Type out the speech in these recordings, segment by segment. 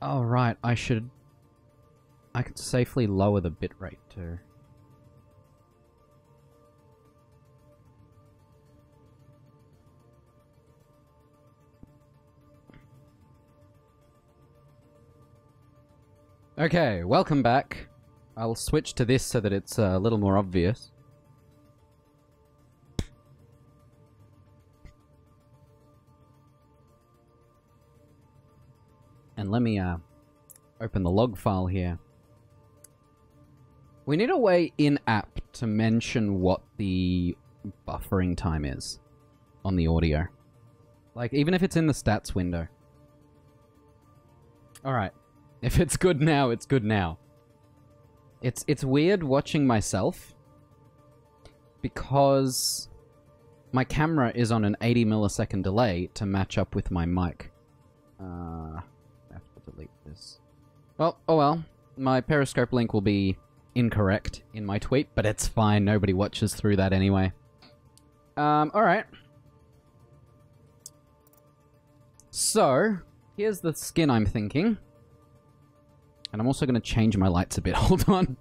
Oh, right. I could safely lower the bitrate too. Okay, welcome back. I'll switch to this so that it's a little more obvious. And let me open the log file here. We need a way in-app to mention what the buffering time is on the audio. Like, even if it's in the stats window. Alright. If it's good now, it's good now. It's weird watching myself because my camera is on an 80 millisecond delay to match up with my mic. I have to delete this. Well, oh well. My Periscope link will be incorrect in my tweet, but it's fine. Nobody watches through that anyway. Alright. So, here's the skin I'm thinking. And I'm also going to change my lights a bit. Hold on.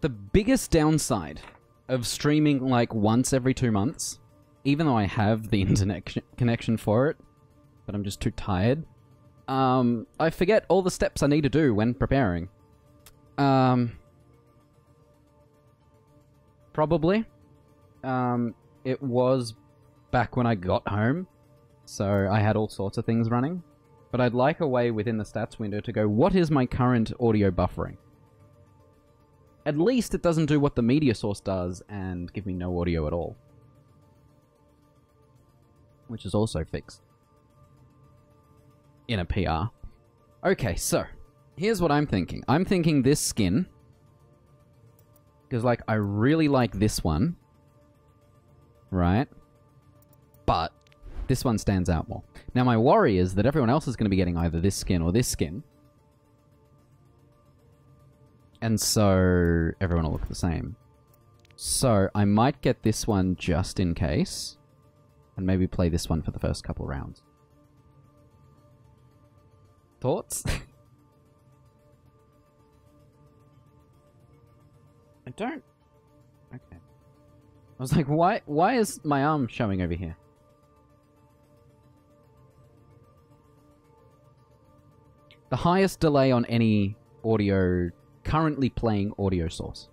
The biggest downside of streaming like once every 2 months, even though I have the internet connection for it, but I'm just too tired, I forget all the steps I need to do when preparing. Probably. It was back when I got home, so I had all sorts of things running. But I'd like a way within the stats window to go, what is my current audio buffering? At least it doesn't do what the media source does and give me no audio at all. Which is also fixed in a PR. Okay, so here's what I'm thinking. I'm thinking this skin, because like I really like this one, right? But this one stands out more. Now my worry is that everyone else is going to be getting either this skin or this skin. And so everyone will look the same. So I might get this one just in case. And maybe play this one for the first couple rounds. Thoughts? I don't... Okay. I was like, why is my arm showing over here? The highest delay on any audio, currently playing audio source.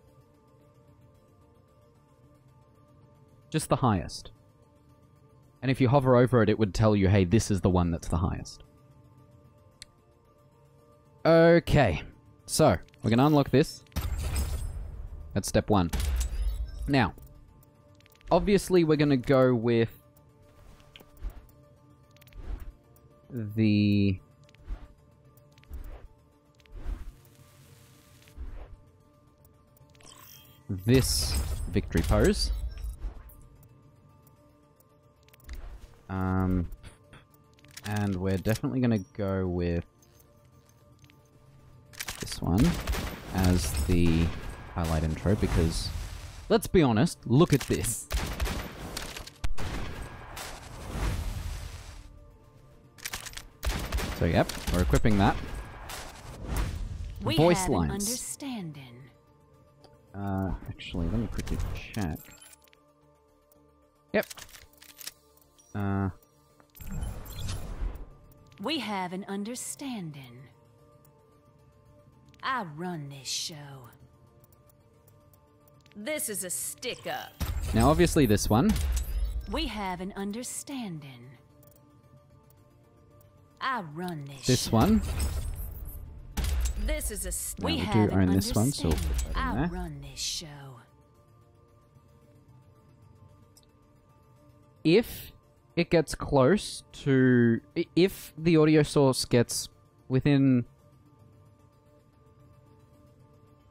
Just the highest. And if you hover over it, it would tell you, hey, this is the one that's the highest. Okay. So, we're going to unlock this. That's step 1. Now, obviously we're going to go with the... this victory pose. And we're definitely going to go with this one as the highlight intro because, let's be honest, look at this. So yep, we're equipping that. We Voice have an lines. Understanding. Actually, let me quickly check. Yep. We have an understanding. I run this show. This is a stick-up. Now, obviously this one. We have an understanding. I run this This show. one. This is a... No, we we have do an own this one, so we'll understanding. put that in I there. run this show. If it gets close to... if the audio source gets within...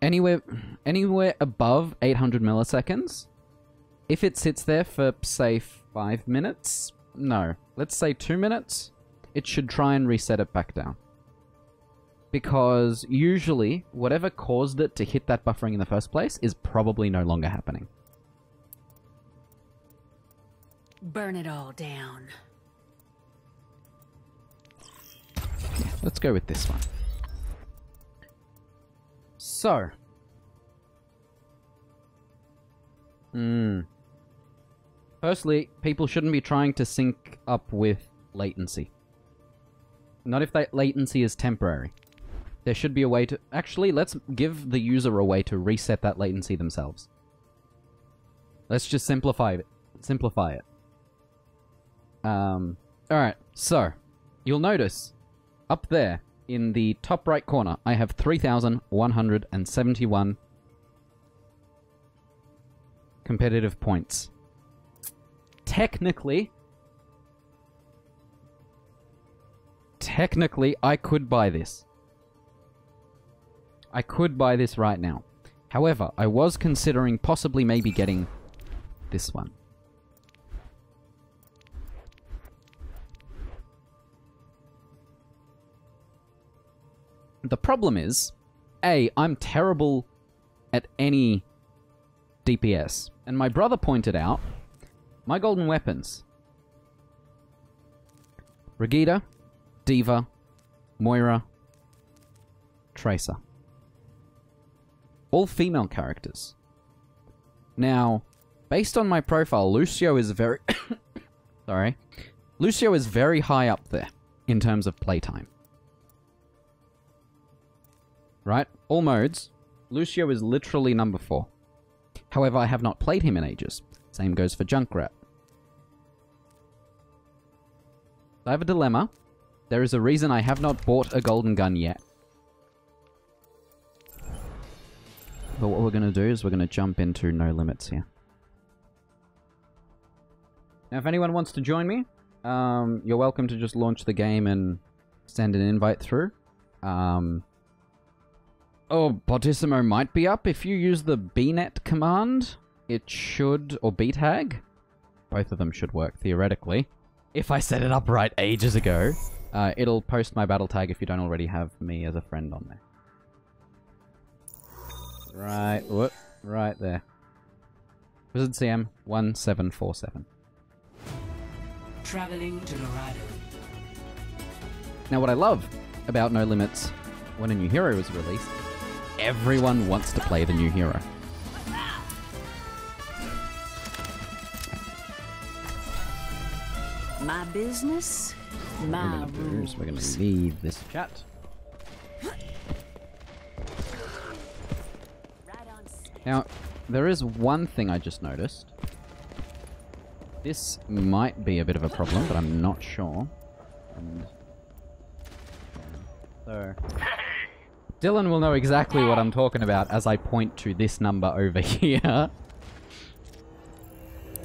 anywhere above 800 milliseconds, if it sits there for, say, 5 minutes... no, let's say 2 minutes, it should try and reset it back down. Because usually, whatever caused it to hit that buffering in the first place is probably no longer happening. Burn it all down. Yeah, let's go with this one. So. Firstly, people shouldn't be trying to sync up with latency. Not if that latency is temporary. There should be a way to... Actually, let's give the user a way to reset that latency themselves. Let's just simplify it. Alright, so, you'll notice, up there, in the top right corner, I have 3,171 competitive points. Technically, I could buy this. I could buy this right now. However, I was considering possibly maybe getting this one. The problem is, A, I'm terrible at any DPS. And my brother pointed out, my golden weapons. Regita, Diva, Moira, Tracer. All female characters. Now, based on my profile, Lucio is very... Sorry. Lucio is very high up there in terms of playtime. Right? All modes. Lucio is literally number 4. However, I have not played him in ages. Same goes for Junkrat. I have a dilemma. There is a reason I have not bought a golden gun yet. But what we're going to do is we're going to jump into No Limits here. Now, if anyone wants to join me, you're welcome to just launch the game and send an invite through. Oh, Potissimo might be up. If you use the bnet command, it should... Or btag? Both of them should work, theoretically. If I set it up right ages ago, it'll post my battle tag if you don't already have me as a friend on there. Right, whoop, right there. Wizard CM 1747. Traveling to Dorado. Now, what I love about No Limits when a new hero is released, everyone wants to play the new hero. My business, my rules. We're going to leave this chat. Now, there is one thing I just noticed. This might be a bit of a problem, but I'm not sure. And so, Dylan will know exactly what I'm talking about as I point to this number over here.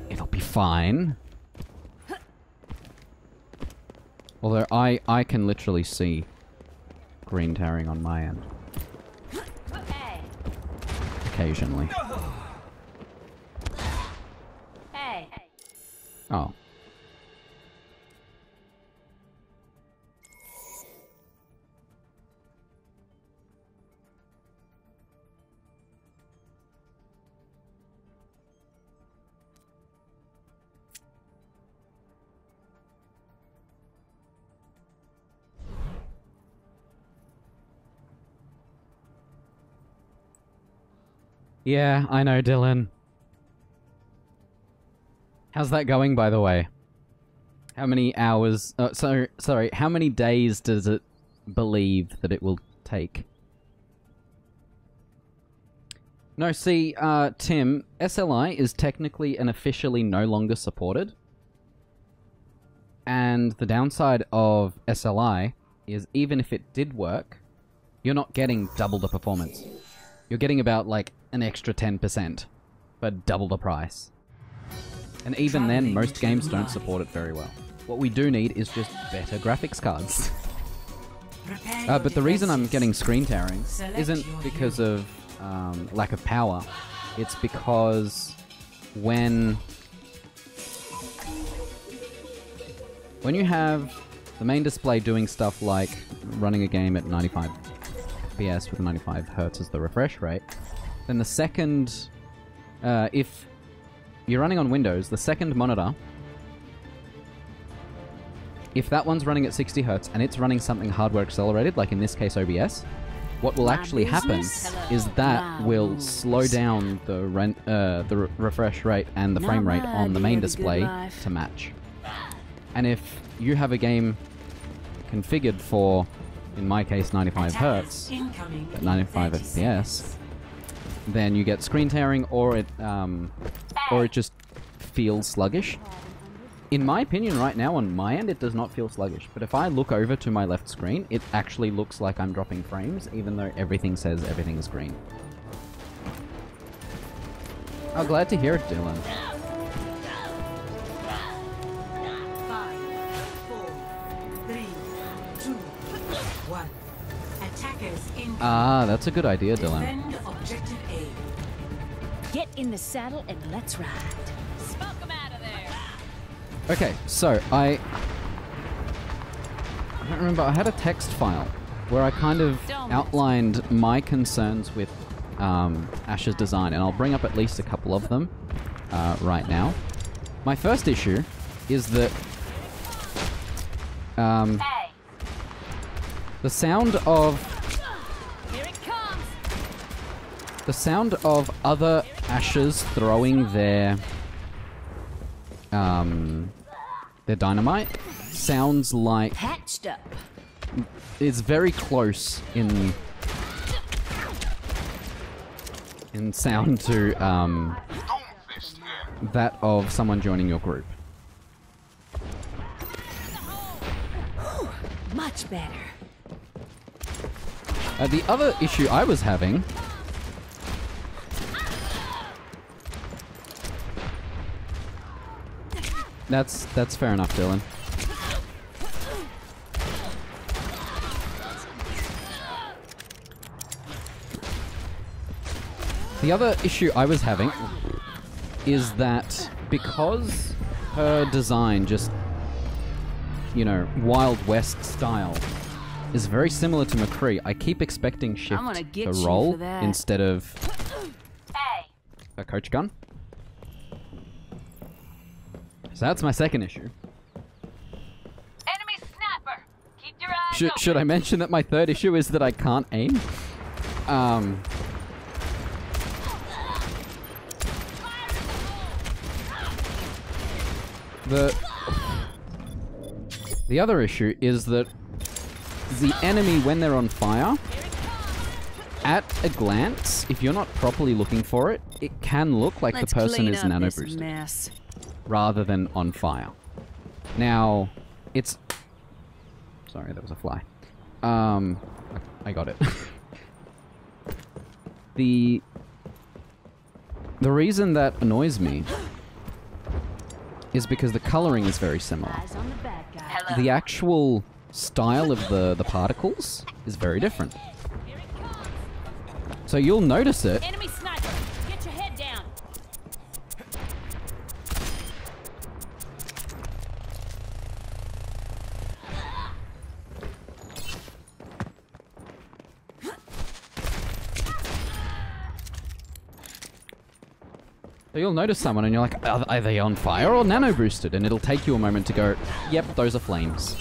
It'll be fine. Although I can literally see green tearing on my end. Occasionally. Hey. Oh. Yeah, I know, Dylan. How's that going, by the way? How many hours... sorry, how many days does it believe that it will take? No, see, Tim, SLI is technically and officially no longer supported. And the downside of SLI is even if it did work, you're not getting double the performance. You're getting about, like, an extra 10%, but double the price. And even then, most games don't support it very well. What we do need is just better graphics cards. But the reason I'm getting screen tearing isn't because of lack of power. It's because when you have the main display doing stuff like running a game at 95 FPS with 95 Hz as the refresh rate, then the second, if you're running on Windows, the second monitor if that one's running at 60 Hz and it's running something hardware accelerated, like in this case OBS, what will actually happen is that will slow down the refresh rate and the frame rate on the main display to match. And if you have a game configured for, in my case, 95 Hz, at 95 FPS, then you get screen tearing, or it just feels sluggish. In my opinion, right now, on my end, it does not feel sluggish. But if I look over to my left screen, it actually looks like I'm dropping frames, even though everything says everything is green. Oh, glad to hear it, Dylan. 5, 4, 3, 2, 1. Attackers in. Ah, that's a good idea, Dylan. Defend objective A. Get in the saddle and let's ride. Smoke 'em out of there. Okay, so I don't remember, I had a text file where I kind of outlined my concerns with Ash's design, and I'll bring up at least a couple of them right now. My first issue is that the sound of other Ashes throwing their dynamite sounds like Patched up. it's very close in sound to that of someone joining your group. Much better. The other issue I was having that's fair enough, Dylan. The other issue I was having is that because her design, just, you know, Wild West style, is very similar to McCree, I keep expecting Shift to roll instead of a coach gun. So that's my second issue. Enemy sniper. Keep your eyes open. Should I mention that my third issue is that I can't aim? The other issue is that the enemy, when they're on fire, at a glance, if you're not properly looking for it, it can look like the person is nano boosted rather than on fire. Now, it's... Sorry, that was a fly. I got it. The reason that annoys me is because the coloring is very similar. The actual style of the particles is very different. So you'll notice it. Enemy sniper. Get your head down. So you'll notice someone and you're like, are they on fire or nano boosted? And it'll take you a moment to go, yep, those are flames.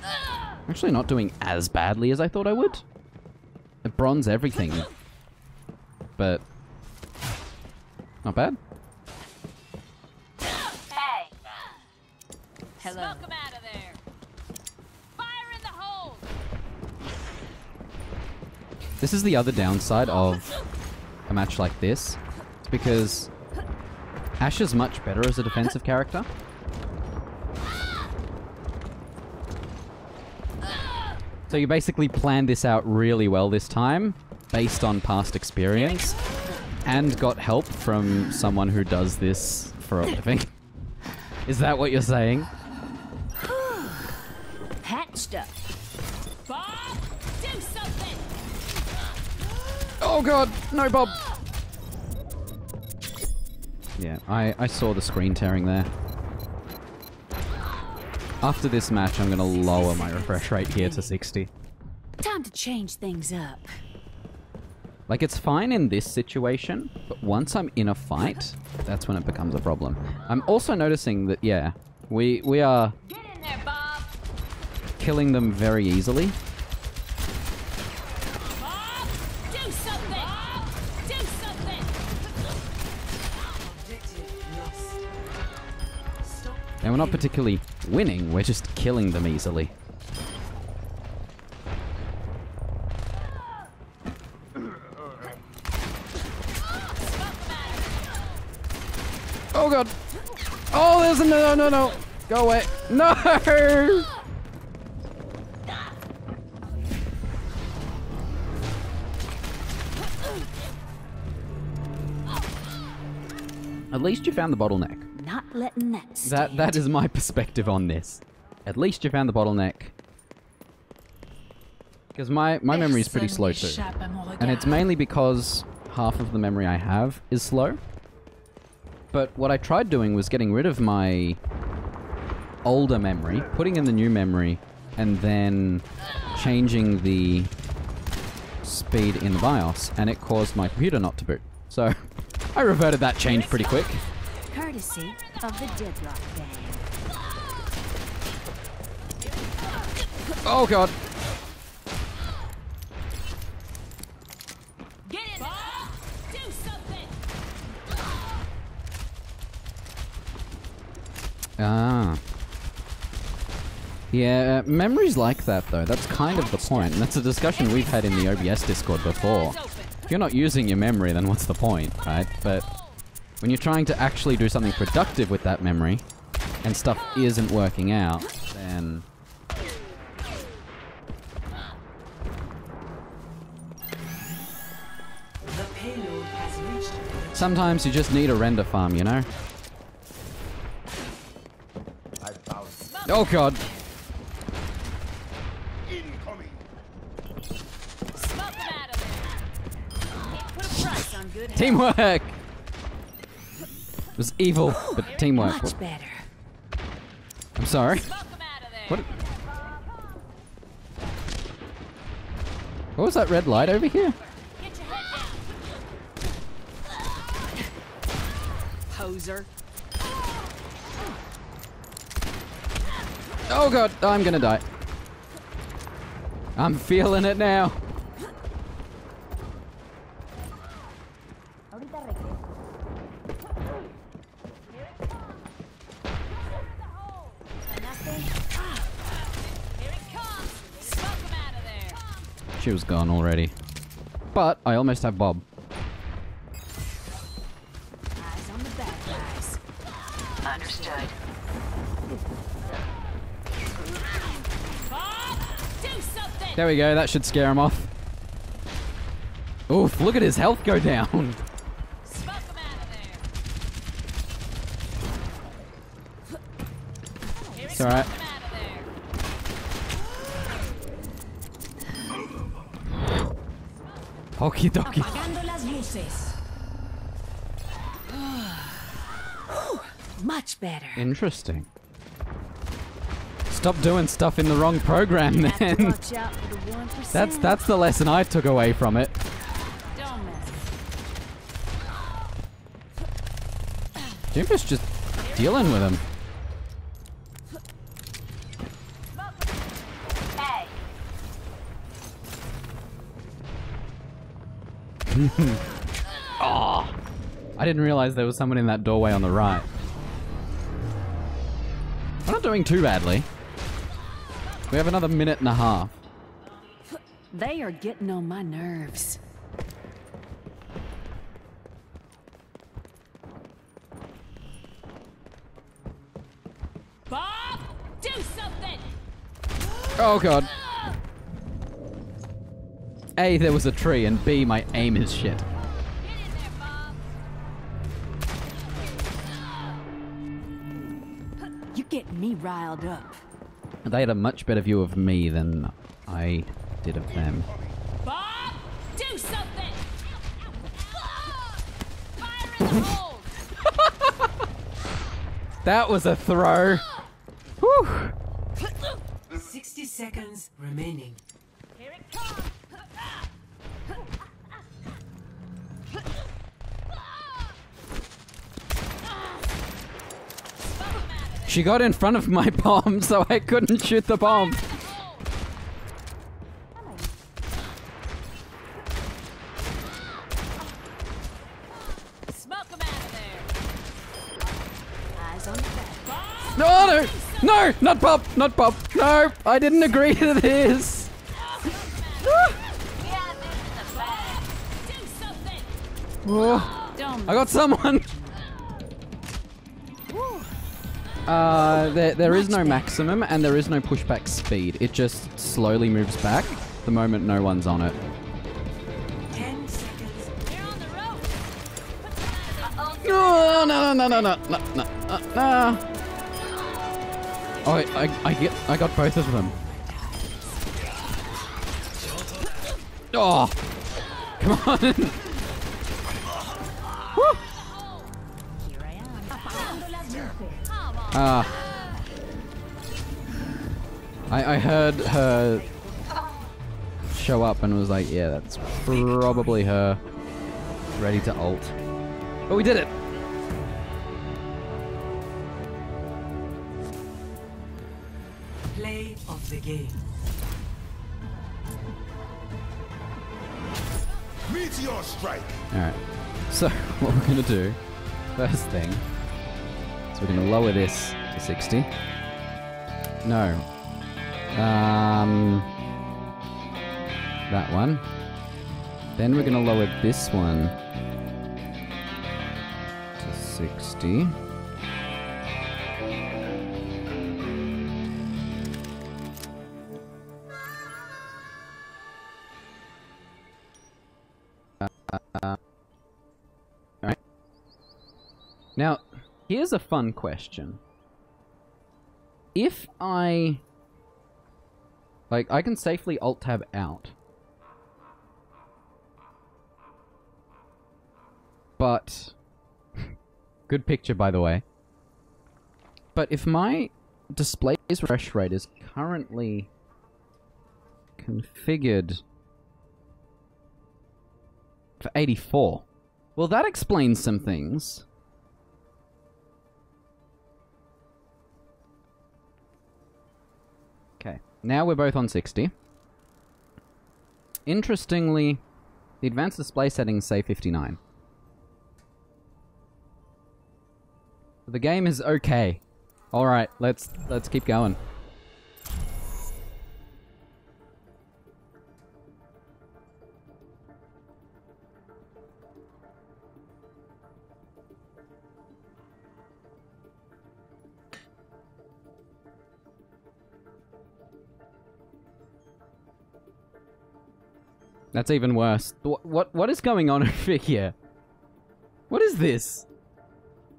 I'm actually not doing as badly as I thought I would. I bronze everything. But not bad. Hey. Hello. Smoke 'em out of there. Fire in the hole. This is the other downside of a match like this. It's because Ash is much better as a defensive character. So you basically planned this out really well this time, based on past experience, and got help from someone who does this for a living. Is that what you're saying? Patched up. Bob, do something. Oh god, no Bob! Yeah, I saw the screen tearing there. After this match, I'm gonna lower my refresh rate here to 60. Time to change things up. Like, it's fine in this situation, but once I'm in a fight, that's when it becomes a problem. I'm also noticing that, yeah, we are Get in there, Bob. killing them very easily. Bob, do something. Bob, do something. And we're not particularly winning, we're just killing them easily. Oh god! Oh, there's a no! Go away! No! At least you found the bottleneck. Not letting that stand. That is my perspective on this. At least you found the bottleneck. Because my memory is pretty slow too. And it's mainly because half of the memory I have is slow. But what I tried doing was getting rid of my older memory, putting in the new memory, and then changing the speed in the BIOS, and it caused my computer not to boot. So I reverted that change pretty quick. Courtesy of the Deadlock Gang. Oh god. Get in there. Do something. Ah. Yeah, memory's like that though. That's kind of the point. And that's a discussion we've had in the OBS Discord before. If you're not using your memory, then what's the point, right? But when you're trying to actually do something productive with that memory, and stuff isn't working out, then... sometimes you just need a render farm, you know? Oh god! Smoke him out of there. Can't put a price on good health. Teamwork! It was evil, but teamwork. Much better. I'm sorry. Smoke him out of there. What? What was that red light over here? Get your head down. Poser. Oh god, I'm gonna die. I'm feeling it now. She was gone already. But I almost have Bob. Eyes on the bad guys. Understood. Bob, do something. There we go, that should scare him off. Oof, look at his health go down. Smoke him out of there. It's alright. Okie dokie. Apagando las luces. Much better. Interesting. Stop doing stuff in the wrong program then. Watch out for the 1%. That's the lesson I took away from it. Don't mess. Jim's just dealing with him. Hey. Oh, I didn't realize there was someone in that doorway on the right. We're not doing too badly. We have another minute and a half. They are getting on my nerves. Bob, do something. Oh god. A, there was a tree, and B, my aim is shit. Get in there, Bob. You're getting me riled up. They had a much better view of me than I did of them. Bob, do something. Fire in the hole. That was a throw. Whew. 60 seconds remaining. Here it comes. She got in front of my bomb, so I couldn't shoot the bomb. Smoke 'em out of there. Eyes on the back. No, no, no, not pop, not pop. No, I didn't agree to this. Oh, I got someone. There is no maximum and there is no pushback speed. It just slowly moves back the moment no one's on it. 10 seconds. They're on the rope. No, no, no, no, no, no, no, no, no. Oh, I got both of them. Oh, come on. Woo. Here I am. I heard her show up and was like, yeah, that's probably her. Ready to ult. But we did it! Play of the game. Meteor strike. Alright. So, what we're gonna do, first thing, is we're gonna lower this to 60. No. That one. Then we're gonna lower this one to 60. Alright. Now, here's a fun question. If I can safely Alt-Tab out. But... good picture, by the way. But if my display's refresh rate is currently configured for 84, well, that explains some things. Okay, now we're both on 60. Interestingly, the advanced display settings say 59. The game is okay. Alright, let's keep going. That's even worse. What is going on over here? What is this?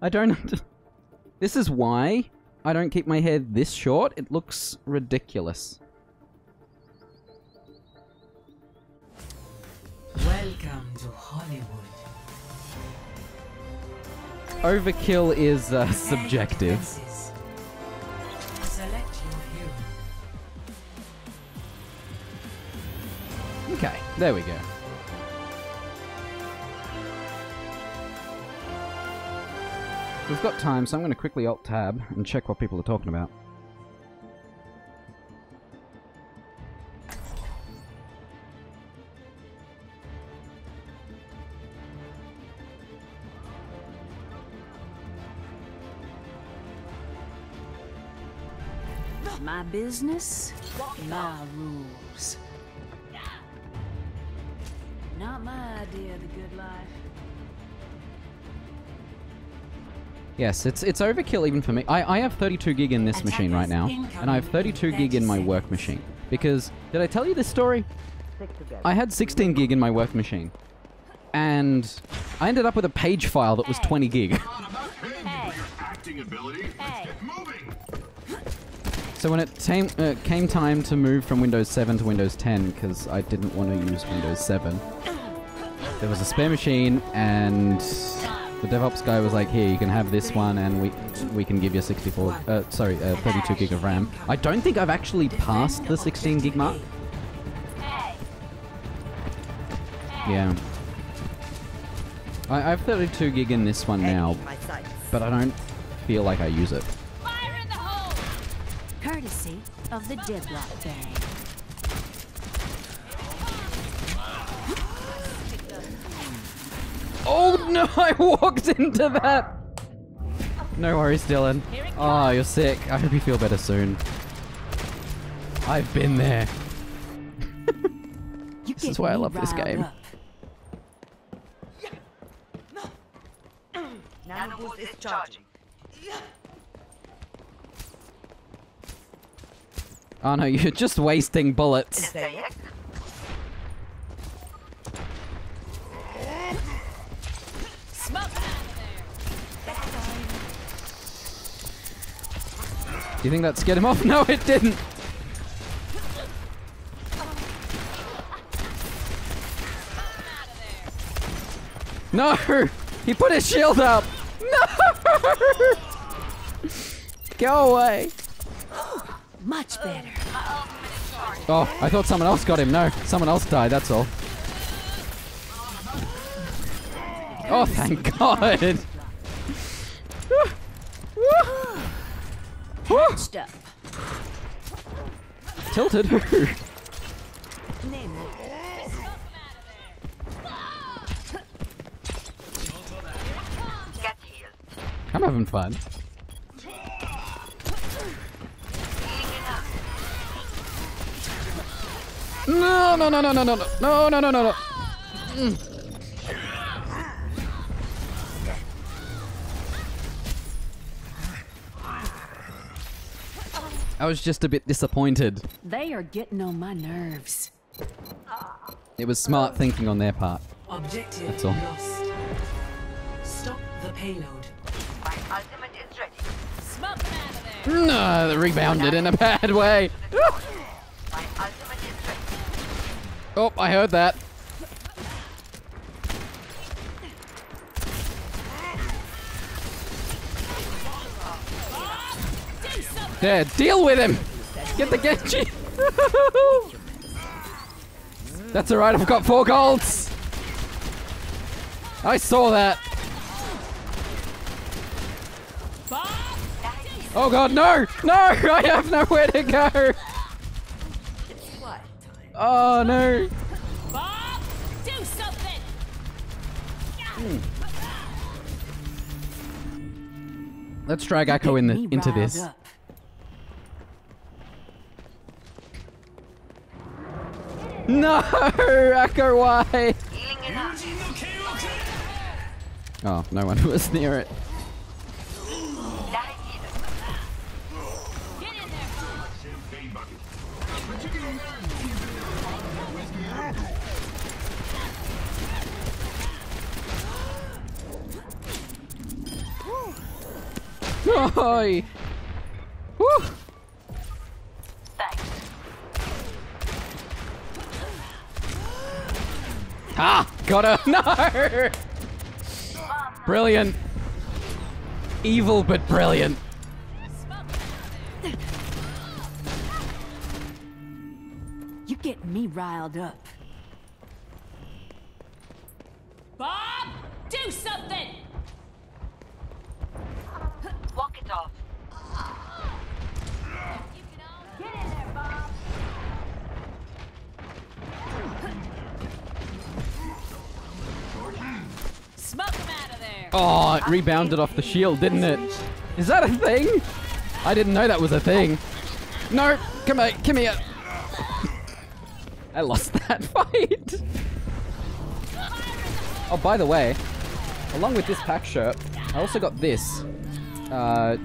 I don't... This is why I don't keep my hair this short. It looks ridiculous. Welcome to Hollywood. Overkill is subjective. Select your hero. Okay, there we go. We've got time, so I'm going to quickly Alt-Tab and check what people are talking about. My business, my rules. Not my idea of the good life. Yes, it's overkill even for me. I have 32 gig in this machine right now, and I have 32 gig in my work machine. Because, did I tell you this story? I had 16 gig in my work machine. And I ended up with a page file that was 20 gig. So when it came time to move from Windows 7 to Windows 10, because I didn't want to use Windows 7, there was a spare machine, and the DevOps guy was like, here, you can have this one, and we can give you 32 gig of RAM. I don't think I've actually passed the 16 gig mark. Yeah. I have 32 gig in this one now, but I don't feel like I use it. Fire in Courtesy of the Deadlock Bag. Oh no, I walked into that! No worries, Dylan. Oh, you're sick. I hope you feel better soon. I've been there. This is why I love this game. Nano boost is charging. Oh no, you're just wasting bullets. Smoke out of there. Do you think that scared him off? No, it didn't. No! He put his shield up! No! Go away! Much better. Oh, I thought someone else got him. No, someone else died, that's all. Oh, thank God! Patched up. Tilted who? I'm having fun. No, no, no, no, no, no, no, no, no, no, no, no. I was just a bit disappointed. They are getting on my nerves. It was smart thinking on their part. Objective That's all. lost. Stop the payload. My ultimate is ready. Smoke out of there. No, they rebounded in a bad way. My ultimate is ready. Oh, I heard that. There, deal with him! Get the Genji! That's alright, I've got 4 golds! I saw that! Oh god, no! No! I have nowhere to go! Oh no! Bob, do something. Let's drag Echo in Me into riled this. up. No! Echo, why? Healing enough. Oh, no one was near it. Get in there. Oi! Woo! Thanks. Ah! Got her! No! Brilliant. Evil but brilliant. You getting me riled up. Bob, do something. Walk it off. Get in there, Bob. Smoke him out of there. Oh, it rebounded off the shield, didn't it? Is that a thing? I didn't know that was a thing. No, come here, come here. I lost that fight. Oh, by the way, along with this pack shirt, I also got this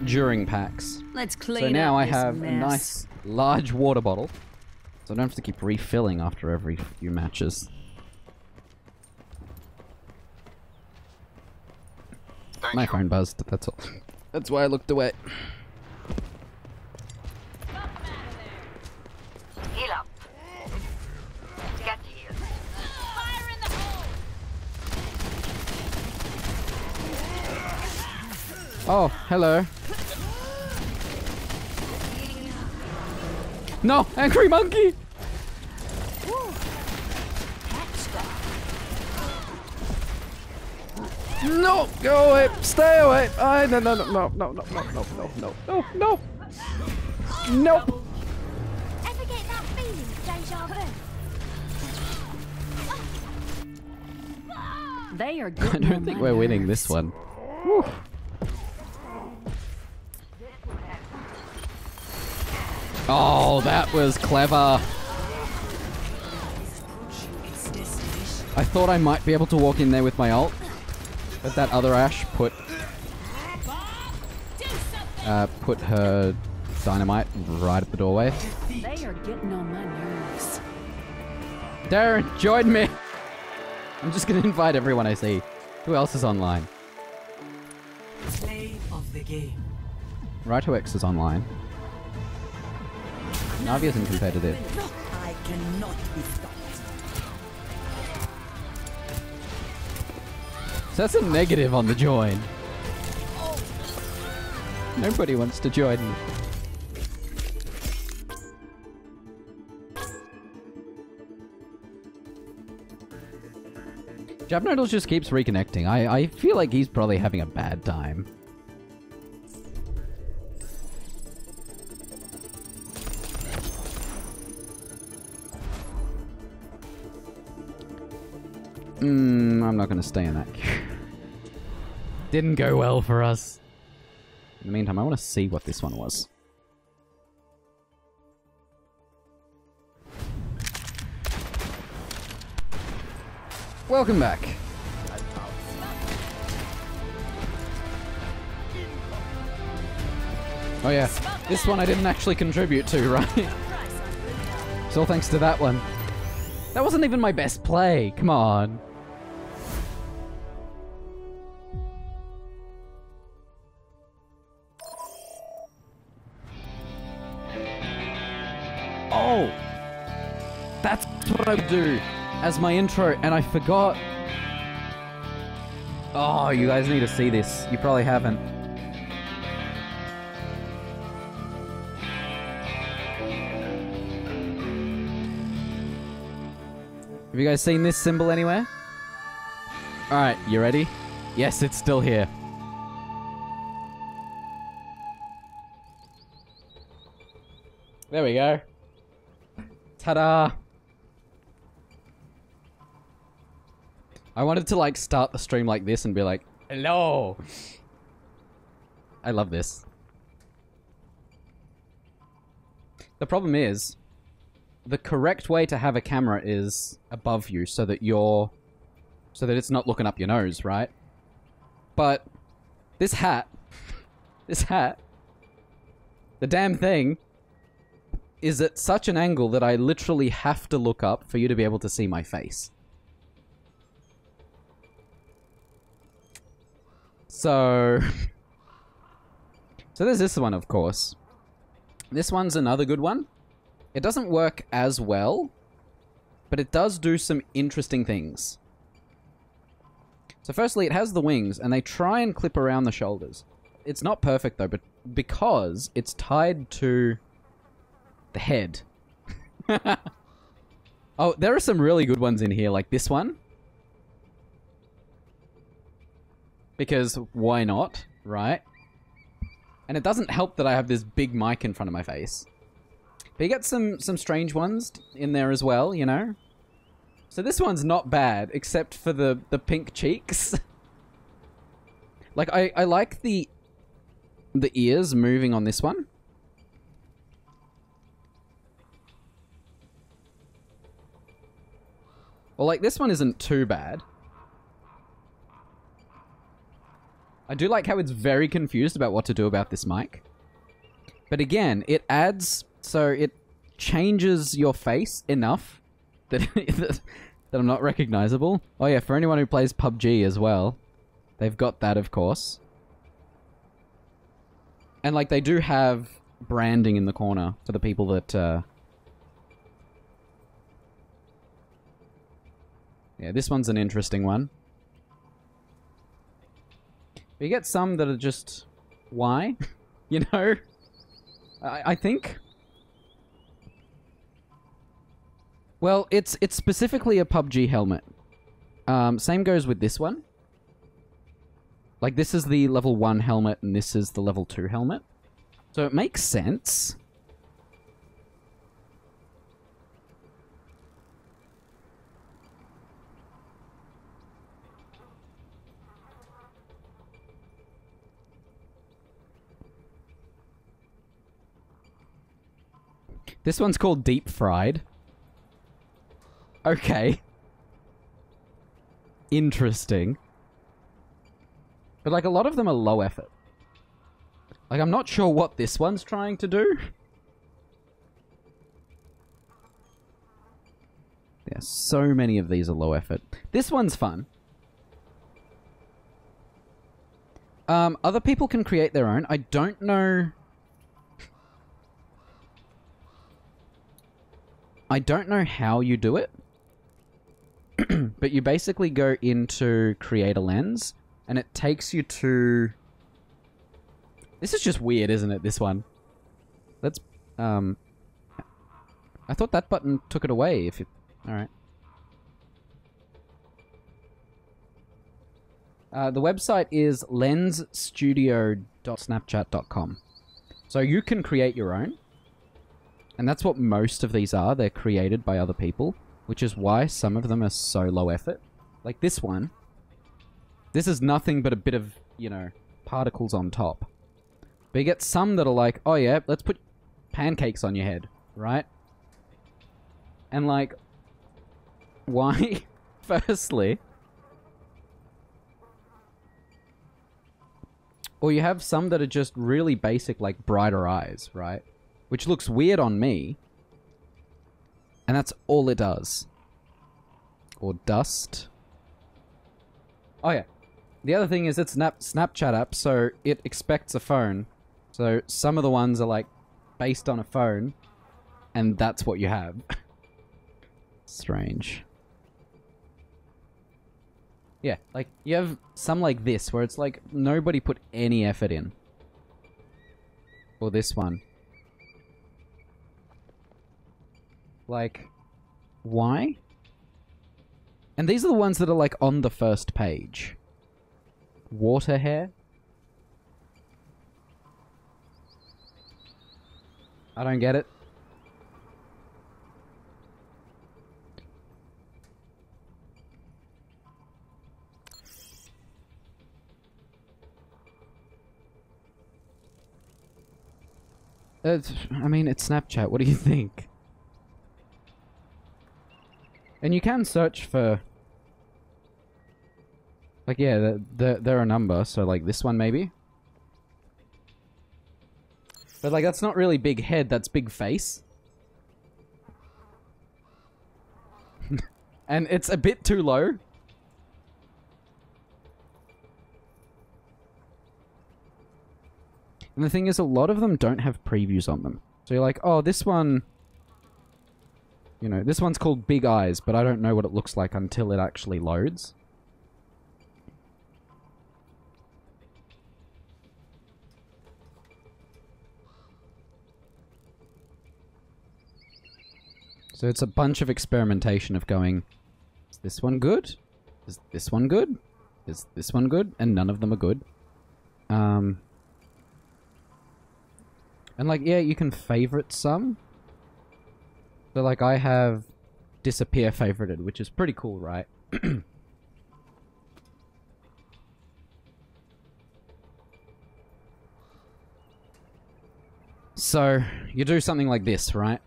during packs. Let's clean So now up I this have mess. a nice large water bottle, so I don't have to keep refilling after every few matches. My phone buzzed, that's all. That's why I looked away. Heal up. Get healed. Fire in the hole. Oh, hello. No, angry monkey! No, go away, stay away. I no no no no no no no no no no no no. Nope. Ever get that feeling of deja vu? They are I getting don't on think my we're winning nerves. this one. Whew. Oh, that was clever. Its destination. I thought I might be able to walk in there with my ult, but that other Ashe put her dynamite right at the doorway. They are getting on my nerves. Darren, join me. I'm just gonna invite everyone I see. Who else is online? Play of the game. Right2X is online. Navi isn't competitive. I cannot be stopped. So that's a negative on the join. Nobody wants to join. Jab Noodles just keeps reconnecting. I feel like he's probably having a bad time. I'm not going to stay in that queue. Didn't go well for us. In the meantime, I want to see what this one was. Welcome back. Oh yeah, this one I didn't actually contribute to, right? It's all thanks to that one. That wasn't even my best play, come on. Oh! That's what I would do as my intro, and I forgot. Oh, you guys need to see this. You probably haven't. Have you guys seen this symbol anywhere? Alright, you ready? Yes, it's still here. There we go. Ta-da! I wanted to like start the stream like this and be like, hello! I love this. The problem is, the correct way to have a camera is above you so that it's not looking up your nose, right? But this hat, the damn thing is at such an angle that I literally have to look up for you to be able to see my face. So there's this one, of course. This one's another good one. It doesn't work as well, but it does do some interesting things. So firstly, it has the wings, and they try and clip around the shoulders. It's not perfect, though, but because it's tied to the head. Oh, there are some really good ones in here, like this one. Because why not, right? And it doesn't help that I have this big mic in front of my face. But you get some strange ones in there as well, you know? So this one's not bad, except for the pink cheeks. Like, I like the ears moving on this one. Well, like, this one isn't too bad. I do like how it's very confused about what to do about this mic. But again, it adds... So it changes your face enough that, that I'm not recognizable. Oh yeah, for anyone who plays PUBG as well, they've got that, of course. And like, they do have branding in the corner for the people that... Yeah, this one's an interesting one. But you get some that are just... Why? You know? I think... Well, it's specifically a PUBG helmet. Same goes with this one. Like, this is the level 1 helmet, and this is the level 2 helmet. So it makes sense. This one's called Deep Fried. Okay. Interesting. But, like, a lot of them are low effort. Like, I'm not sure what this one's trying to do. Yeah, so many of these are low effort. This one's fun. Other people can create their own. I don't know... I don't know how you do it. But you basically go into create a lens, and it takes you to... This is just weird, isn't it, this one? Let's, I thought that button took it away, if it... Alright. The website is lensstudio.snapchat.com. So you can create your own. And that's what most of these are. They're created by other people. Which is why some of them are so low effort. Like this one. This is nothing but a bit of, you know, particles on top. But you get some that are like, oh yeah, let's put pancakes on your head. Right? And like... Why? Firstly... Or you have some that are just really basic, like brighter eyes, right? Which looks weird on me. And that's all it does. Or dust. Oh yeah. The other thing is it's Snapchat app, so it expects a phone. So some of the ones are like based on a phone. And that's what you have. Strange. Yeah, like, you have some like this, where it's like, nobody put any effort in. Or this one. Like, why? And these are the ones that are like on the first page. Water hair? I don't get it. I mean, it's Snapchat. What do you think? And you can search for... Like, yeah, they're a number, so like this one maybe? But like, that's not really big head, that's big face. And it's a bit too low. And the thing is, a lot of them don't have previews on them. So you're like, oh, this one... You know, this one's called Big Eyes, but I don't know what it looks like until it actually loads. So it's a bunch of experimentation of going, is this one good? Is this one good? Is this one good? And none of them are good. And like, yeah, you can favorite some. So like, I have Disappear favorited, which is pretty cool, right? So, you do something like this, right?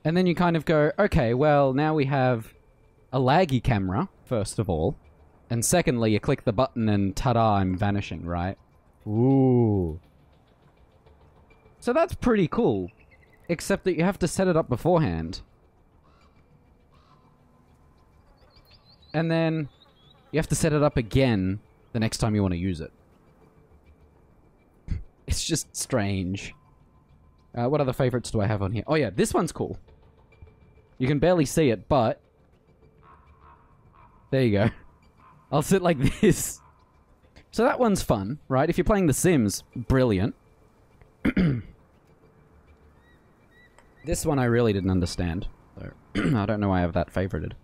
And then you kind of go, okay, well, now we have a laggy camera, first of all. And secondly, you click the button and ta-da, I'm vanishing, right? Ooh. So that's pretty cool. Except that you have to set it up beforehand. And then you have to set it up again the next time you want to use it. It's just strange. What other favorites do I have on here? Oh yeah, this one's cool. You can barely see it, but... There you go. I'll sit like this. So that one's fun, right? If you're playing The Sims, brilliant. This one I really didn't understand. So I don't know why I have that favorited.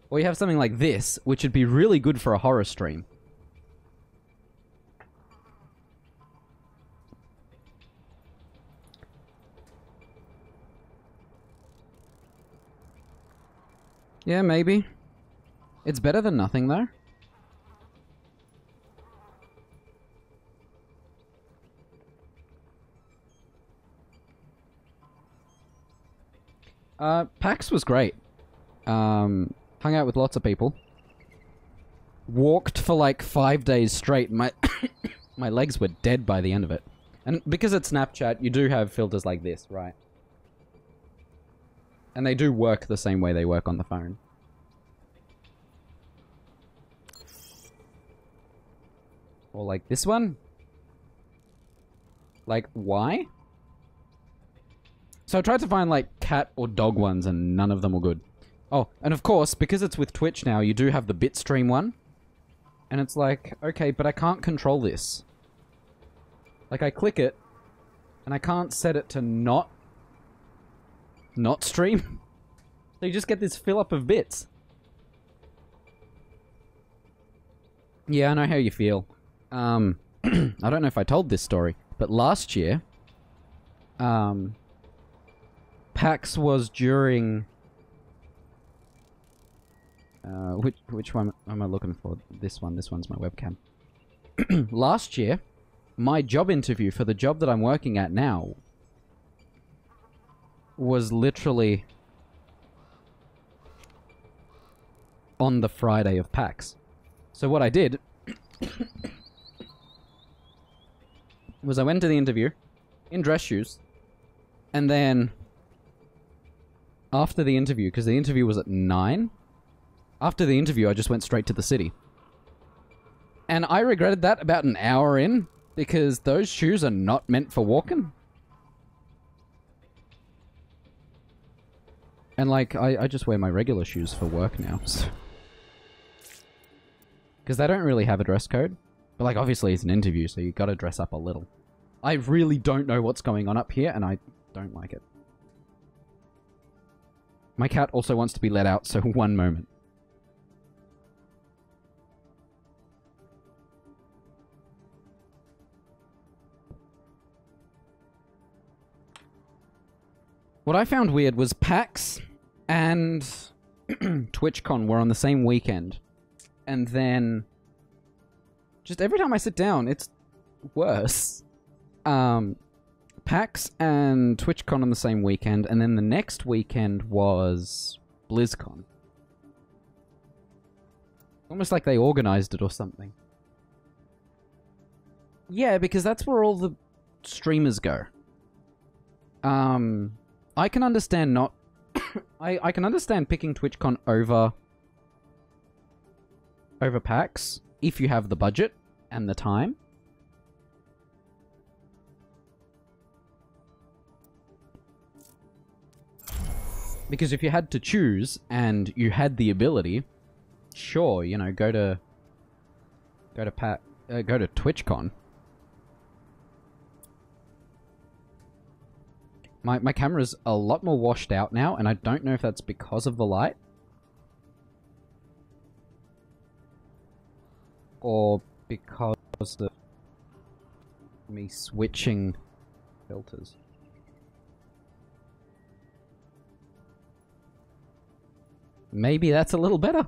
Or you have something like this, which would be really good for a horror stream. Yeah, maybe. It's better than nothing, though. PAX was great. Hung out with lots of people. Walked for like 5 days straight. My my legs were dead by the end of it. And because it's Snapchat, you do have filters like this, right? And they do work the same way they work on the phone. Or like this one. Like, why? So I tried to find like cat or dog ones and none of them were good. Oh, and of course, because it's with Twitch now, you do have the Bitstream one. And it's like, okay, but I can't control this. Like, I click it, and I can't set it to not stream. So you just get this fill-up of bits. Yeah, I know how you feel. I don't know if I told this story, but last year, PAX was during... which one am I looking for? This one. This one's my webcam. Last year, my job interview for the job that I'm working at now was literally on the Friday of PAX. So what I did was I went to the interview in dress shoes, and then after the interview, because the interview was at 9, after the interview I just went straight to the city. And I regretted that about an hour in, because those shoes are not meant for walking. And like, I just wear my regular shoes for work now, so. Because they don't really have a dress code. But like, obviously it's an interview, so you gotta dress up a little. I really don't know what's going on up here, and I don't like it. My cat also wants to be let out, so one moment. What I found weird was PAX and TwitchCon were on the same weekend. And then just every time I sit down, it's worse. PAX and TwitchCon on the same weekend, and then the next weekend was BlizzCon. Almost like they organized it or something. Yeah, because that's where all the streamers go. I can understand not... I can understand picking TwitchCon over PAX if you have the budget and the time. Because if you had to choose and you had the ability, sure, you know, go to TwitchCon. My camera's a lot more washed out now, and I don't know if that's because of the light. Or because of me switching filters. Maybe that's a little better.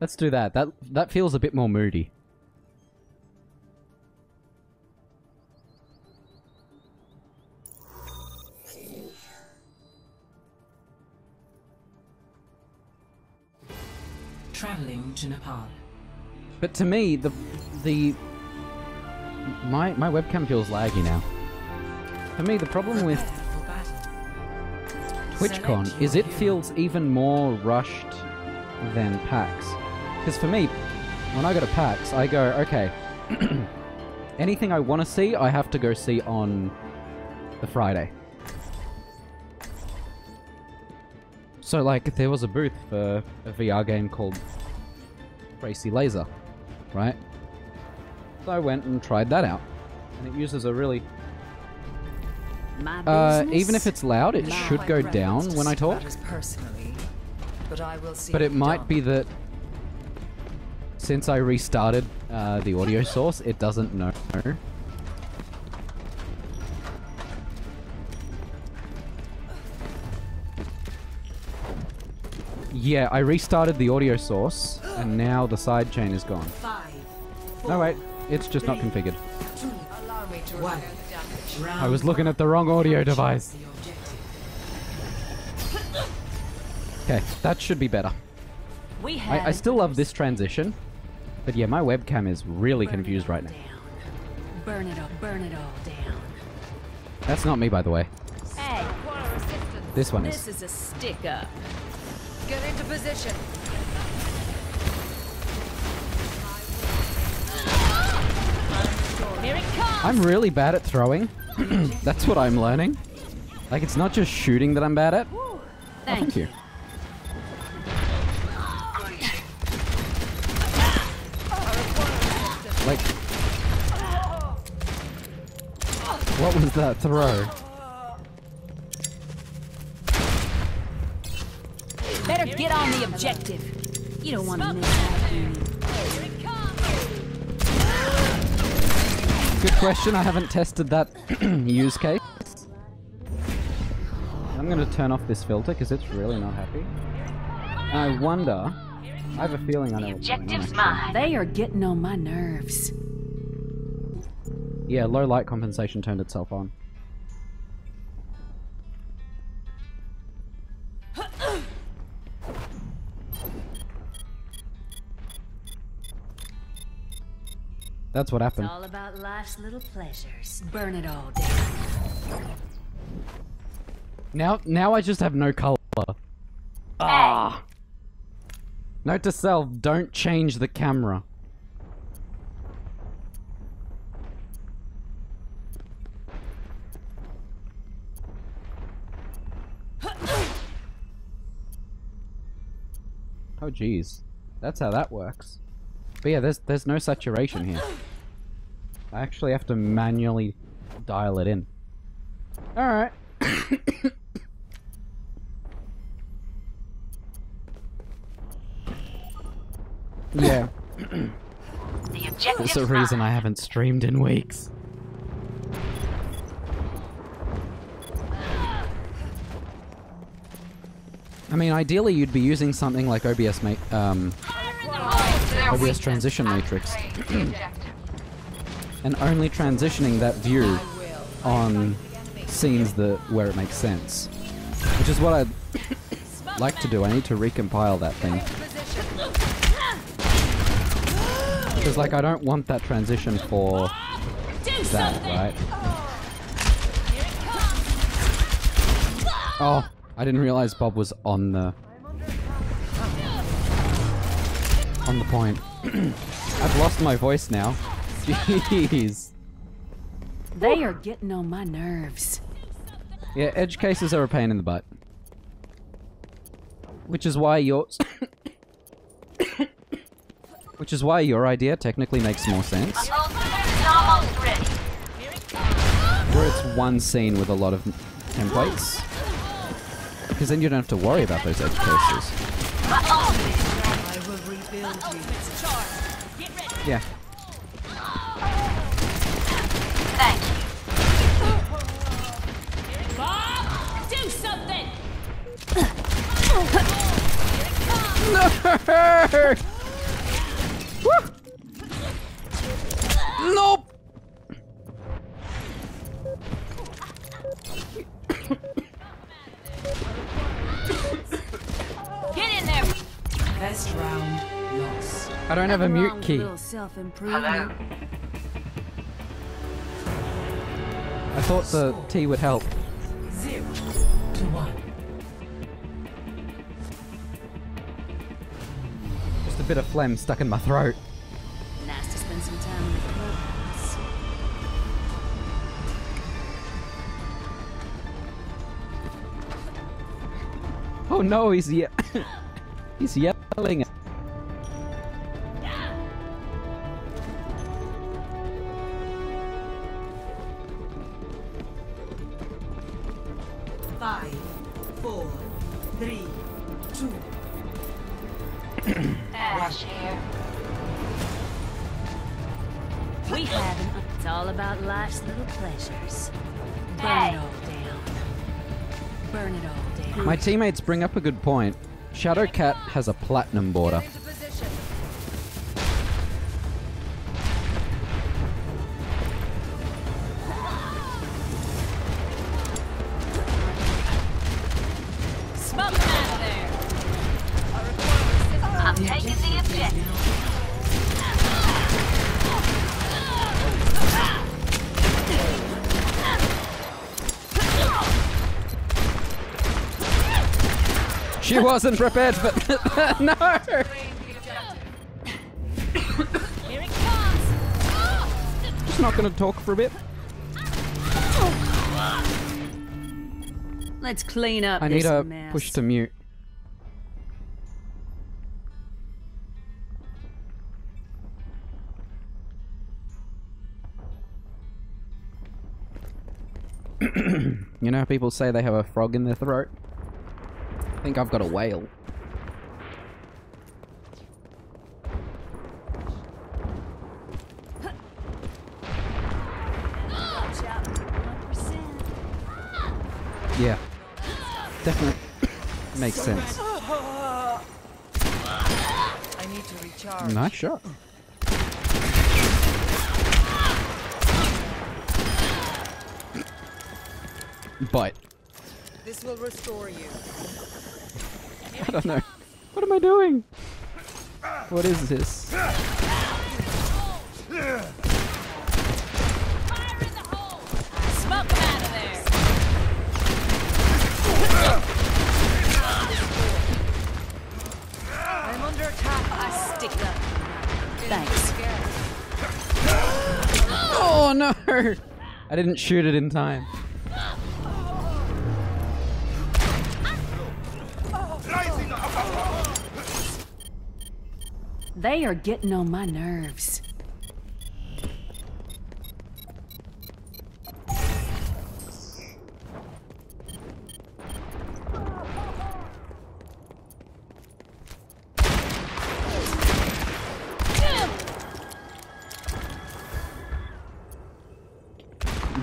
Let's do that. That feels a bit more moody. Traveling to Nepal. But to me, my webcam feels laggy now. For me, the problem with TwitchCon is it feels even more rushed than PAX. Because for me, when I go to PAX, I go, okay, anything I want to see, I have to go see on the Friday. So, like, there was a booth for a VR game called Tracy Laser, right? So I went and tried that out. And it uses a really... even if it's loud, it should go down when I talk. But it might be that since I restarted the audio source, it doesn't know. Yeah, I restarted the audio source, and now the sidechain is gone. 5, 4, No, wait. It's just not configured. 2, 1. I was looking at the wrong audio device. The objective. Okay, that should be better. We have I still love this transition, but yeah, my webcam is really Burn it confused all right now. down. Burn it all down. That's not me, by the way. Hey, This one this is. is a stick up. Get into position. Here it comes. I'm really bad at throwing. That's what I'm learning. Like, it's not just shooting that I'm bad at. Oh, Thank you. Like, what was that throw? Better get on the objective. You don't want to miss that. Here it comes. Good question. I haven't tested that use case. I'm going to turn off this filter because it's really not happy. And I wonder. I have a feeling I know what's going on. Objective's actually. mine. They are getting on my nerves. Yeah, low light compensation turned itself on. That's what It's happened. all about life's little pleasures. Burn it all down. Now I just have no color. Ah. Note to self: don't change the camera. Oh geez, that's how that works. But yeah, there's no saturation here. I actually have to manually dial it in. All right. Yeah. The objective's There's a reason mine. I haven't streamed in weeks. I mean, ideally you'd be using something like OBS OBS Transition Matrix and only transitioning that view on scenes where it makes sense. Which is what I'd like to do. I need to recompile that thing. Because, like, I don't want that transition for that, right? Oh, I didn't realize Bob was on the point. I've lost my voice now. Jeez. They are getting on my nerves. Yeah, edge cases are a pain in the butt. Which is why yours... Which is why your idea technically makes more sense. Almost ready. Where it's one scene with a lot of templates. Because then you don't have to worry about those edge cases. I will rebuild you. Yeah. Thank you. Do something! No! Woo! Nope! Get in there! Best round lost. I don't have a Nothing mute wrong with key. little self-improvement. Hello. I thought the T would help. 0 to 1. Just a bit of phlegm stuck in my throat. Nice to spend some time in the clubhouse. Oh no, he's he's yelling. 5, 4, 3, 2. Ash here. We haven't. It's all about life's little pleasures. Burn it all down. Burn it all down. My teammates bring up a good point. Shadowcat has a platinum border. Smoke them out of there. I'm taking the objective. She wasn't prepared for no. Here it comes. Just not gonna talk for a bit. Let's clean up I need this a mess. push to mute. You know how people say they have a frog in their throat? I think I've got a whale. Watch out for 1%. Yeah. Definitely makes sense. I need to recharge. Nice shot. Bite. This will restore you. I don't know. What am I doing? What is this? Fire in the hole. Smoke them out of there. I'm under attack. I stick up. Thanks. Oh no! I didn't shoot it in time. They are getting on my nerves.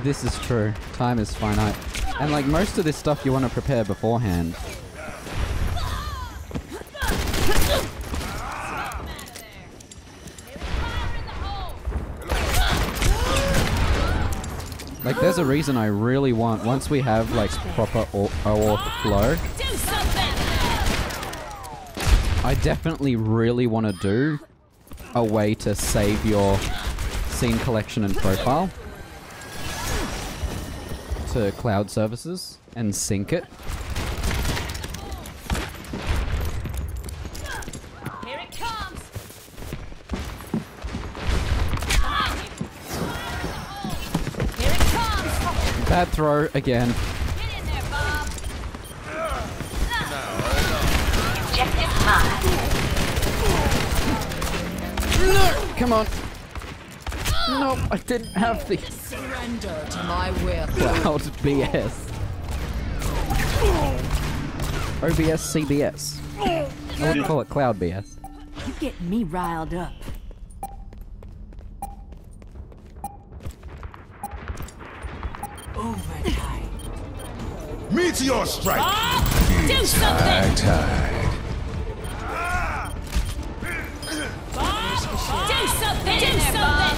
This is true. Time is finite. And like most of this stuff you want to prepare beforehand. Like there's a reason I really want, once we have like proper OAuth flow, Do something. I definitely really want to do a way to save your scene collection and profile to cloud services and sync it. Here it comes. Here it comes. Bad throw again. Get in there, Bob. Objective mine. No! Come on. Nope, I didn't have the Surrender to my will. cloud BS. OBS CBS. I wouldn't call it cloud BS. You get me riled up. Overtime. Meteor strike! Do something. Do something. Do something.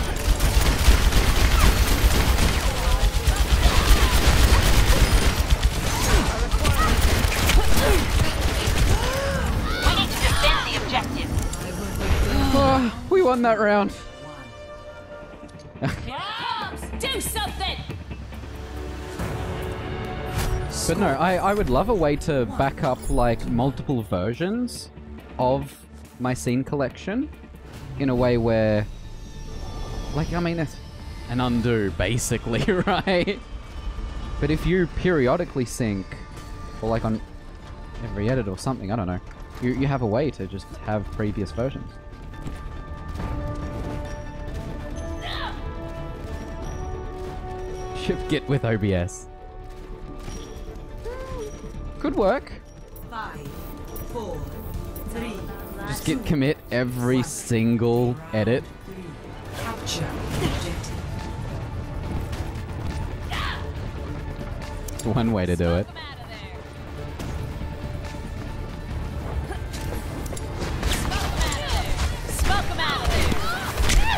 We need to defend the objective. Oh, we won that round. Here it comes. Do something. But no, I would love a way to back up like multiple versions of my scene collection in a way where, like, I mean, it's an undo basically, right? But if you periodically sync, or like on every edit or something, I don't know, you have a way to just have previous versions. Ship Git with OBS. Could work. 5, 4, 3, Just git commit every single edit. capture objective. It's one way to do it. Come out of there.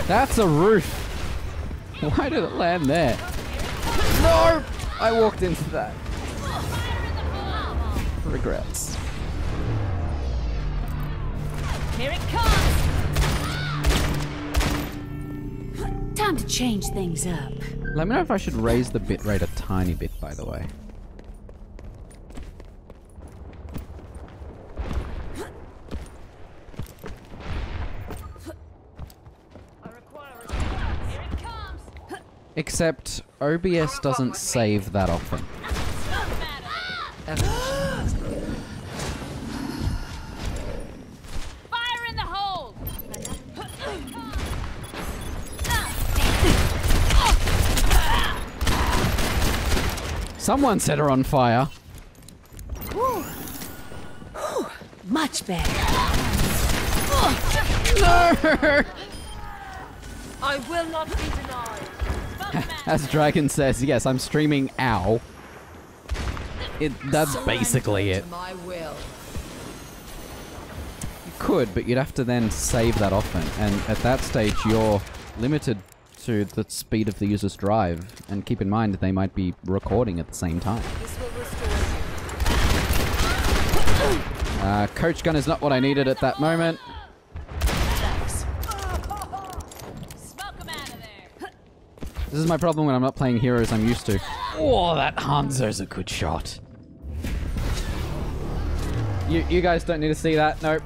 That's a roof. Why did it land there? No! I walked into that. Regrets. Here it comes! Time to change things up. Let me know if I should raise the bitrate a tiny bit, by the way. Here it comes! Except OBS doesn't save that often. Fire in the hole! Someone set her on fire. Much better. No! I will not be denied. As Dragon says, yes, I'm streaming OW. That's basically it. To my will. You could, but you'd have to then save that often. And at that stage, you're limited to the speed of the user's drive. And keep in mind, they might be recording at the same time. This will restore you. Coach gun is not what I needed at that moment. Smoke 'em out of there. This is my problem when I'm not playing heroes I'm used to. Oh, that Hanzo's a good shot. You guys don't need to see that. Nope.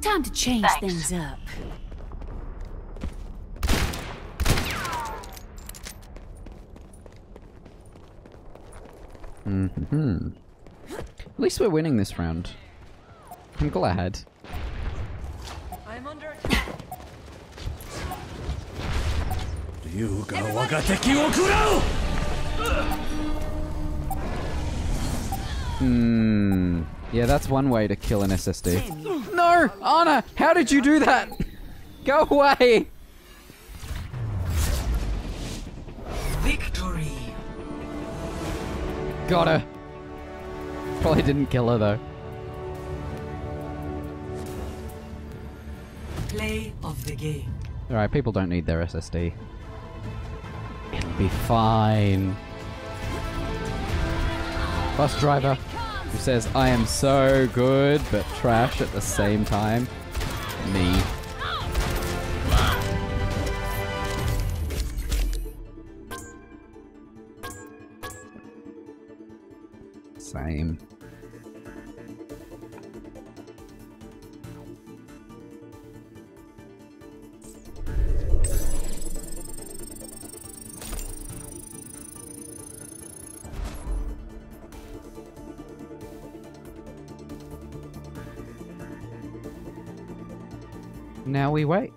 Time to change things up. At least we're winning this round. I'm glad. I'm under attack. Yeah, that's one way to kill an SSD. No! Anna! How did you do that? Go away! Victory. Got her. Probably didn't kill her though. Play of the game. Alright, people don't need their SSD. It'll be fine. Bus driver who says, I am so good, but trash at the same time. Me. Same. Now we wait.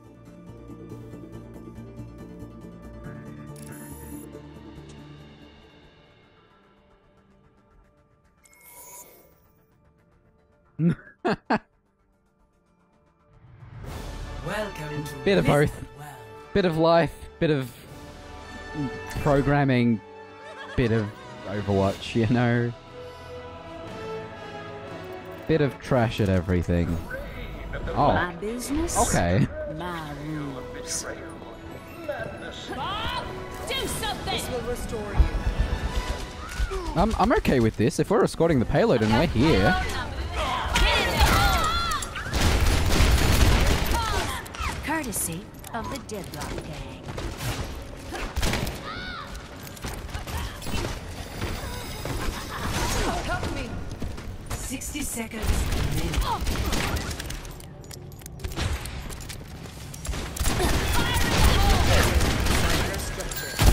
Welcome to Bit of both. Well. Bit of life, bit of programming, bit of Overwatch, you know. Bit of trash at everything. Oh, My business. okay. My rules. Bob, do something. This will restore you. I'm okay with this. If we're escorting the payload and we're here. Courtesy of the Deadlock Gang. Help me. 60 seconds. Minute.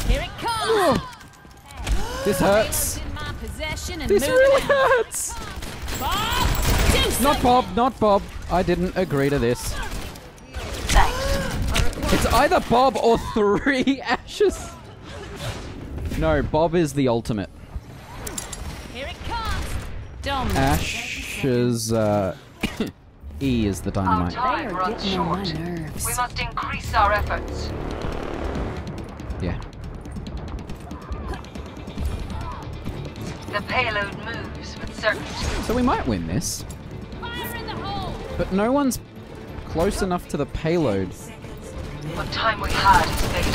Here it comes. This hurts. In my possession and This moving really out. hurts. Bob, do something. Not Bob, not Bob. I didn't agree to this. It's either Bob or 3 ashes. No, Bob is the ultimate. Here it comes. Don't Ashes, E is the Our dynamite. time They are runs getting on my short. nerves. We must increase our efforts. Yeah. The payload moves with certainty. So we might win this. Fire in the hole. But no one's close enough to the payload. What time we had is fading.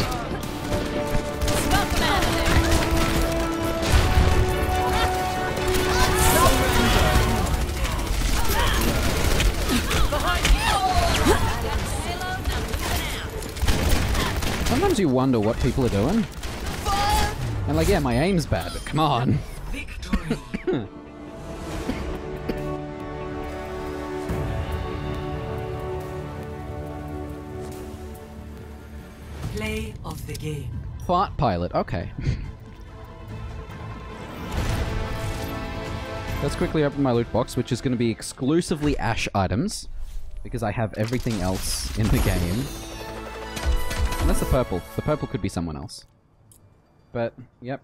Smoke them out of there. Sometimes you wonder what people are doing. And like, yeah, my aim's bad, but come on. Victory. Play of the game. Fart pilot, okay. Let's quickly open my loot box, which is going to be exclusively Ash items, because I have everything else in the game. And that's the purple. The purple could be someone else. But, yep.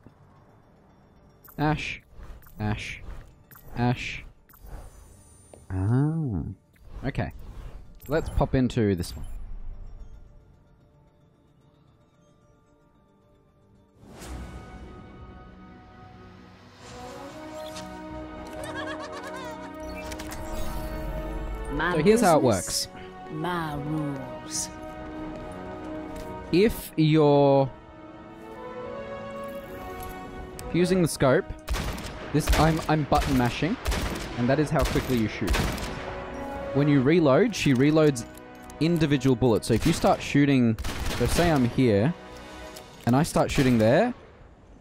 Ash. Ash. Ash. Ah. Okay. Let's pop into this one. My So here's how it business, works. My rules. If you're using the scope, I'm button mashing, and that is how quickly you shoot. When you reload, she reloads individual bullets. So if you start shooting, so say I'm here, and I start shooting there,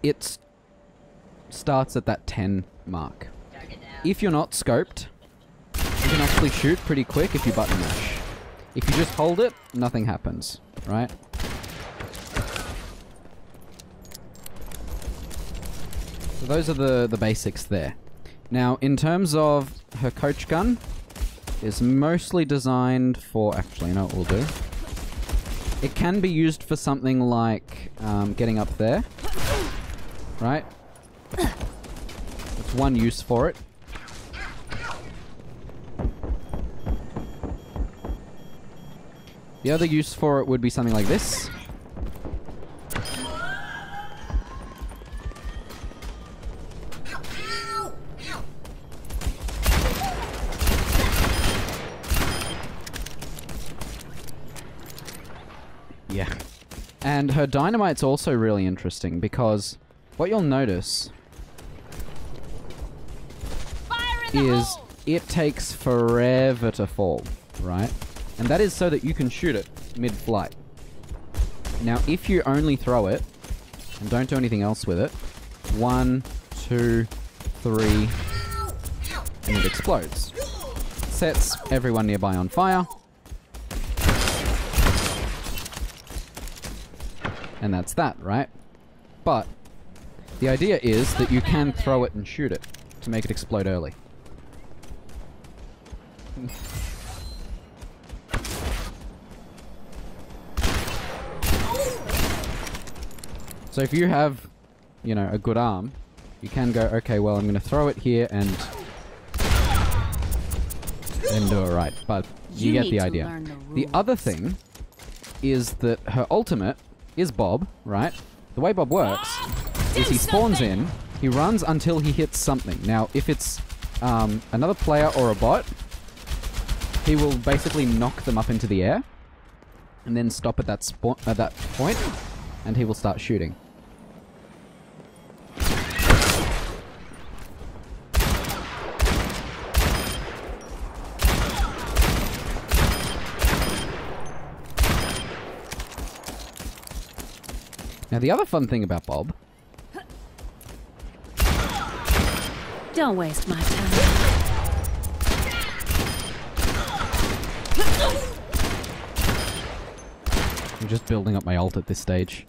it starts at that 10 mark. If you're not scoped, you can actually shoot pretty quick if you button mash. If you just hold it, nothing happens, right? So those are the basics there. Now, in terms of her coach gun, it's mostly designed for... Actually, you know what we'll do? It can be used for something like getting up there, right? That's one use for it. The other use for it would be something like this. Yeah. And her dynamite's also really interesting because what you'll notice is it takes forever to fall, right? And that is so that you can shoot it mid-flight. Now, if you only throw it and don't do anything else with it, 1, 2, 3, and it explodes. Sets everyone nearby on fire. And that's that, right? But the idea is that you can throw it and shoot it to make it explode early. So if you have, you know, a good arm, you can go, okay, well, I'm going to throw it here and then do it right. But you get the idea. The other thing is that her ultimate is Bob, right? The way Bob works is he spawns in, he runs until he hits something. Now, if it's another player or a bot, he will basically knock them up into the air and then stop at that point, and he will start shooting. Now, the other fun thing about Bob... Don't waste my time. I'm just building up my ult at this stage.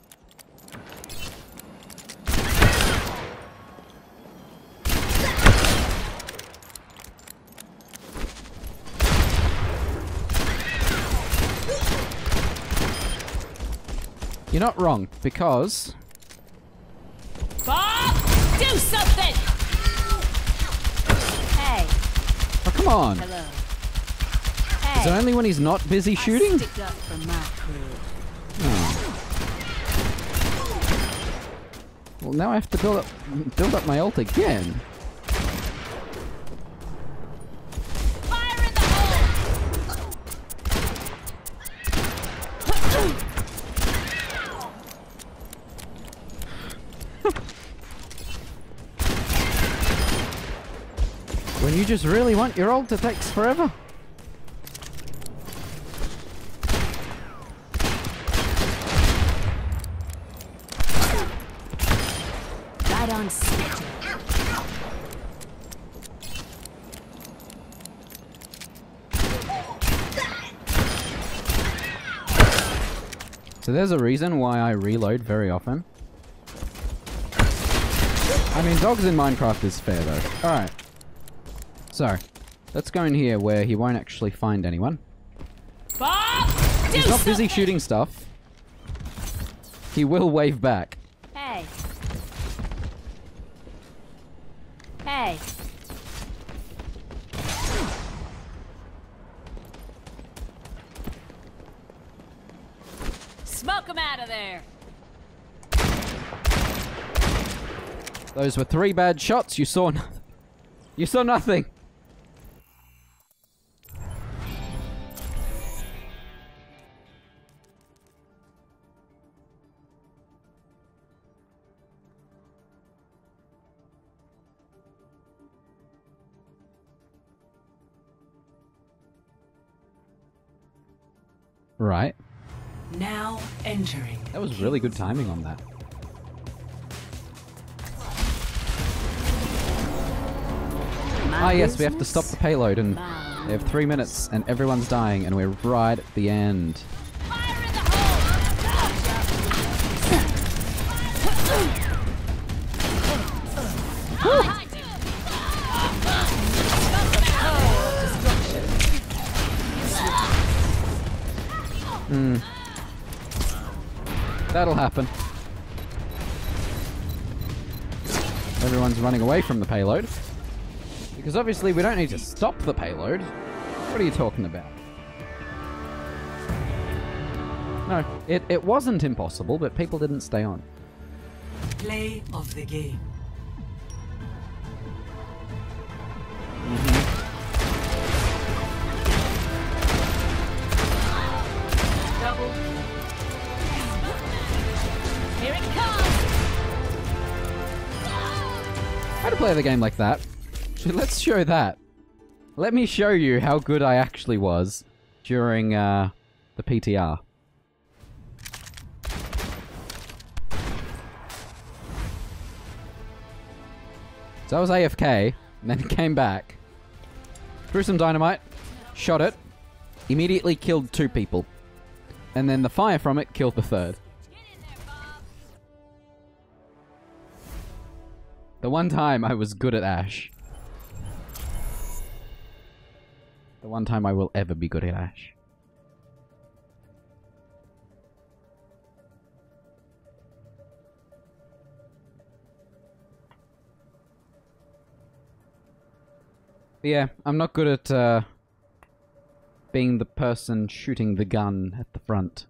You're not wrong, because... Bob! Do something! Hey. Oh, come on! Hello. Is it only when he's not busy shooting? Stick up for my crew. Oh. Well, now I have to build up my ult again. Fire in the hole! You just really want your ult to take forever? Right on schedule. So there's a reason why I reload very often. I mean, dogs in Minecraft is fair though. Alright. So, let's go in here where he won't actually find anyone. Bob! He's not busy shooting stuff. He will wave back. Hey. Hey. Smoke him out of there. Those were 3 bad shots. You saw nothing. You saw nothing. Right. Now entering. That was really good timing on that. Ah, yes, we have to stop the payload, and we have 3 minutes, and everyone's dying, and we're right at the end. Fire in the hole! That'll happen. Everyone's running away from the payload. Because obviously we don't need to stop the payload. What are you talking about? No, it wasn't impossible, but people didn't stay on. Play of the game. Double. Here it comes. How to play the game like that? Let's show that. Let me show you how good I actually was during the PTR. So I was AFK, and then came back, threw some dynamite, shot it, immediately killed 2 people, and then the fire from it killed the 3rd. The one time I was good at Ash. The one time I will ever be good at Ash. But yeah, I'm not good at being the person shooting the gun at the front.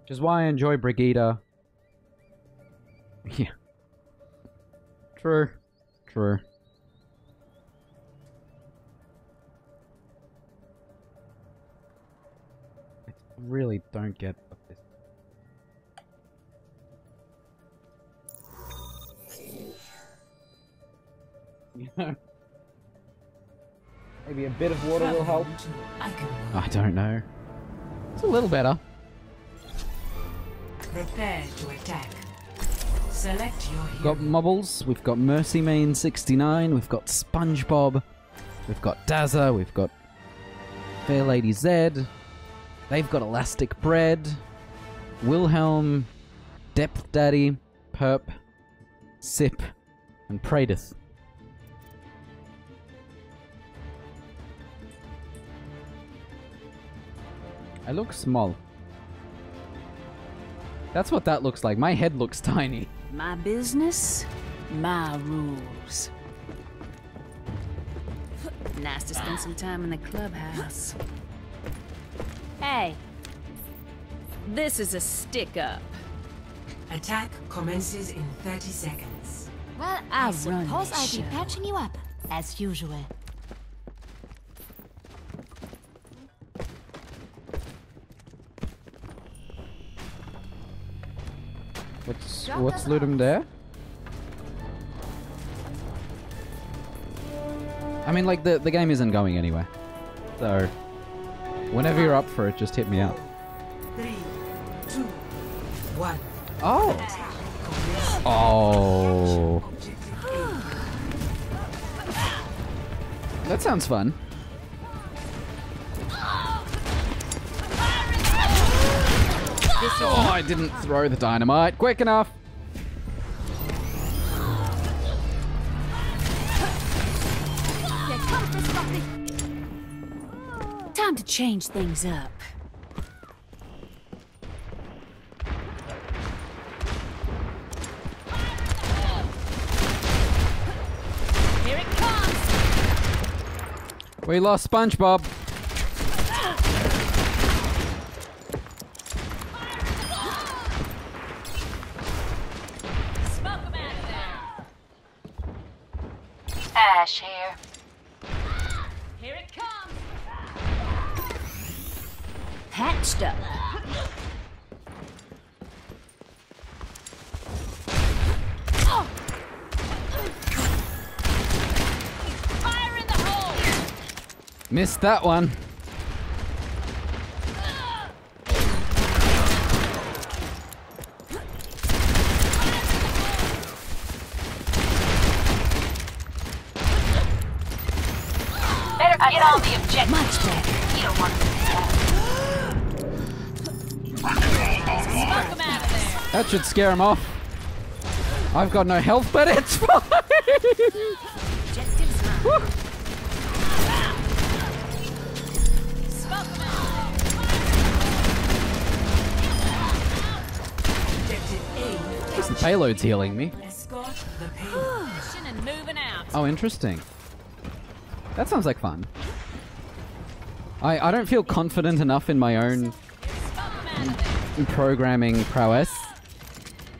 Which is why I enjoy Brigida. Yeah. True. True. I really don't get what this. You know, maybe a bit of water will help. I don't know. It's a little better. Prepare to attack. Select your We've got hero. Mobbles, we've got Mercy Main 69, we've got SpongeBob, we've got Dazza, we've got Fair Lady Zed, they've got Elastic Bread, Wilhelm, Depth Daddy, Perp, Sip, and Pradith. I look small. That's what that looks like. My head looks tiny. My business, my rules. Nice to spend some time in the clubhouse. Hey, this is a stick-up. Attack commences in 30 seconds. Well, I I run suppose this I'll be show. patching you up, as usual. What's Ludum there? I mean, like, the game isn't going anywhere. So, whenever you're up for it, just hit me up. 3, 2, 1. Oh! Oh. That sounds fun. Oh, I didn't throw the dynamite quick enough. Time to change things up. Here it comes. We lost SpongeBob. Smoke 'em out of there. Ash here. Here it comes. Patched up. Fire in the hole. Missed that one. Better get on the objective. Much better. You don't want to smoke 'em out of there. That should scare him off. I've got no health, but it's fine. Objectives mine. Woo. Smoke 'em out. Objective A. The payload's healing me. Escort the payload. Pushing and moving out. Oh, interesting. That sounds like fun. I don't feel confident enough in my own Smoke 'em out of there. programming prowess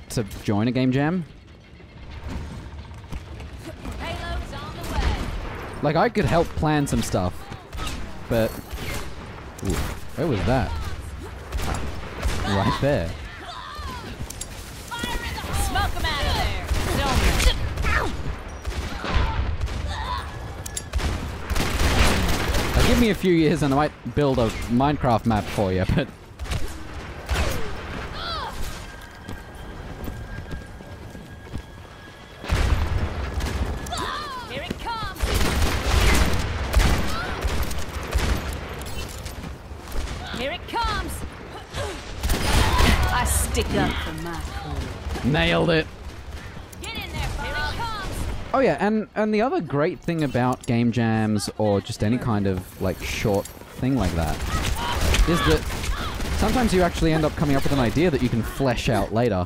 to join a game jam. Payload's on the way. Like, I could help plan some stuff, but... Ooh, where was that? Right there. Smoke 'em out of there. Now, give me a few years and I might build a Minecraft map for you, but... Here it comes. Here it comes. I stick up for my crew. Nailed it! Get in there, here it comes. Oh yeah, and the other great thing about game jams or just any kind of like short thing like that is that sometimes you actually end up coming up with an idea that you can flesh out later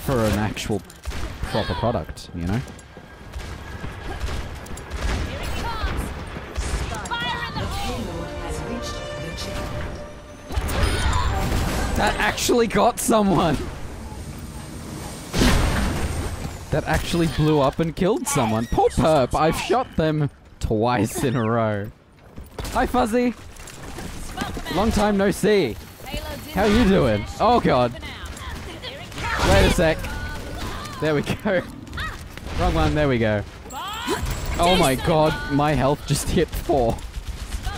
for an actual proper product, you know? Here it comes. Fire in the hole. Payload has reached the checkpoint. That actually got someone! That actually blew up and killed someone. Poor perp, I've shot them twice in a row. Hi Fuzzy! Smoke 'em out. Long time no see. Payload's in How you doing? Oh god. moving out. Here it comes. Wait a sec. There we go. Wrong one, there we go. Oh my god, my health just hit 4.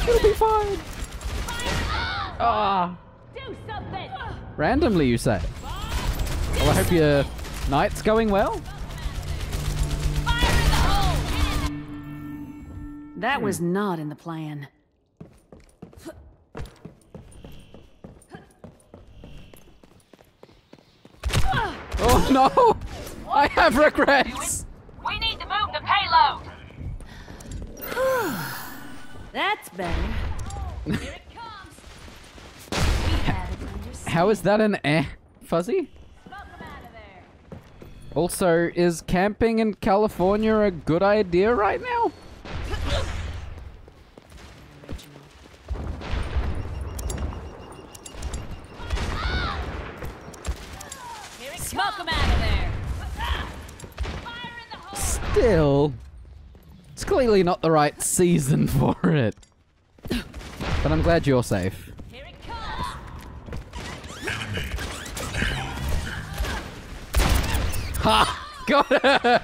It'll be fine. Ah, Do something. randomly you say. Well, I hope your night's going well. Fire in the hole. That was not in the plan. Oh no! I have regrets! We need to move the payload. That's better. Here it comes. How is that an Fuzzy? Smoke 'em out of there. Also, is camping in California a good idea right now? Here it Smoke 'em out of there. Fire in the hole. Still, it's clearly not the right season for it. But I'm glad you're safe. Here it comes. Ha! Got her!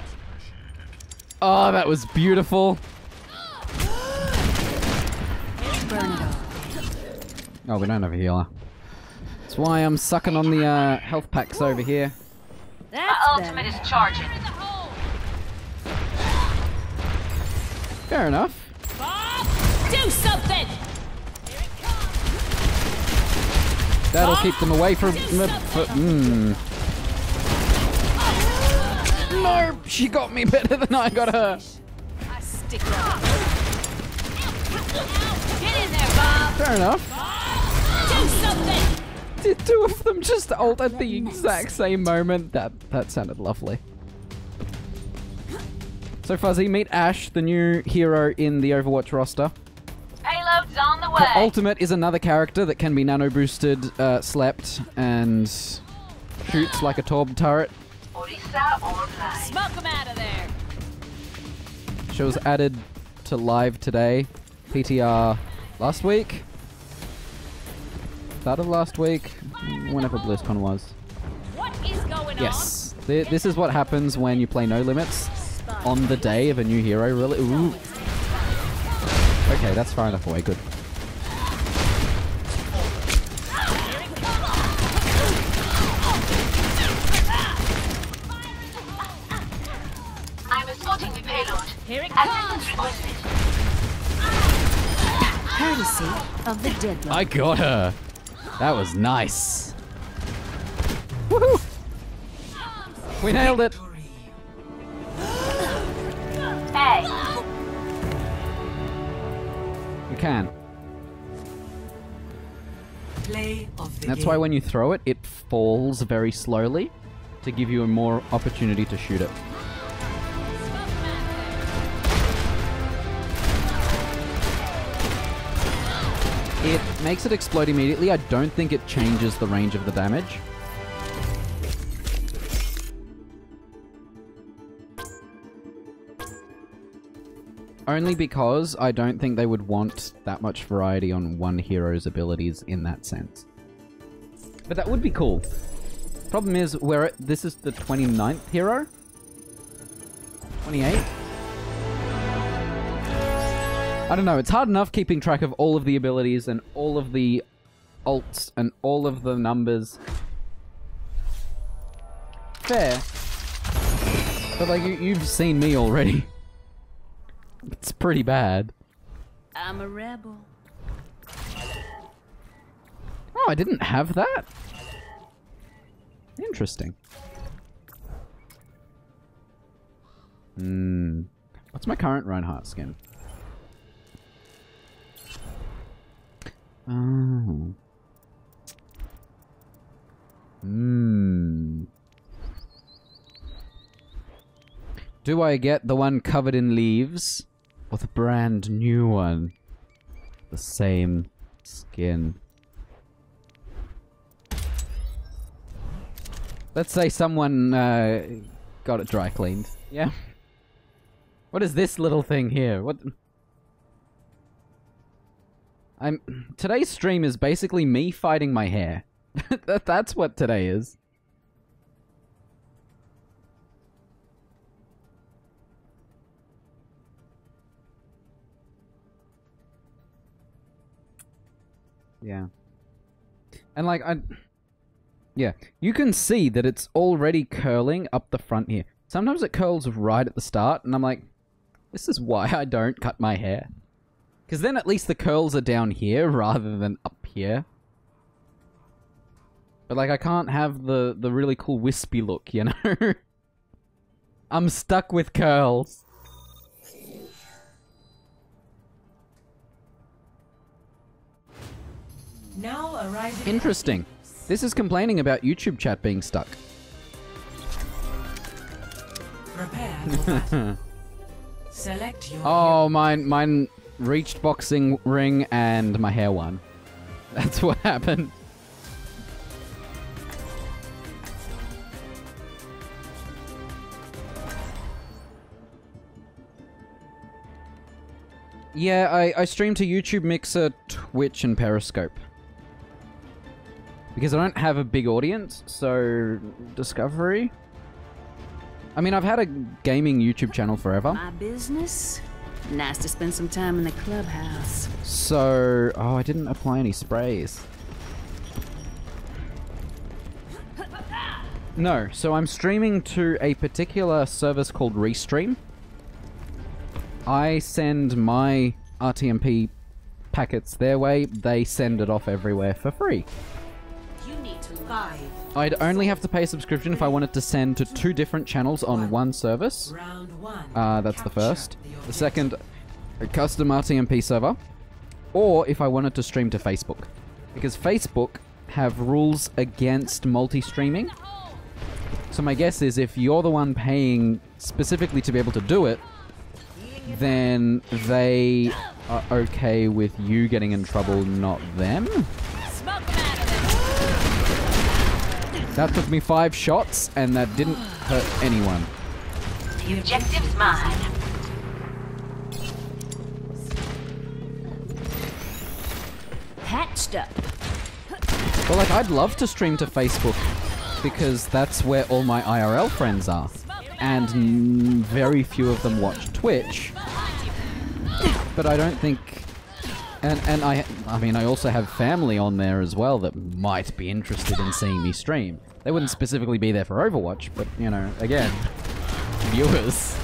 Oh, that was beautiful. Oh, we don't have a healer. That's why I'm sucking on the health packs over here. That's Ultimate is charging. Fair enough. Do something! That'll keep them away from... No! She got me better than I got her! I stick around. Get in there, Bob! Fair enough. Do something! Did two of them just ult at the exact same moment? That sounded lovely. So Fuzzy, meet Ash, the new hero in the Overwatch roster. Payload's on the Her way. ultimate is another character that can be nano boosted, slept, and shoots like a Torb turret. Orisa online. Smoke him out of there! She was added to live today. PTR last week? Start of last week? Whenever BlizzCon was. What is going on? Yes. This is what happens when you play No Limits on the day of a new hero, really. Ooh. Okay, that's far enough away. Good. I'm escorting the payload. Here it comes! Assistance requested. courtesy of the deadlock. I got her. That was nice. Woohoo! We nailed it. Hey, You can. play of the That's why when you throw it, it falls very slowly to give you a more opportunity to shoot it. It makes it explode immediately. I don't think it changes the range of the damage. Only because I don't think they would want that much variety on one hero's abilities in that sense. But that would be cool. Problem is, this is the 29th hero? 28? I don't know, it's hard enough keeping track of all of the abilities and all of the ults and all of the numbers. Fair. But like, you've seen me already. It's pretty bad. I'm a rebel. Oh, I didn't have that? Interesting. What's my current Reinhardt skin? Oh. Do I get the one covered in leaves? Or the brand new one? The same skin. Let's say someone got it dry cleaned. Yeah. What is this little thing here? What? Today's stream is basically me fighting my hair. That's what today is. Yeah. And like, yeah, you can see that it's already curling up the front here. Sometimes it curls right at the start, and I'm like, this is why I don't cut my hair. Because then at least the curls are down here rather than up here. But like, I can't have the really cool wispy look, you know? I'm stuck with curls. now arriving. Interesting. This is complaining about YouTube chat being stuck. Prepare for battle. Select your Oh, mine reached boxing ring and my hair won. That's what happened. Yeah, I stream to YouTube, Mixer, Twitch, and Periscope. Because I don't have a big audience, so Discovery. I mean, I've had a gaming YouTube channel forever. My business, Nice to spend some time in the clubhouse. So, oh, I didn't apply any sprays. No, so I'm streaming to a particular service called Restream. I send my RTMP packets their way, they send it off everywhere for free. You need to 5. I'd only have to pay a subscription if I wanted to send to 2 different channels on one service. Round 1. That's the first. The second, a custom RTMP server. Or if I wanted to stream to Facebook. Because Facebook have rules against multi-streaming. So my guess is if you're the one paying specifically to be able to do it, then they are okay with you getting in trouble, not them. Smoke 'em out of there. That took me 5 shots, and that didn't hurt anyone. The objective's mine. Patched up. Well, like, I'd love to stream to Facebook, because that's where all my IRL friends are. And very few of them watch Twitch. But I don't think... And I mean, I also have family on there as well that might be interested in seeing me stream. They wouldn't specifically be there for Overwatch, but, you know, again, viewers.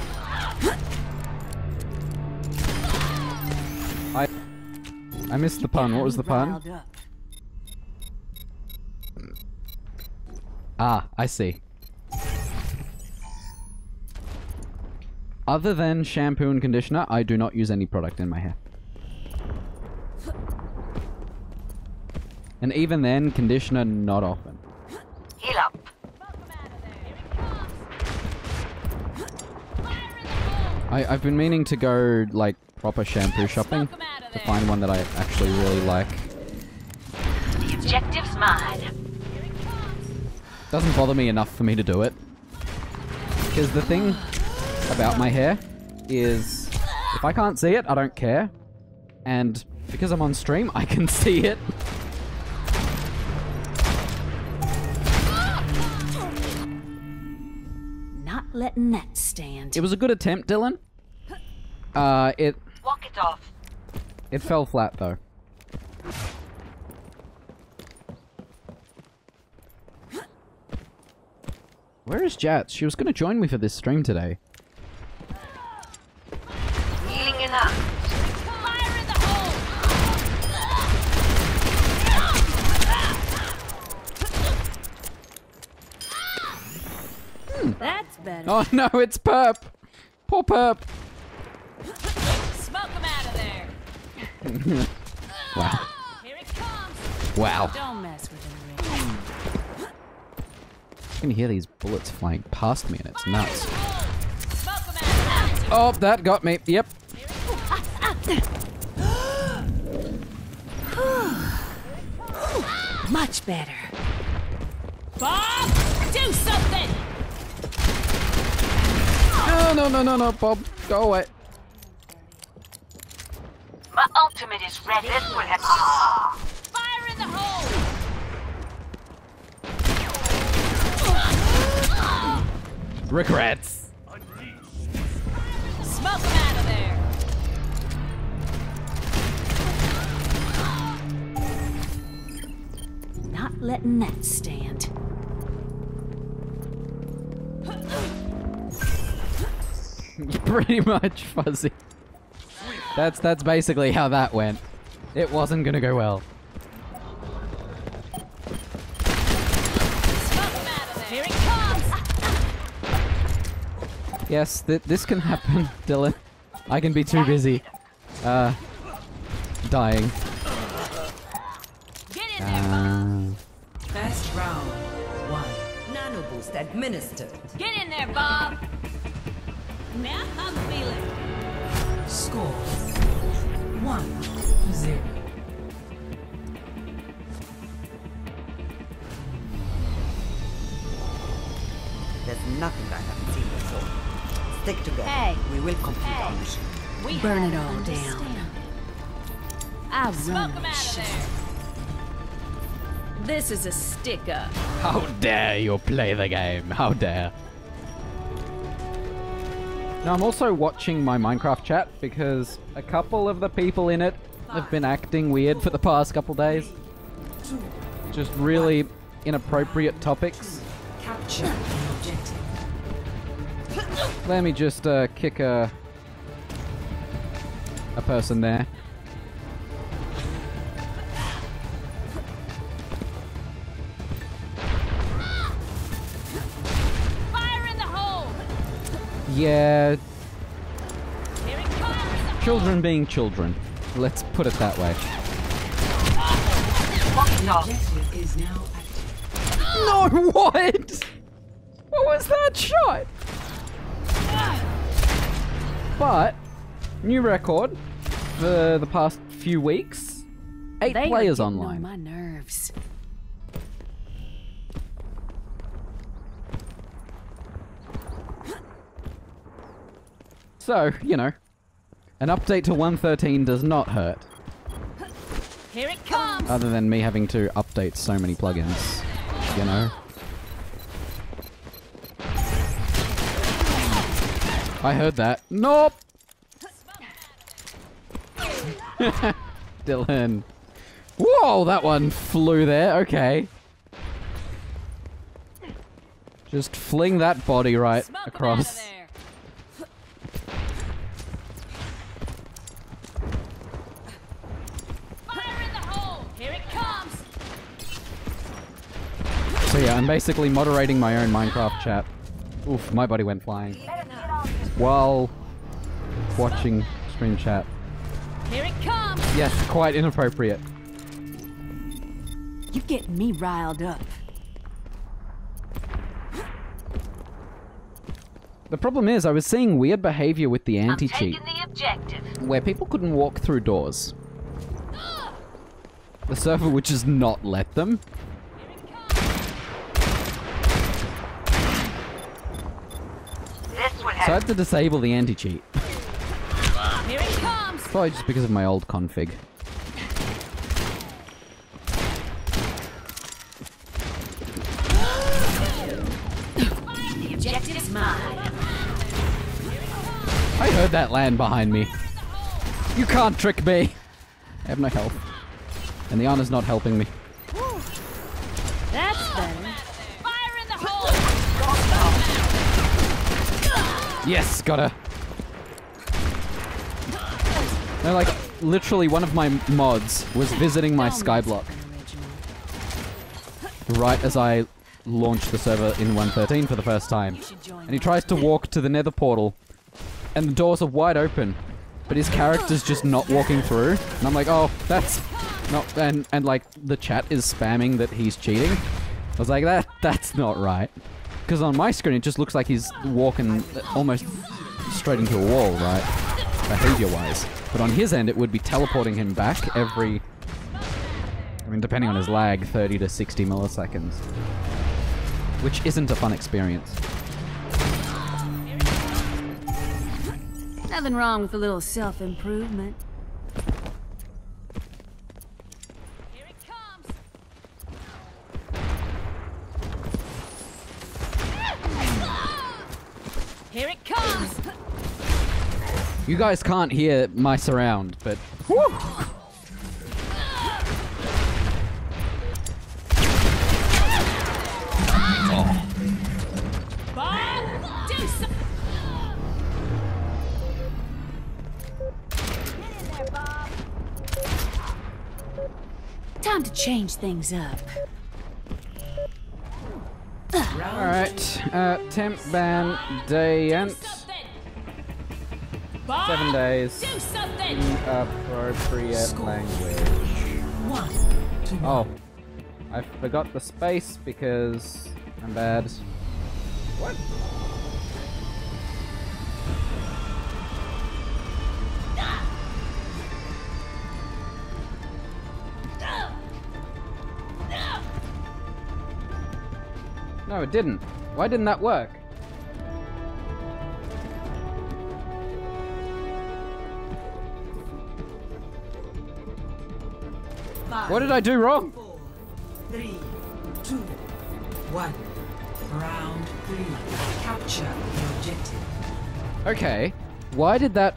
I missed the pun. What was the pun? Ah, I see. Other than shampoo and conditioner, I do not use any product in my hair. And even then, conditioner not often. Heal up. I've been meaning to go, like, proper shampoo shopping to find one that I actually really like. The objective's mine. Doesn't bother me enough for me to do it. Because the thing about my hair is, if I can't see it, I don't care. And because I'm on stream, I can see it. Not letting that stand. It was a good attempt, Dylan. Walk it off. It fell flat, though. Where is Jats? She was going to join me for this stream today. Healing enough. Fire in the hole. That's better. Oh no, it's Perp! Poor Perp! Smoke 'em out of there. Wow. Here it comes. Wow. Don't mess with him, Rick. I can hear these bullets flying past me and it's nuts. Smoke 'em out of there. Oh, that got me. Yep. Much better. Bob, do something. No, Bob. Go away. My ultimate is ready. This will have... Fire in the hole. Regrets. Smoke 'em out of there. Not letting that stand. Pretty much, Fuzzy. That's basically how that went. It wasn't gonna go well. Smoke 'em out of there. Here it comes. Yes, this can happen, Dylan. I can be too busy. Dying. Get in there. First round. 1. Nano boost administered. Get in there, Bob. Now I'm feeling. Score 1-0. There's nothing I haven't seen before. Stick together. Hey. We will complete our mission. We Burn have it all understand. down. I Smoke run 'em this out of shit. there. This is a stick-up. How dare you play the game? How dare? Now, I'm also watching my Minecraft chat because a couple of the people in it have been acting weird for the past couple days. Just really inappropriate topics. Capture the objective. Let me just kick a person there. Fire in the hole! Yeah, Here it comes! children being children. Let's put it that way. Walk it off. Objective is now active. No, what? What was that shot? But, new record for the past few weeks. 8 They are players getting online. on my nerves. So, you know, an update to 1.13 does not hurt. Here it comes! Other than me having to update so many plugins, you know. I heard that. Nope! Dylan. Whoa, that one flew there. Okay. Just fling that body right Smoke 'em out of across. there. Fire in the hole! Here it comes! So yeah, I'm basically moderating my own Minecraft chat. Oof, my body went flying. While watching stream chat. Here it comes! Yes, quite inappropriate. You're getting me riled up. The problem is, I was seeing weird behavior with the I'm anti-cheat, taking the objective. where people couldn't walk through doors. The server would just not let them. This would So I have had to disable the anti-cheat. Here it comes! Probably just because of my old config. the objective's mine. I heard that land behind me. You can't trick me! I have no health. And the honor's not helping me. That's better. Fire in the hole! Yes, got her. No, like, literally one of my mods was visiting my skyblock right as I launched the server in 1.13 for the first time. And he tries to walk to the nether portal, and the doors are wide open, but his character's just not walking through. And I'm like, oh, that's not... And like, the chat is spamming that he's cheating. I was like, that's not right. Because on my screen, it just looks like he's walking almost straight into a wall, right? Behavior-wise. But on his end, it would be teleporting him back every... I mean, depending on his lag, 30 to 60 milliseconds. Which isn't a fun experience. Nothing wrong with a little self-improvement. Here it comes! Here it comes! You guys can't hear my surround, but... Woo! Bob! Do some... Time to change things up. Alright, temp ban, day Do and something! Bob! 7 days. Do something! Inappropriate language. Oh, I forgot the space because I'm bad. What? No, it didn't. Why didn't that work? What did I do wrong? 4, 3, 2, 1. Round 3. Capture the objective. Okay. Why did that...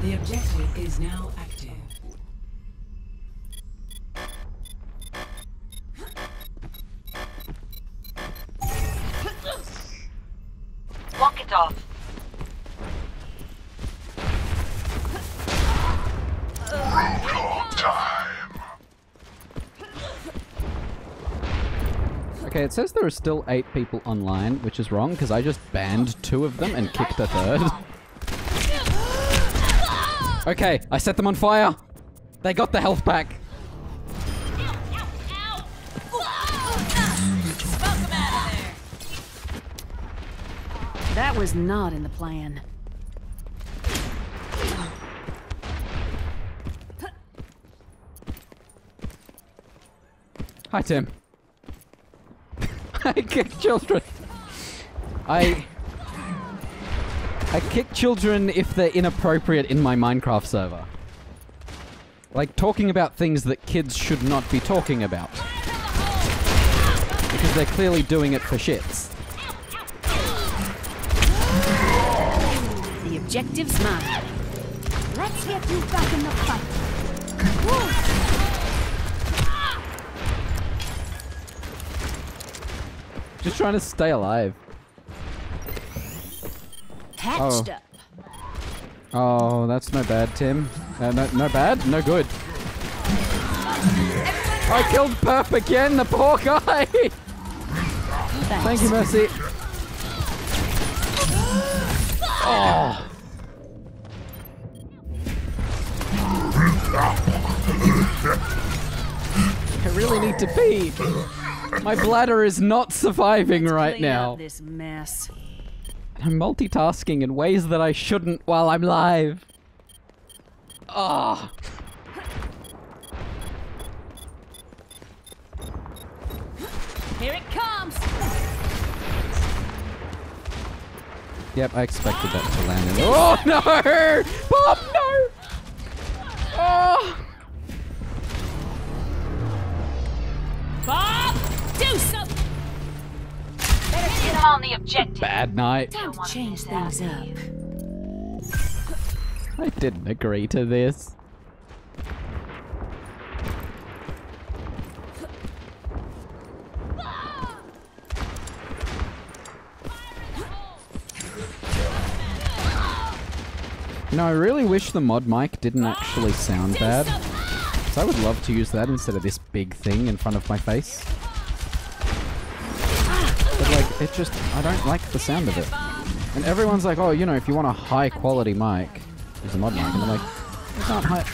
The objective is now active. Walk it off. Okay, it says there are still 8 people online, which is wrong, because I just banned 2 of them and kicked a third. Okay, I set them on fire! They got the health back! That was not in the plan. Hi, Tim. I kick children. I kick children if they're inappropriate in my Minecraft server. Like talking about things that kids should not be talking about. Because they're clearly doing it for shits. The objective's mine. Let's get you back in the fight. Woo. Just trying to stay alive. Patched up. Oh, that's no bad, Tim. No bad? No good. I killed Perp again, the poor guy! Thank you, Mercy. Oh! I really need to pee. My bladder is not surviving right Clean now. up this mess. I'm multitasking in ways that I shouldn't while I'm live. Ah. Here it comes. Yep, I expected that to land in. Oh no! Bob, no! Oh! Bob, do something. Better get on the objective. Bad night. Time to change things up. I didn't agree to this. No, I really wish the mod mic didn't actually sound bad. So I would love to use that instead of this big thing in front of my face. But like, it just, I don't like the sound of it. And everyone's like, oh, you know, if you want a high quality mic, use a mod mic. And I'm like, it's not high,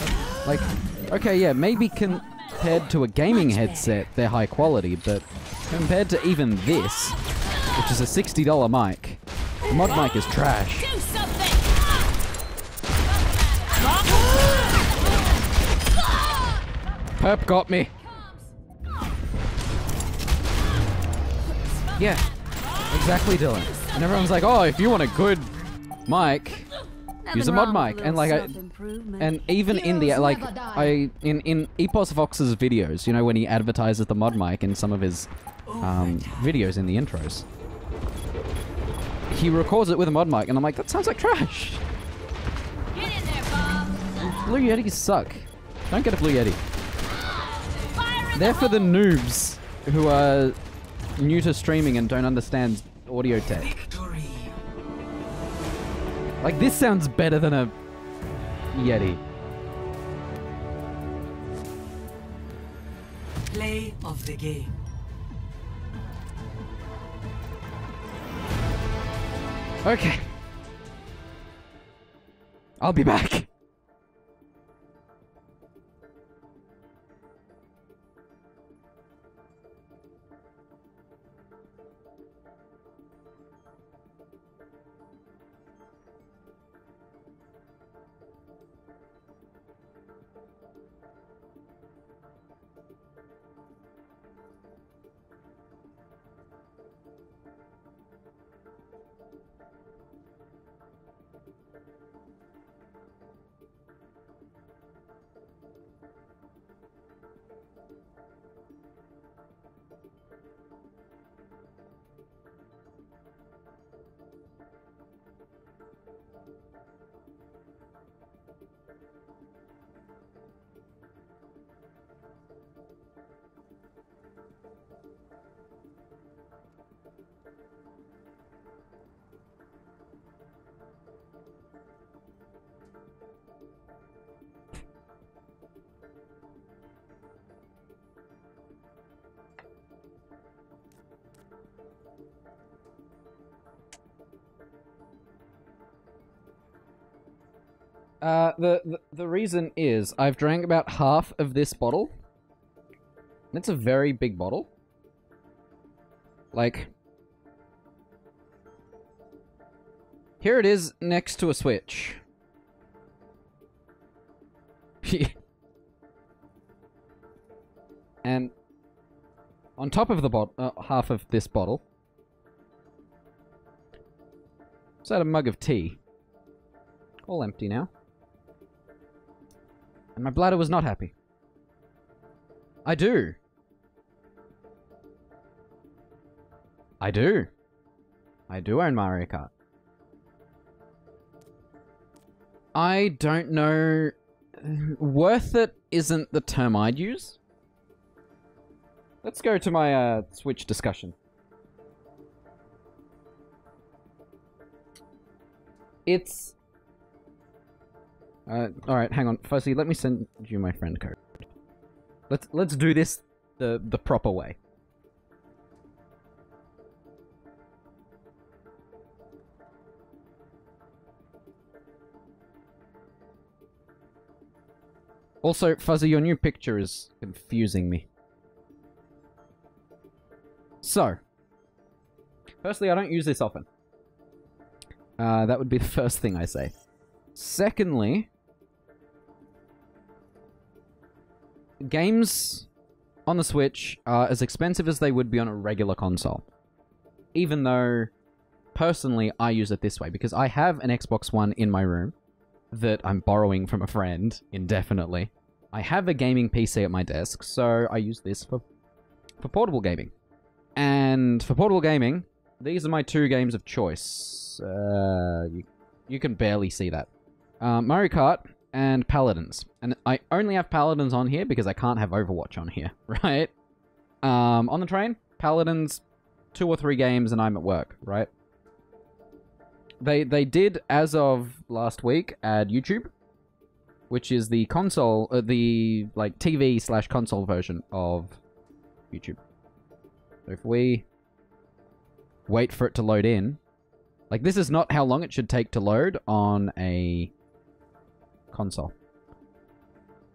like, okay, yeah, maybe compared to a gaming headset, they're high quality, but compared to even this, which is a $60 mic, the mod mic is trash. Do something. Perp got me. Yeah, exactly, Dylan. And everyone's like, oh, if you want a good mic, use a mod mic. And like, and even in the, like, in Epos Vox's videos, you know, when he advertises the mod mic in some of his videos in the intros, he records it with a mod mic, and I'm like, that sounds like trash. Get in there, Bob. Blue Yetis suck. Don't get a Blue Yeti. They're for the noobs who are new to streaming and don't understand audio tech. Victory. Like, this sounds better than a Yeti. Play of the game. Okay. I'll be back. The reason is I've drank about half of this bottle. And it's a very big bottle. Like, here it is next to a Switch. And on top of the half of this bottle, is that a mug of tea? All empty now. And my bladder was not happy. I do. I do. I do own Mario Kart. I don't know... Worth it isn't the term I'd use. Let's go to my Switch discussion. It's... alright, hang on. Fuzzy, let me send you my friend code. Let's do this the proper way. Also, Fuzzy, your new picture is confusing me. So, firstly, I don't use this often. That would be the first thing I say. Secondly, games on the Switch are as expensive as they would be on a regular console. Even though, personally, I use it this way, because I have an Xbox One in my room that I'm borrowing from a friend indefinitely. I have a gaming PC at my desk, so I use this for portable gaming. And for portable gaming, these are my two games of choice. You can barely see that. Mario Kart and Paladins. And I only have Paladins on here because I can't have Overwatch on here, right? On the train, Paladins, 2 or 3 games and I'm at work, right? They did, as of last week, add YouTube, which is the console, the, like, TV/console version of YouTube. So if we wait for it to load in, like, this is not how long it should take to load on a console.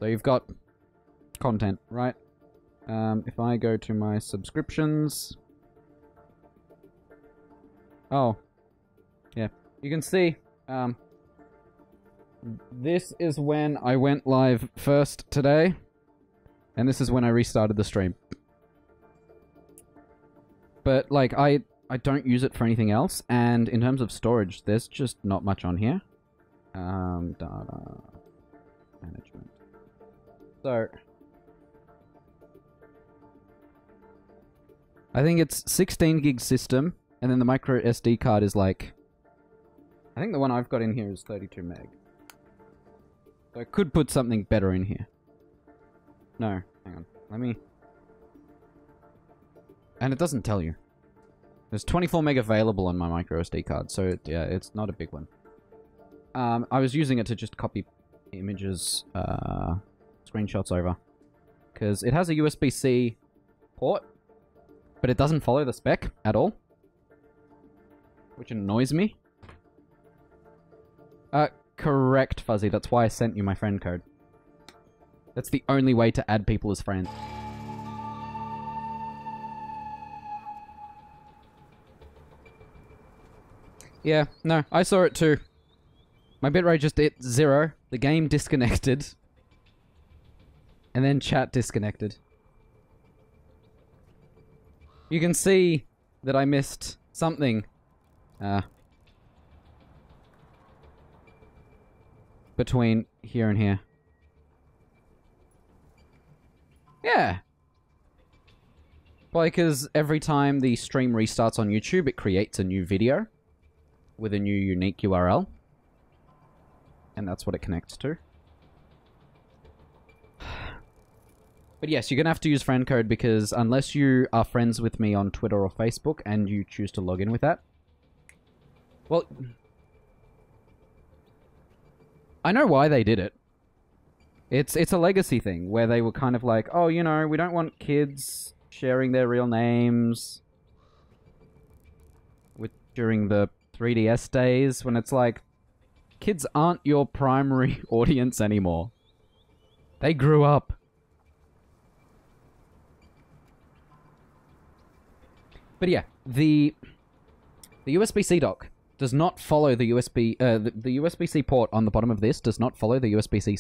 So you've got content, right? If I go to my subscriptions... Oh. Yeah. You can see, this is when I went live first today, and this is when I restarted the stream. But, like, I don't use it for anything else, and in terms of storage, there's just not much on here. Data management. So, I think it's 16 gig system, and then the micro SD card is like... I think the one I've got in here is 32 meg. So I could put something better in here. No, hang on. Let me... And it doesn't tell you. There's 24 meg available on my micro SD card, so yeah, it's not a big one. I was using it to just copy images, screenshots over. Because it has a USB-C port, but it doesn't follow the spec at all. Which annoys me. Correct, Fuzzy. That's why I sent you my friend code. That's the only way to add people as friends. Yeah, no, I saw it too. My bitrate just hit 0, the game disconnected, and then chat disconnected. You can see that I missed something. Between here and here. Yeah. Well, because every time the stream restarts on YouTube, it creates a new video with a new unique URL. And that's what it connects to. But yes, you're going to have to use friend code because unless you are friends with me on Twitter or Facebook and you choose to log in with that, well, I know why they did it. It's a legacy thing where they were kind of like, oh, you know, we don't want kids sharing their real names during the 3DS days when it's like, Kids aren't your primary audience anymore. They grew up. But yeah, the USB-C dock does not follow the USB... the USB-C port on the bottom of this does not follow the USB-C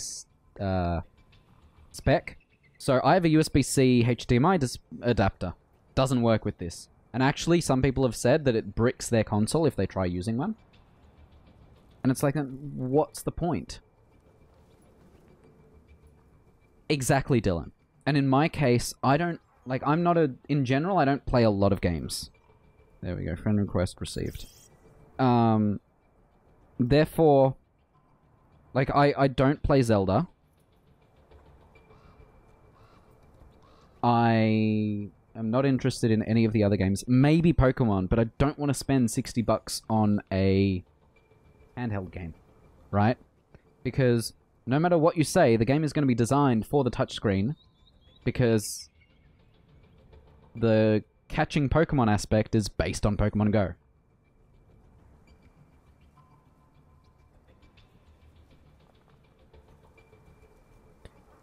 spec. So I have a USB-C HDMI adapter. Doesn't work with this. And actually, some people have said that it bricks their console if they try using one. And it's like, what's the point? Exactly, Dylan. And in my case, I don't... Like, I'm not a... In general, I don't play a lot of games. There we go. Friend request received. Therefore... Like, I don't play Zelda. I am not interested in any of the other games. Maybe Pokemon, but I don't want to spend $60 on a handheld game. Right? Because no matter what you say, the game is going to be designed for the touchscreen. Because the catching Pokemon aspect is based on Pokemon Go.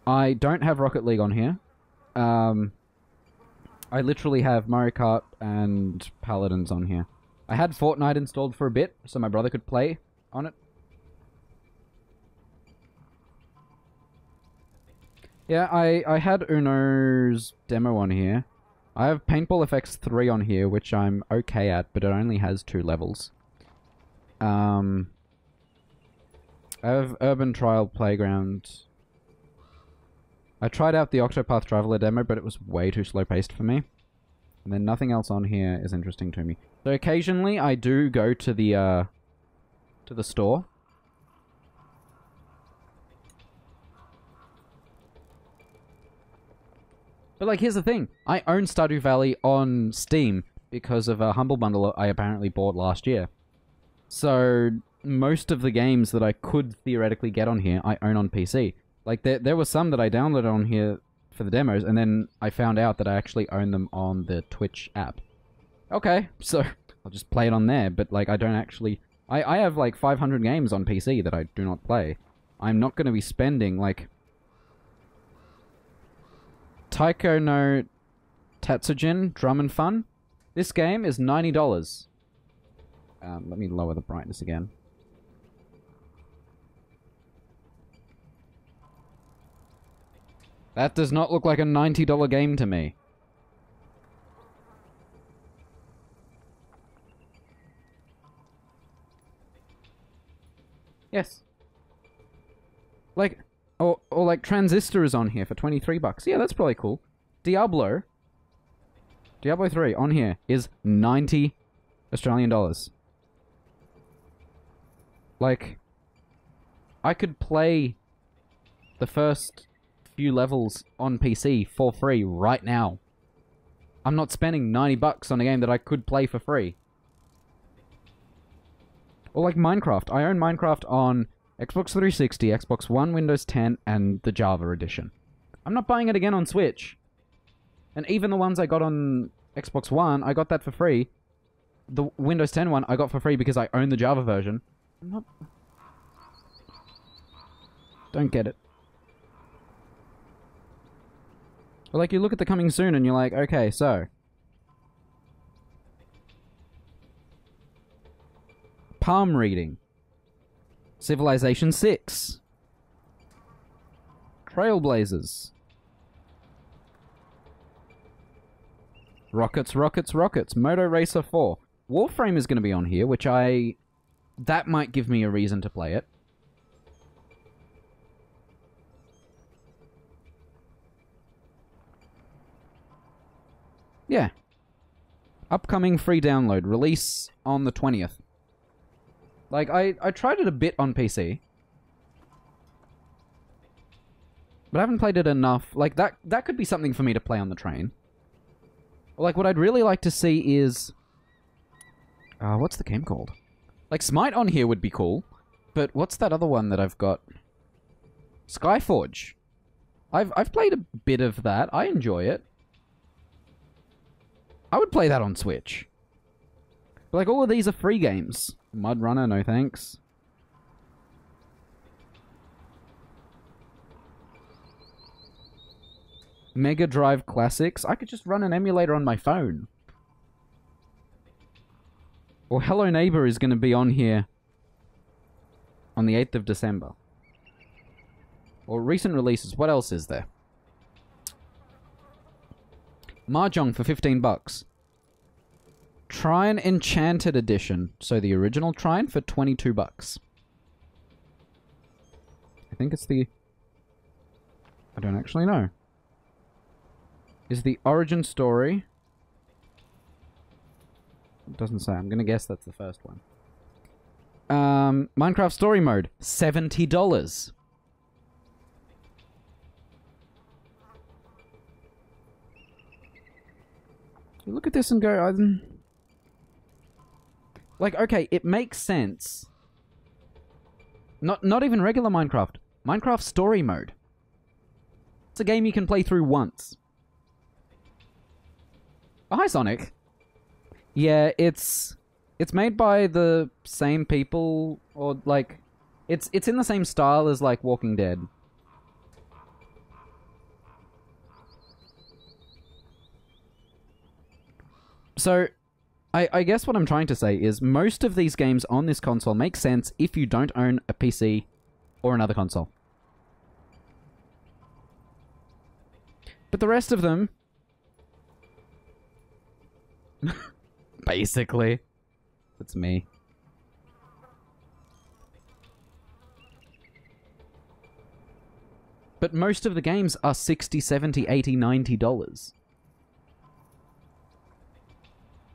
I don't have Rocket League on here. I literally have Mario Kart and Paladins on here. I had Fortnite installed for a bit, so my brother could play on it. Yeah, I had Uno's demo on here. I have Paintball FX 3 on here, which I'm okay at, but it only has 2 levels. I have Urban Trial Playground. I tried out the Octopath Traveler demo, but it was way too slow-paced for me. And then nothing else on here is interesting to me. So occasionally, I do go to the store. But, like, here's the thing. I own Stardew Valley on Steam because of a Humble Bundle I apparently bought last year. So, most of the games that I could theoretically get on here, I own on PC. Like, there were some that I downloaded on here for the demos, and then I found out that I actually own them on the Twitch app. Okay, so I'll just play it on there, but, like, I don't actually... I have, like, 500 games on PC that I do not play. I'm not going to be spending, like... Taiko no Tatsujin, Drum and Fun. This game is $90. Let me lower the brightness again. That does not look like a $90 game to me. Yes. Like... Or like, Transistor is on here for $23. Yeah, that's probably cool. Diablo 3 on here is 90 Australian dollars. Like, I could play the first few levels on PC for free right now. I'm not spending $90 on a game that I could play for free. Or like Minecraft. I own Minecraft on Xbox 360, Xbox One, Windows 10, and the Java edition. I'm not buying it again on Switch. And even the ones I got on Xbox One, I got that for free. The Windows 10 one, I got for free because I own the Java version. I'm not... Don't get it. But like, you look at the coming soon and you're like, okay, so... Palm reading. Civilization 6. Trailblazers. Rockets, Rockets, Rockets. Moto Racer 4. Warframe is going to be on here, which that might give me a reason to play it. Yeah. Upcoming free download. Release on the 20th. Like, I tried it a bit on PC. But I haven't played it enough. Like, that could be something for me to play on the train. Like, what I'd really like to see is... what's the game called? Like, Smite on here would be cool. But what's that other one that I've got? Skyforge. I've played a bit of that. I enjoy it. I would play that on Switch. But, like, all of these are free games. Mud Runner, no thanks. Mega Drive Classics. I could just run an emulator on my phone. Or Hello Neighbor is going to be on here on the 8th of December. Or recent releases. What else is there? Mahjong for 15 bucks. Trine Enchanted Edition. So the original Trine for 22 bucks. I think it's the... I don't actually know. Is the origin story... It doesn't say. I'm gonna guess that's the first one. Minecraft Story Mode. $70. You look at this and go... Like, okay, it makes sense. Not even regular Minecraft. Minecraft Story Mode. It's a game you can play through once. Oh, hi, Sonic. Yeah, it's made by the same people, or like, it's in the same style as like Walking Dead. So, I guess what I'm trying to say is most of these games on this console make sense if you don't own a PC or another console. But the rest of them... Basically. It's me. But most of the games are $60, $70, $80, $90.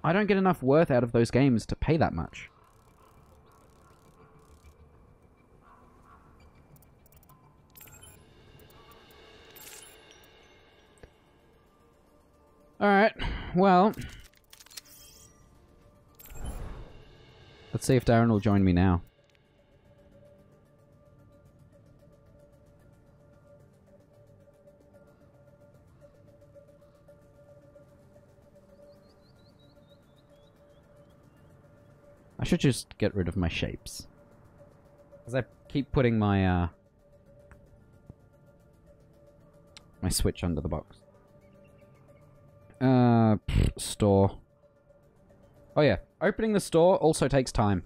I don't get enough worth out of those games to pay that much. Alright, well... Let's see if Darren will join me now. I should just get rid of my shapes. Because I keep putting my, my Switch under the box. Store. Oh yeah, opening the store also takes time.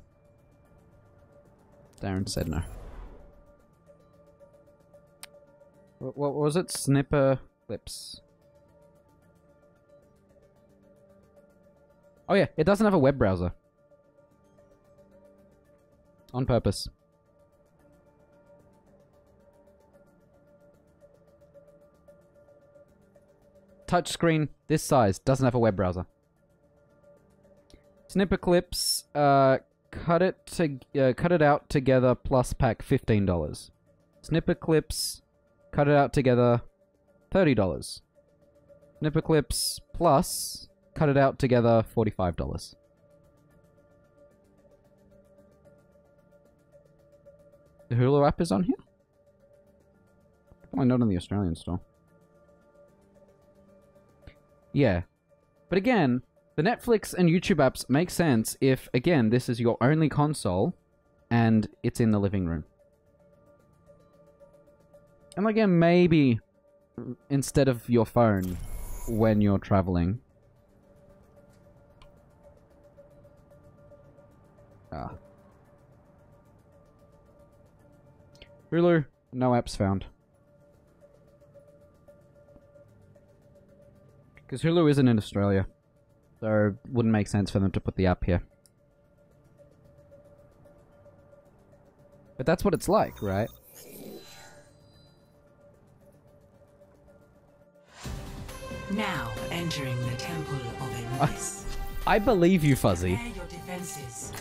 Darren said no. What was it? Snipper clips. Oh yeah, it doesn't have a web browser. On purpose. Touchscreen this size, doesn't have a web browser. Snipper clips, cut it out together plus pack $15. Snipper clips, cut it out together $30. Snipper clips plus, cut it out together $45. The Hulu app is on here? Why not on the Australian store? Yeah. But again, the Netflix and YouTube apps make sense if, again, this is your only console and it's in the living room. And again, maybe instead of your phone when you're traveling. Ah. Hulu, no apps found. Because Hulu isn't in Australia. So it wouldn't make sense for them to put the app here. But that's what it's like, right? Now entering the Temple of Anubis. I believe you, Fuzzy. Prepare your defenses.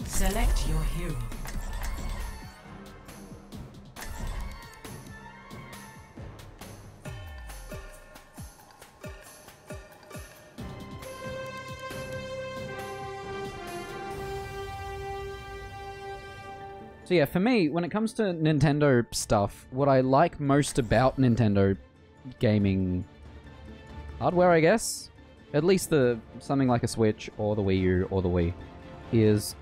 Select your hero. So yeah, for me, when it comes to Nintendo stuff, what I like most about Nintendo gaming hardware, I guess, at least something like a Switch or the Wii U or the Wii, is,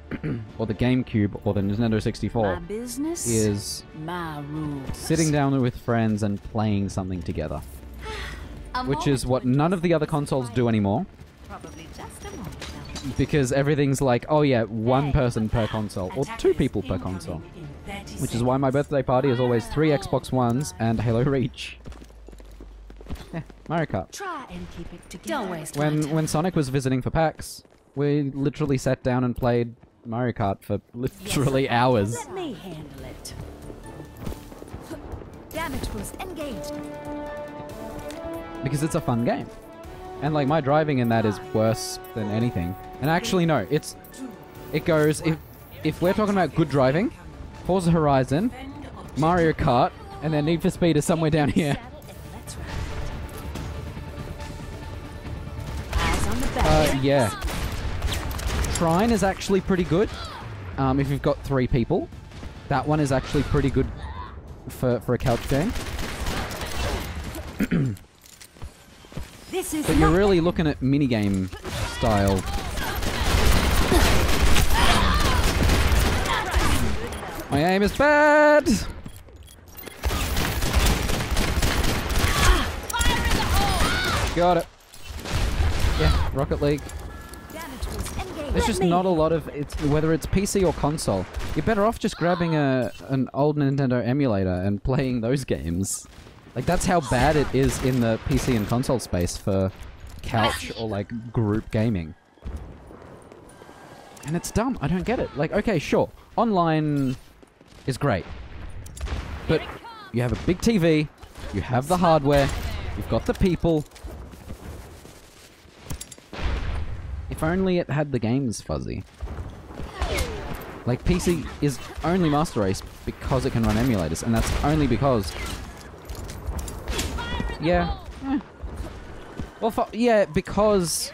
or the GameCube or the Nintendo 64, My business, is my rules. sitting down with friends and playing something together. which is what none of the other consoles do anymore. Probably just a moment. Because everything's like, oh yeah, one person per console, or two people per console. Which is why my birthday party is always 3 Xbox Ones and Halo Reach. Yeah, Mario Kart. Try and keep it together. Don't waste my time. When Sonic was visiting for PAX, we literally sat down and played Mario Kart for literally hours. Let me handle it. Damage boost engaged. Because it's a fun game. And like my driving in that is worse than anything. And actually no, it goes if we're talking about good driving, Forza Horizon, Mario Kart, and then Need for Speed is somewhere down here. Yeah. Trine is actually pretty good. If you've got 3 people. That one is actually pretty good for a couch game. But you're really looking at minigame style. My aim is bad! Got it. Yeah, Rocket League. There's just not a lot of whether it's PC or console. You're better off just grabbing an old Nintendo emulator and playing those games. Like that's how bad it is in the PC and console space for couch or like group gaming. And it's dumb. I don't get it. Like, okay, sure. Online is great. But you have a big TV, you have the hardware, you've got the people. If only it had the games fuzzy. Like, PC is only Master Race because it can run emulators, and that's only because... Yeah. Well, yeah, because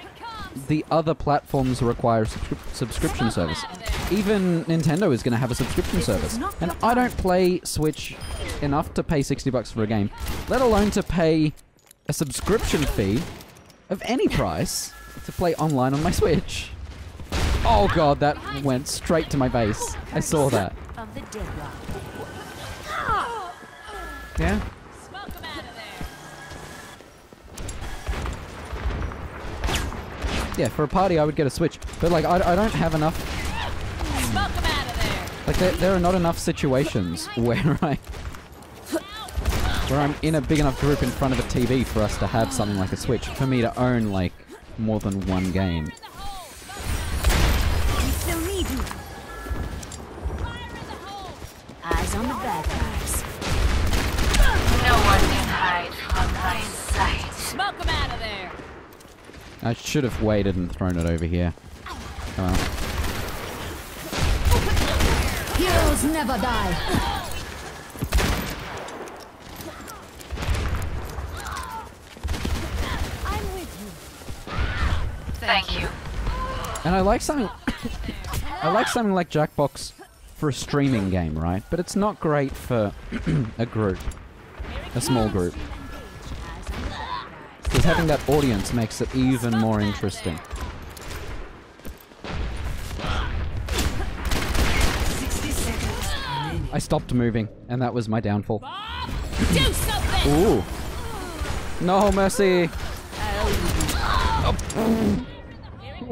the other platforms require a subscription service. Even Nintendo is going to have a subscription service. And I don't play Switch enough to pay $60 for a game, let alone to pay a subscription fee of any price to play online on my Switch. Oh god, that went straight to my base. I saw that. Yeah? Yeah, for a party I would get a Switch, but like I don't have enough. Like there are not enough situations where I'm in a big enough group in front of a TV for us to have something like a Switch, for me to own like more than one game. We still need you. Eyes on the bad guys. No one can hide from my sight. Smoke them out of there. I should have waited and thrown it over here. Oh well. Heroes never die. I'm with you. Thank you. And I like something like Jackbox for a streaming game, right? But it's not great for a group. A small group. Because having that audience makes it even more interesting. 60 seconds remaining. I stopped moving, and that was my downfall. Do something! Ooh. No mercy! Oh.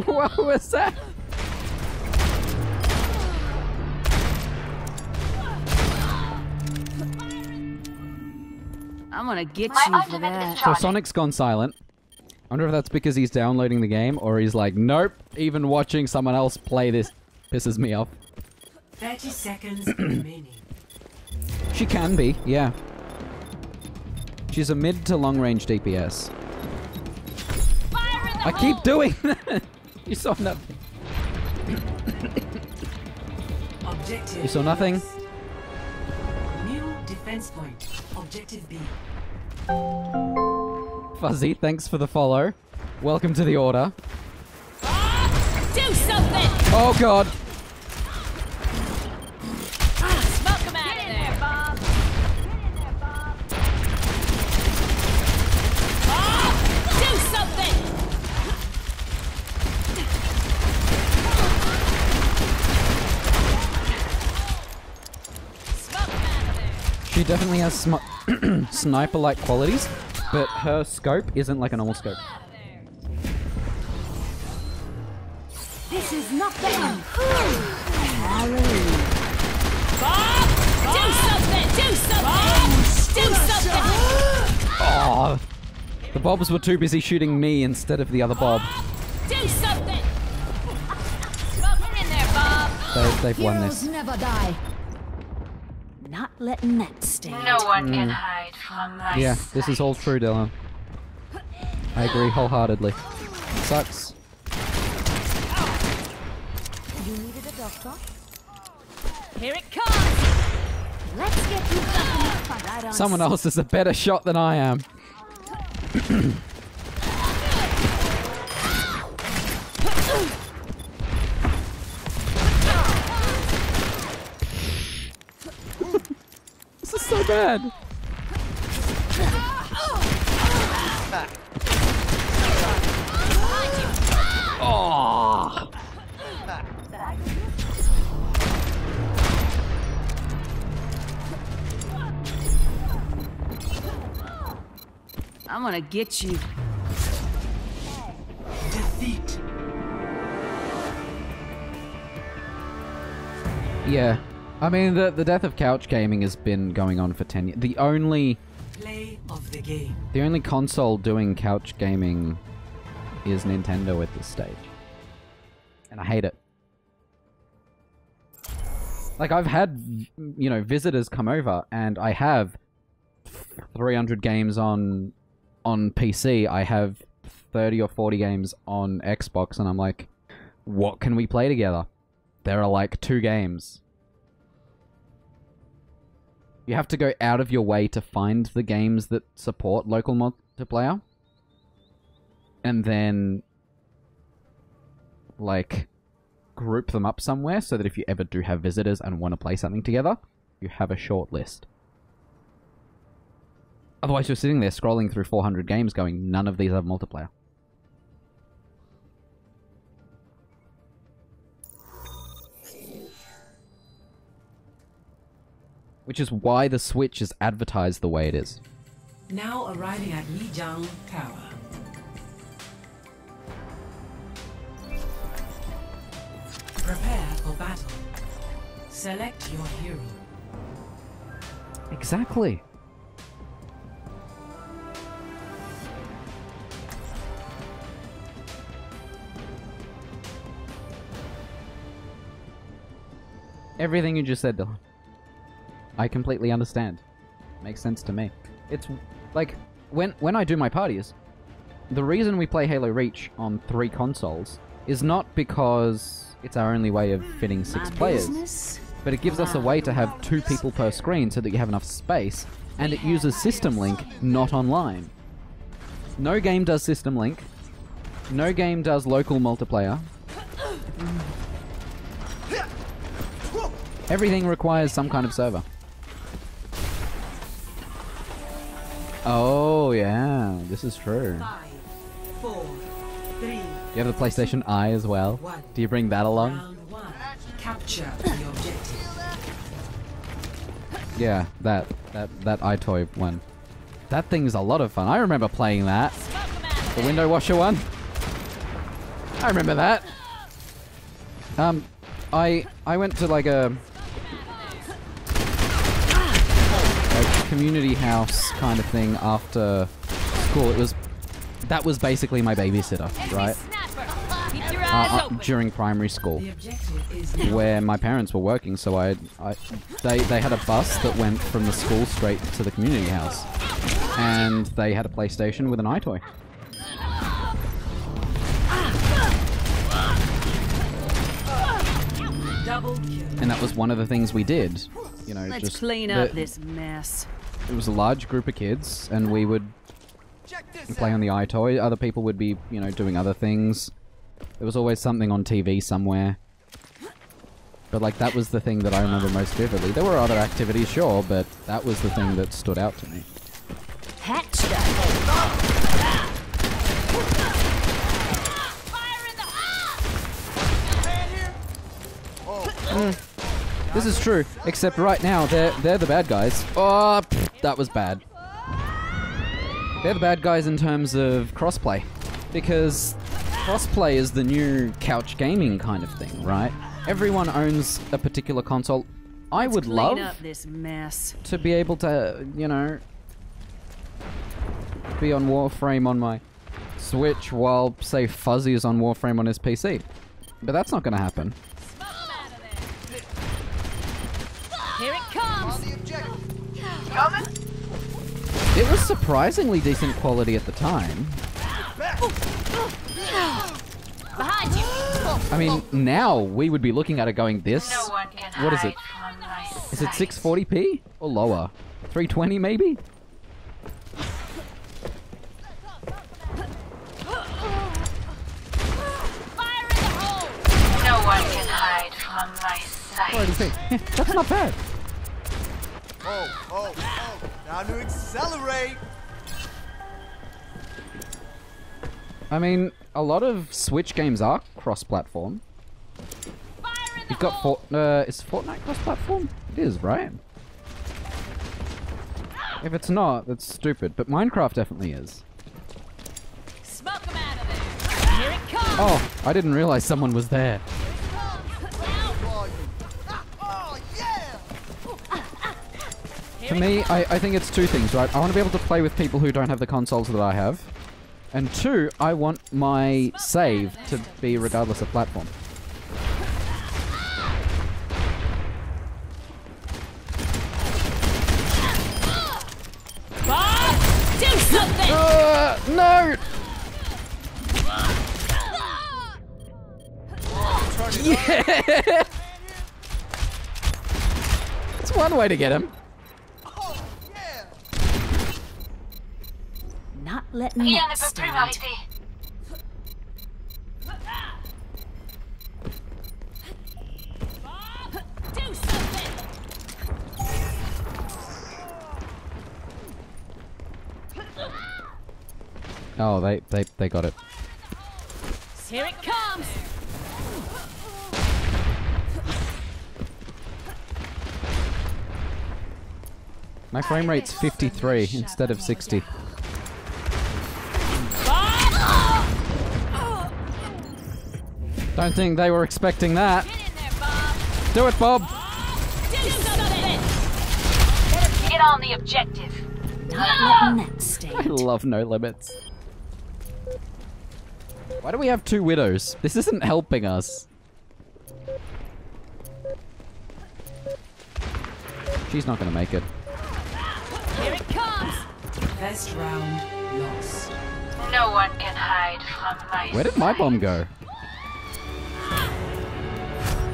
What was that? I'm gonna get My you for ultimate that. is So Sonic's gone silent. I wonder if that's because he's downloading the game, or he's like, nope, even watching someone else play this pisses me off. 30 seconds remaining. She can be, yeah. She's a mid to long range DPS. I keep doing that! You saw nothing. Objective. You saw nothing? New defense point. Objective B. Fuzzy, thanks for the follow. Welcome to the order. Do something! Oh god! Smoke them out of there, Bob. Do something! Smoke them out of there. She definitely has sniper-like qualities, but her scope isn't like a normal scope. This is not the end. Hallelujah. Bob! Do something! Do something! Do something! Oh, the Bobs were too busy shooting me instead of the other Bob. Do something! Smoking in there, Bob! They've won this. Never die. Not letting that stand. No one can hide from my Yeah, sight. this is all true, Dylan. I agree wholeheartedly. Sucks. You needed a doctor? Here it comes! Let's get you back in the fight. Right on. Someone else is a better shot than I am. This is so bad. Oh. I'm gonna get you. Defeat. Yeah. I mean, the death of couch gaming has been going on for 10 years. The only Play of the game. console doing couch gaming is Nintendo at this stage. And I hate it. Like, I've had, you know, visitors come over, and I have 300 games on PC. I have 30 or 40 games on Xbox, and I'm like, what can we play together? There are like 2 games. You have to go out of your way to find the games that support local multiplayer. And then, like, group them up somewhere so that if you ever do have visitors and want to play something together, you have a short list. Otherwise, you're sitting there scrolling through 400 games going, none of these have multiplayer. Which is why the Switch is advertised the way it is. Now arriving at Lijiang Tower. Prepare for battle. Select your hero. Exactly. Everything you just said, Dylan. I completely understand. Makes sense to me. It's like, when I do my parties, the reason we play Halo Reach on 3 consoles is not because it's our only way of fitting 6 players, but it gives us a way to have 2 people per screen so that you have enough space, and it uses System Link, not online. No game does System Link. No game does local multiplayer. Everything requires some kind of server. Oh, yeah. This is true. 5, 4, 3. You have the PlayStation Eye as well. Do you bring that along? Round 1. Capture the objective. Yeah, that iToy one. That thing's a lot of fun. I remember playing that. The window washer one. I remember that. I went to like a community house kind of thing after school. That was basically my babysitter, right? During primary school, The objective is now. where my parents were working, so they had a bus that went from the school straight to the community house, and they had a PlayStation with an iToy. Double kill. And that was one of the things we did. You know, Let's just clean up this mess. It was a large group of kids, and we would play on the iToy. Other people would be, you know, doing other things. There was always something on TV somewhere. But, like, that was the thing that I remember most vividly. There were other activities, sure, but that was the thing that stood out to me. Hatched up. This is true, except right now, they're the bad guys. Oh, pfft. that was bad. They're the bad guys in terms of crossplay. Because crossplay is the new couch gaming kind of thing, right? Everyone owns a particular console. I would love Clean up this mess. to be able to, you know, be on Warframe on my Switch while, say, Fuzzy is on Warframe on his PC. But that's not going to happen. Here it comes. It was surprisingly decent quality at the time. Behind you. I mean, now we would be looking at it going, this? No one can What is hide it? from my Is it sight. 640p? Or lower? 320 maybe? Fire in the hole. No one can hide from my sight. Alrighty, see. That's not bad. Oh, time to accelerate. I mean, a lot of Switch games are cross-platform. Fire in the You've got hole. is Fortnite cross-platform? It is, right? If it's not, that's stupid. But Minecraft definitely is. Smoke 'em out of there. Here it comes. Oh, I didn't realize someone was there. Oh, yeah! For me, I think it's two things, right? I want to be able to play with people who don't have the consoles that I have. And two, I want my save to be regardless of platform. Bob, do something. No! Yeah! It's one way to get him. Oh, yeah! Not letting Я that не stand. попривайте. Bob, do something. Oh, they got it. Here it comes. My frame rate's 53 instead of 60. Bob. Don't think they were expecting that. Get in there, Bob. Do it, Bob! Do something. Get on the objective. Not letting that I stand. love No Limits. Why do we have two widows? This isn't helping us. She's not gonna make it. Here it comes. First round lost. No one can hide from my Where did my bomb go?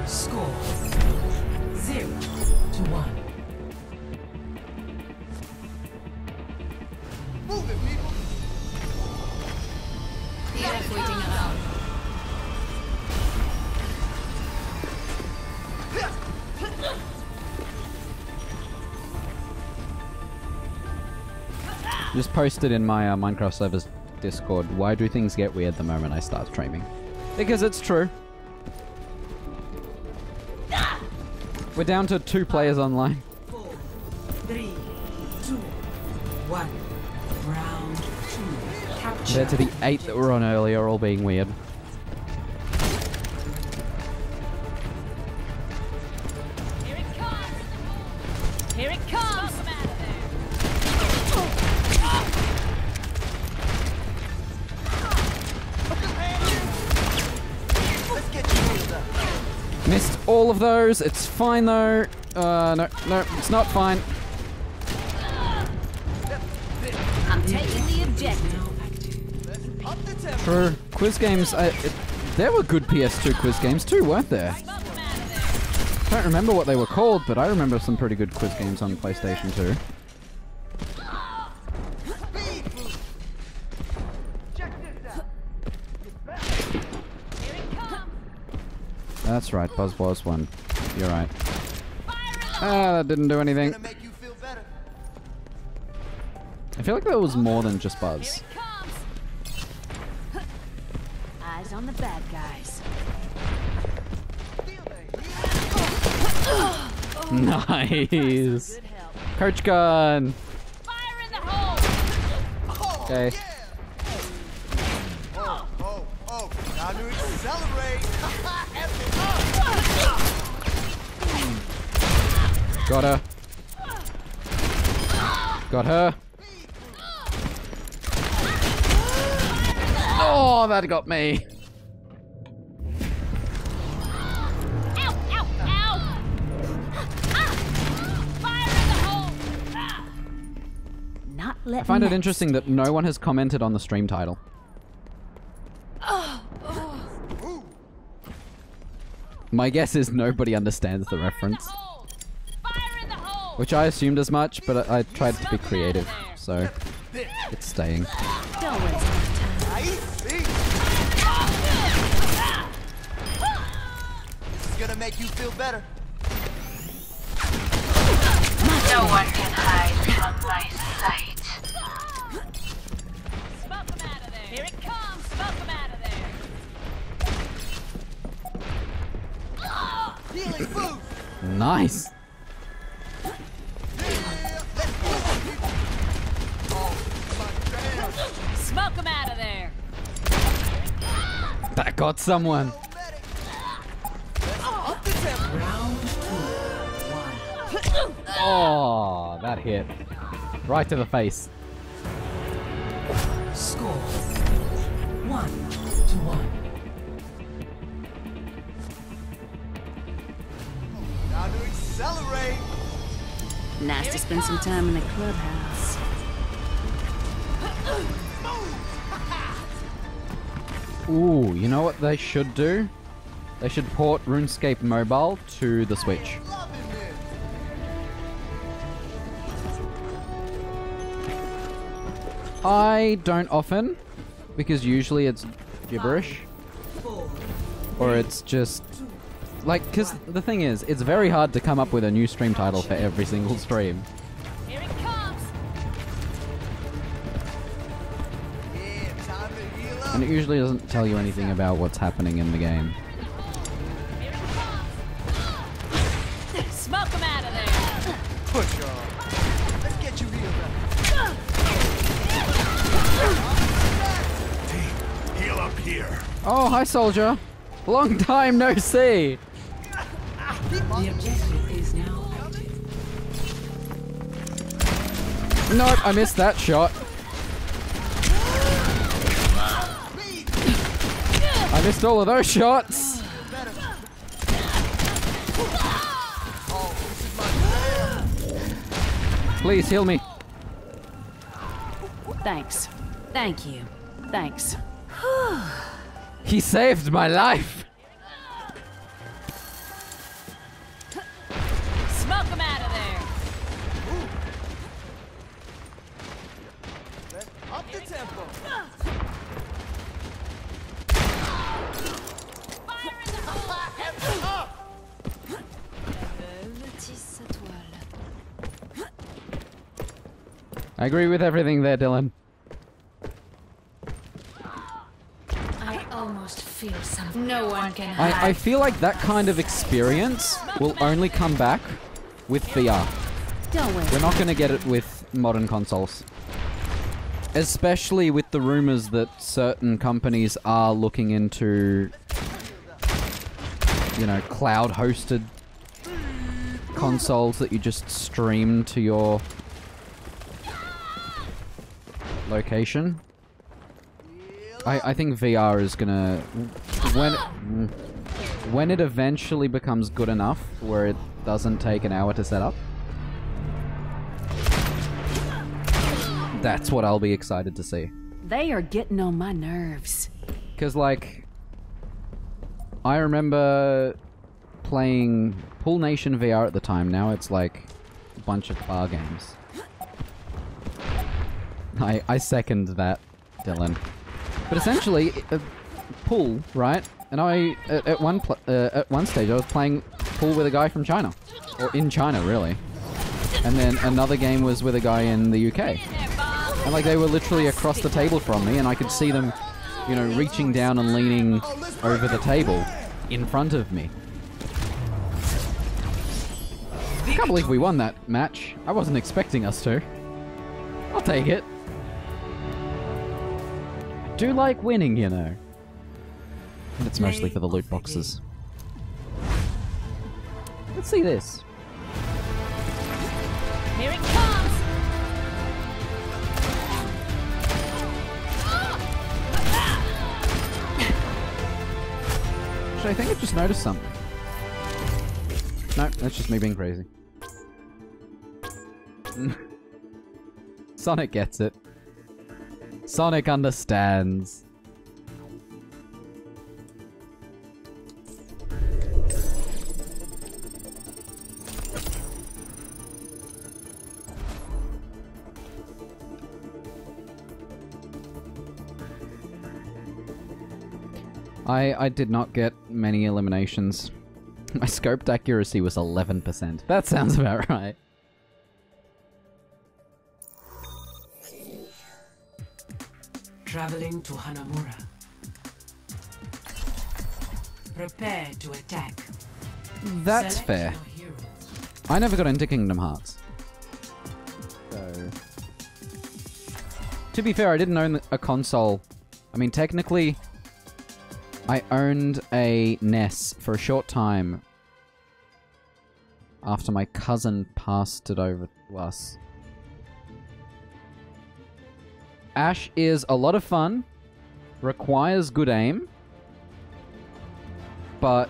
Score 0-1. Move it, people! Just posted in my Minecraft servers Discord, why do things get weird the moment I start streaming? Because it's true. We're down to 2 players online. 4, 3, 2, 1. Round 2. Capture. Compared to the 8 that were on earlier, all being weird. Here it comes. Here it comes. Smoke 'em out of there. Let's get you healed up. Missed all of those. It's fine though. No, it's not fine. I'm taking the objective. Let's up the tempo. For quiz games, there were good PS2 quiz games too, weren't there? Smoke 'em out of there. I don't remember what they were called, but I remember some pretty good quiz games on PlayStation 2. Speed boost. Check this out. Here it comes. That's right, Buzz was one. You're right. Ah, that didn't do anything. Gonna make you feel better. I feel like there was more than just Here Buzz. it comes. Eyes on the bad guys. Feel the heat. Nice. Good help. Coach gun. Okay. Oh, oh, oh. Time to accelerate. Got her. Got her. Oh, that got me. Ow! Ow! Ow! Ah! Fire in the hole! Ah! Not letting I find it that interesting that no one has commented on the stream title. My guess is nobody understands the reference. Fire in the hole! Which I assumed as much, but I tried to be creative, so it's staying. Don't waste my time. This is gonna make you feel better. No one can hide from my sight. Smoke 'em out of there! Here it comes! Smoke 'em out of there! Healing boost. Nice. Smoke 'em out of there! That got someone. Up the tempo. Oh, that hit. Right to the face. Score 1-1. Time to accelerate. Nice to spend some time in the clubhouse. Ooh, you know what they should do? They should port RuneScape Mobile to the Switch. Loving this. I don't often, because usually it's gibberish. Or it's just... Like, because the thing is, it's very hard to come up with a new stream title for every single stream. Here it comes! Yeah, time to heal up. And it usually doesn't tell you anything about what's happening in the game. Here it comes! Smoke 'em out of there! Push on. Let's get you healed up. Heal up here. Oh, hi soldier! Long time no see! The objective is now active. Nope, I missed that shot. I missed all of those shots! Please heal me. Thanks. Thank you. Thanks. He saved my life! Smoke 'em out of there! Up the tempo. Fire in the hole! I agree with everything there, Dylan. I almost feel something. No one can hide. I feel like that kind of experience will only come back with VR. Don't waste. We're not going to get it with modern consoles. Especially with the rumors that certain companies are looking into, you know, cloud-hosted consoles that you just stream to your location. I think VR is gonna... When it eventually becomes good enough where it doesn't take an hour to set up, that's what I'll be excited to see. They are getting on my nerves. Because, like, I remember playing Pool Nation VR at the time. Now it's like a bunch of bar games. I second that, Dylan. But essentially, pool, right? And I, at one stage, I was playing pool with a guy from China. Or in China, really. And then another game was with a guy in the UK. And like, they were literally across the table from me, and I could see them, you know, reaching down and leaning over the table in front of me. I can't believe we won that match. I wasn't expecting us to. I'll take it. do like winning, you know. And it's mostly for the loot boxes. Let's see this. Here it comes! Actually, I think I just noticed something. No, that's just me being crazy. Sonic gets it. Sonic understands. I did not get many eliminations. My scoped accuracy was 11%. That sounds about right. Traveling to Hanamura. Prepare to attack. That's Select fair. your hero. I never got into Kingdom Hearts. So... To be fair, I didn't own a console. I mean, technically, I owned a NES for a short time after my cousin passed it over to us. Ash is a lot of fun, requires good aim, but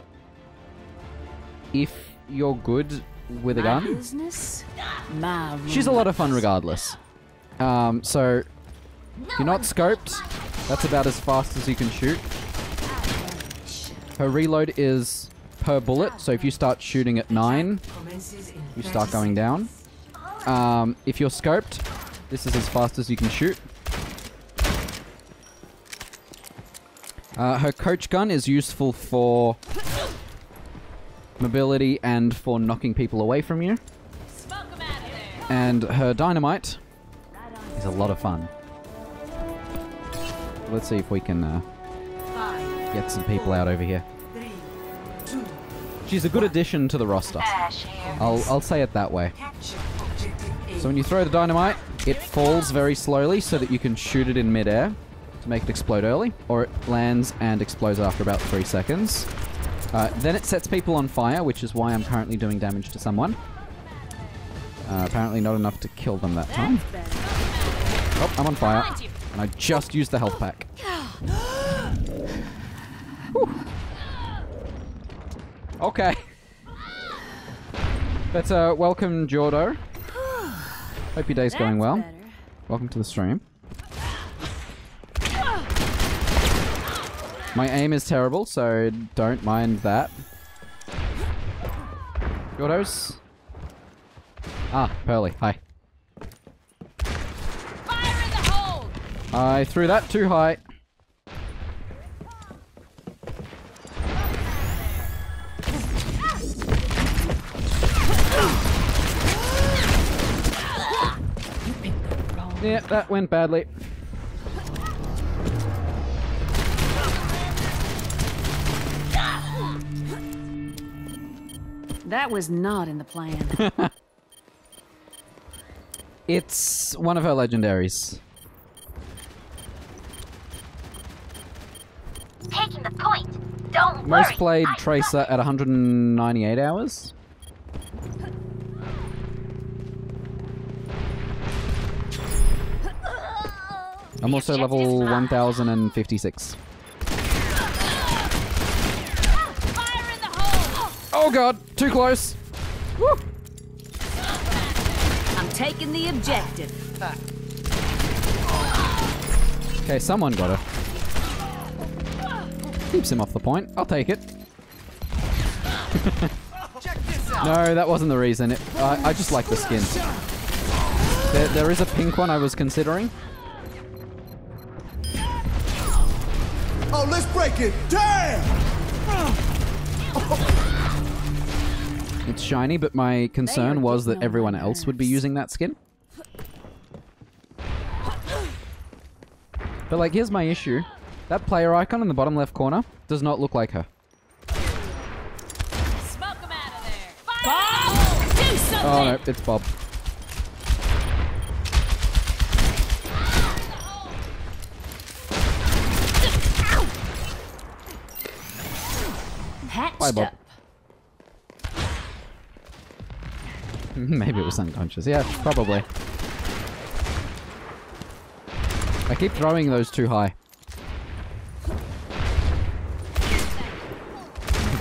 if you're good with a My gun, business, my she's a lot of fun rules. regardless. So, if you're not scoped, that's about as fast as you can shoot. Her reload is per bullet, so if you start shooting at 9, Commences in you start 30 going down. If you're scoped, this is as fast as you can shoot. Her coach gun is useful for mobility and for knocking people away from you. Smoke 'em out of there! And her dynamite is a lot of fun. Let's see if we can get some people out over here. 3, 2, She's a good addition to the roster. Ash here. I'll say it that way. capture objective A. So when you throw the dynamite, it falls very slowly so that you can shoot it in midair to make it explode early, or it lands and explodes after about 3 seconds. Then it sets people on fire, which is why I'm currently doing damage to someone. Apparently not enough to kill them that time. That's better. Oh, I'm on fire. Behind you. And I just used the health pack. Whew. Okay. But, welcome, Jordo. Hope your day's going well. Better. Welcome to the stream. My aim is terrible, so don't mind that. Jordos? Ah, Pearly, hi. Fire in the hole! I threw that too high. Yeah, that went badly. That was not in the plan. It's one of her legendaries. Taking the point. Don't Most worry. played I Tracer at 198 hours. I'm also objective level is mine. 1056. Fire in the hole! Oh god, too close. Woo. I'm taking the objective. Okay, someone got her. Keeps him off the point. I'll take it. Check this out. No, that wasn't the reason. I just like the skin. There is a pink one I was considering. Oh, let's break it. Damn! It's shiny, but my concern was that everyone else would be using that skin. But like, here's my issue. That player icon in the bottom left corner does not look like her. Smoke 'em out of there! Fire in the hole! Do something! Oh no, it's Bob. Bye, Bob. up. Maybe it was unconscious. Yeah, probably. I keep throwing those too high.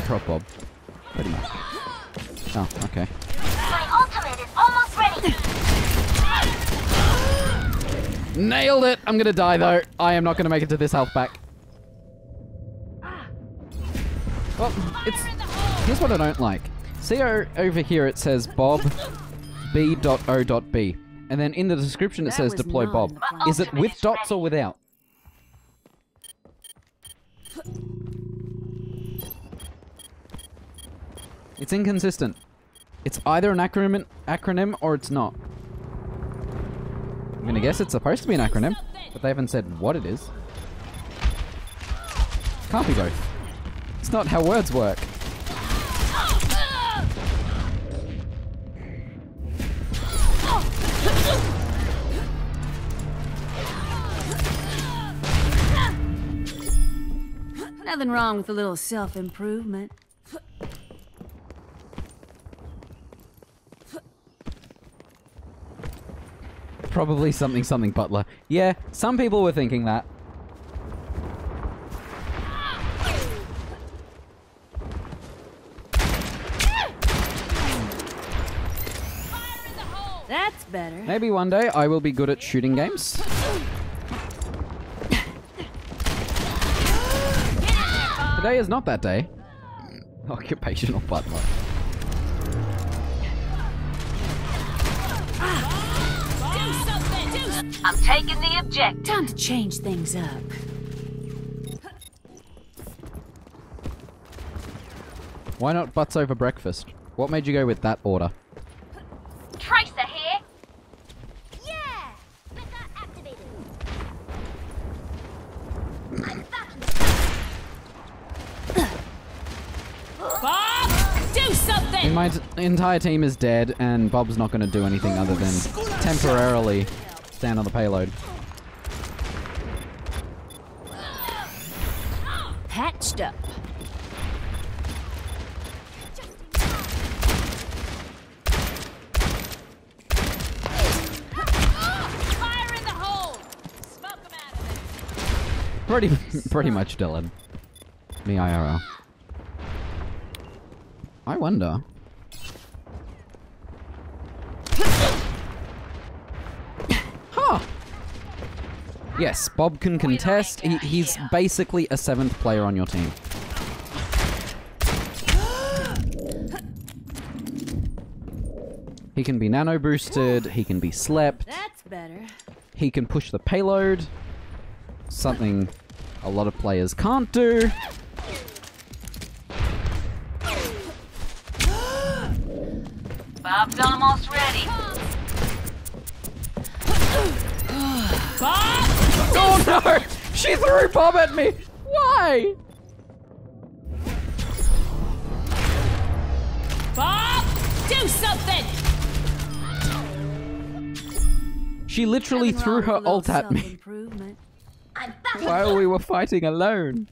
Drop Bob. Pretty much. Oh, okay. My ultimate is almost ready. Nailed it! I'm gonna die though. I am not gonna make it to this health pack. Well, here's what I don't like. See over here it says Bob B.O.B. And then in the description it That says was deploy not Bob. in the plan. Is it with dots or without? It's inconsistent. It's either an acronym or it's not. I'm gonna guess it's supposed to be an acronym, but they haven't said what it is. Can't be both. It's not how words work. Nothing wrong with a little self-improvement. Probably something Butler. Yeah, some people were thinking that. That's better. Maybe one day I will be good at shooting games. Today is not that day. Occupational Butler. I'm taking the objective. Time to change things up. Why not butts over breakfast? What made you go with that order? Tracer here. Yeah! Beta activated. Bob, do something! My entire team is dead, and Bob's not going to do anything other than temporarily stand on the payload. Patched up. Fire in the hole! Smoke 'em out of there. Pretty much, Dylan. Me IRL. I wonder. Huh. Yes, Bob can contest. He's basically a 7th player on your team. He can be nano boosted, he can be slept, That's better. he can push the payload. Something a lot of players can't do. Bob's almost ready. Bob! Oh no! She threw Bob at me! Why? Bob, do something! She literally Nothing threw wrong her with a little ult at me self-improvement. I'm back. while we were fighting alone.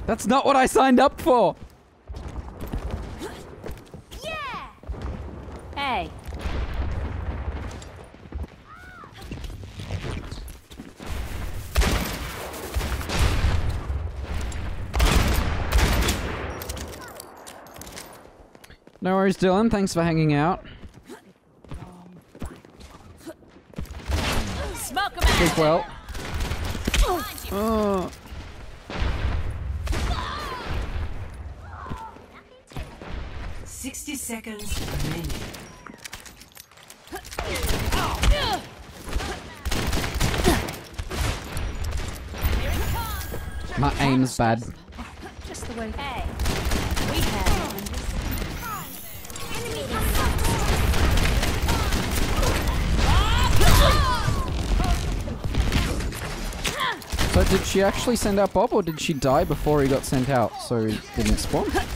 That's not what I signed up for! Hey, No worries, Dylan. Thanks for hanging out. Smoke 'em out Sleep of there. well. Oh. 60 seconds remaining. My aim's bad. just the way. Hey, We had So did she actually send out Bob, or did she die before he got sent out, so he didn't spawn? get in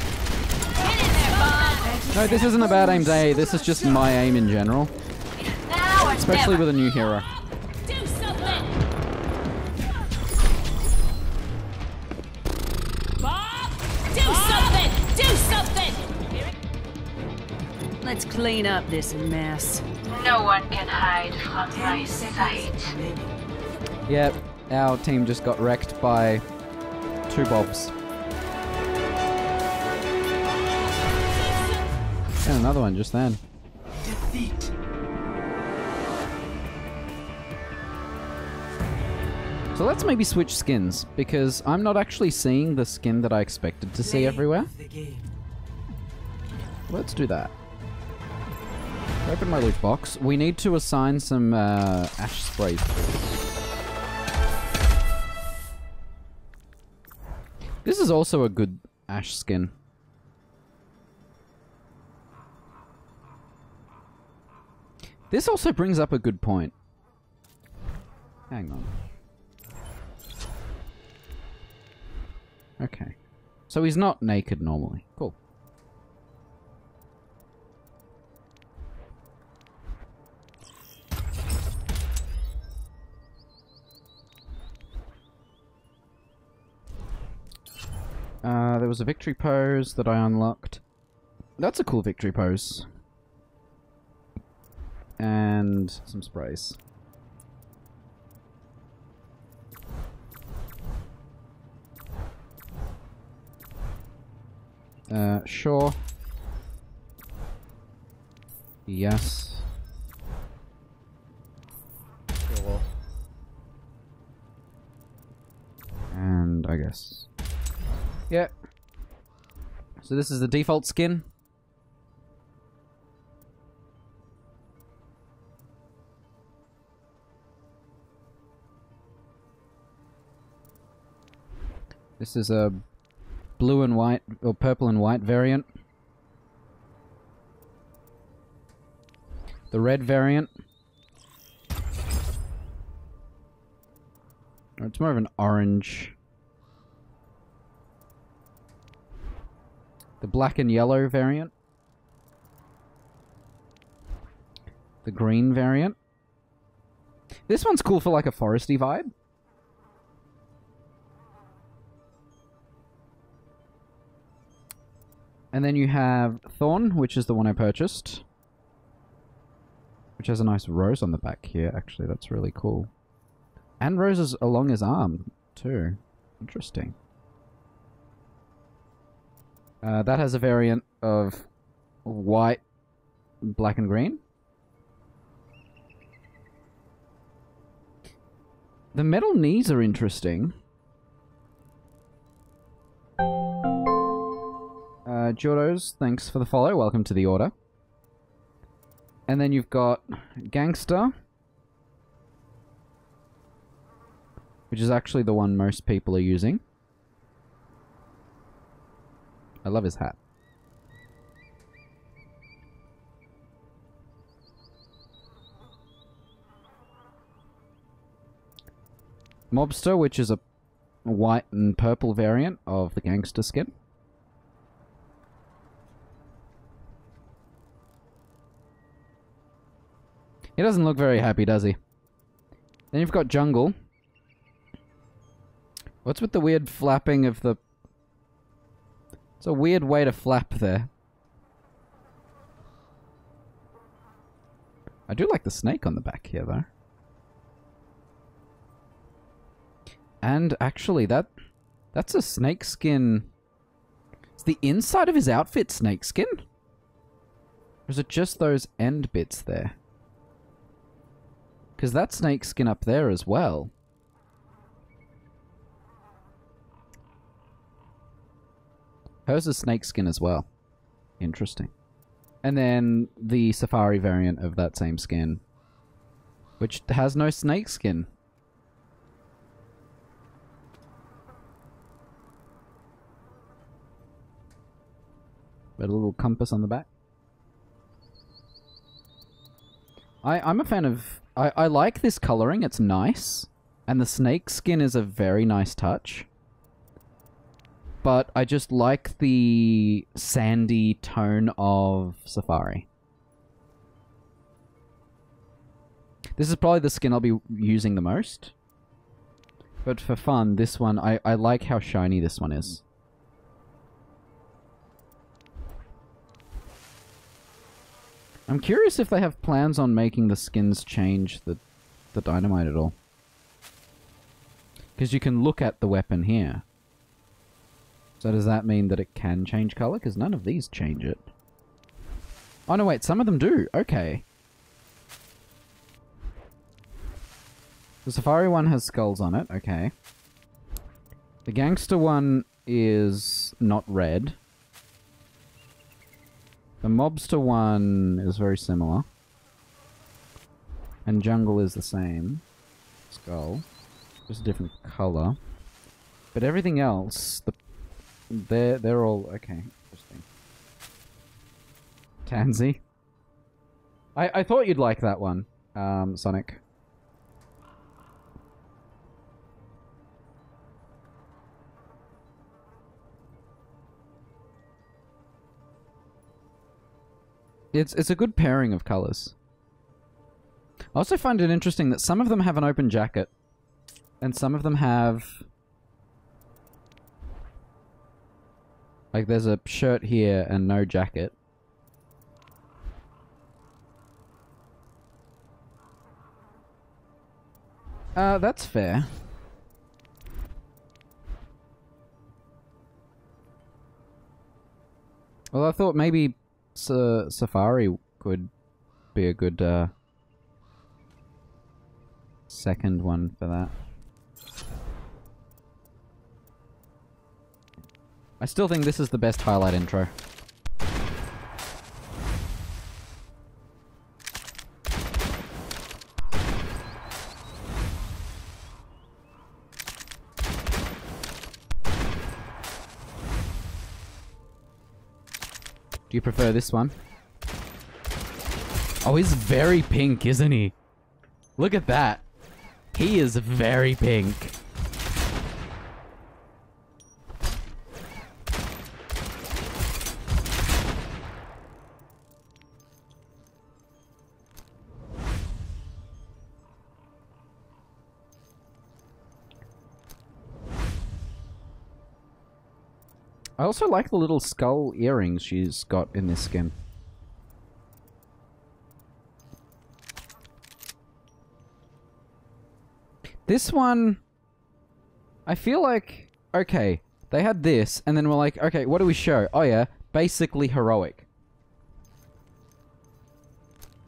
there, Bob! No, this isn't a bad aim day. This is just my aim in general. Now or Especially never. with a new hero. Do something! Bob, do Let's clean up this mess. No one can hide from my sight. Yep, our team just got wrecked by 2 bobs. And another one just then. Defeat. So let's maybe switch skins, because I'm not actually seeing the skin that I expected to see everywhere. Let's do that. Open my loot box. We need to assign some ash sprays. This is also a good ash skin. This also brings up a good point. Hang on. Okay. So he's not naked normally. Cool. There was a victory pose that I unlocked. That's a cool victory pose. And some sprays. Sure. Yes. Sure. And I guess. Yeah. So this is the default skin. This is a blue and white, or purple and white variant. The red variant. Or it's more of an orange. The black and yellow variant. The green variant. This one's cool for like a foresty vibe. And then you have Thorn, which is the one I purchased. Which has a nice rose on the back here, actually. That's really cool. And roses along his arm, too. Interesting. That has a variant of white, black and green. The metal knees are interesting. Jordos, thanks for the follow. Welcome to the order. And then you've got Gangster, which is actually the one most people are using. I love his hat. Mobster, which is a white and purple variant of the Gangster skin. He doesn't look very happy, does he? Then you've got Jungle. What's with the weird flapping of the... It's a weird way to flap there. I do like the snake on the back here, though. And actually, that's a snake skin. Is the inside of his outfit snake skin? Or is it just those end bits there? Because that snake skin up there as well. Hers is snake skin as well. Interesting. And then the safari variant of that same skin, which has no snake skin. Got a little compass on the back. I'm a fan of... I like this coloring, it's nice. And the snake skin is a very nice touch. But I just like the sandy tone of Safari. This is probably the skin I'll be using the most. But for fun, this one, I like how shiny this one is. I'm curious if they have plans on making the skins change the dynamite at all. Because you can look at the weapon here. So does that mean that it can change color? Because none of these change it. Oh no, wait, some of them do. Okay. The Safari one has skulls on it. Okay. The Gangster one is not red. The Mobster one is very similar. And Jungle is the same. Skull. Just a different color. But everything else, they're all okay. Interesting. Tansy. I thought you'd like that one, Sonic. It's a good pairing of colors. I also find it interesting that some of them have an open jacket, and some of them have... Like, there's a shirt here and no jacket. That's fair. Well, I thought maybe Safari could be a good second one for that. I still think this is the best highlight intro. Do you prefer this one? Oh, he's very pink, isn't he? Look at that. He is very pink. I also like the little skull earrings she's got in this skin. This one, I feel like, okay, they had this, and then we're like, okay, what do we show? Oh yeah, basically heroic.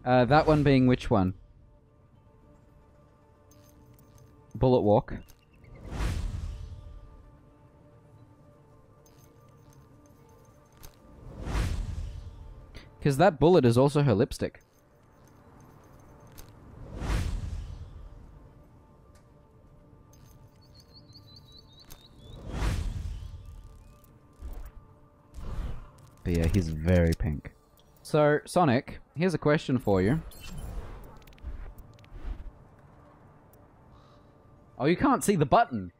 That one being which one? Bullet Walk. Because that bullet is also her lipstick. But yeah, he's very pink. So, Sonic, here's a question for you. Oh, you can't see the button!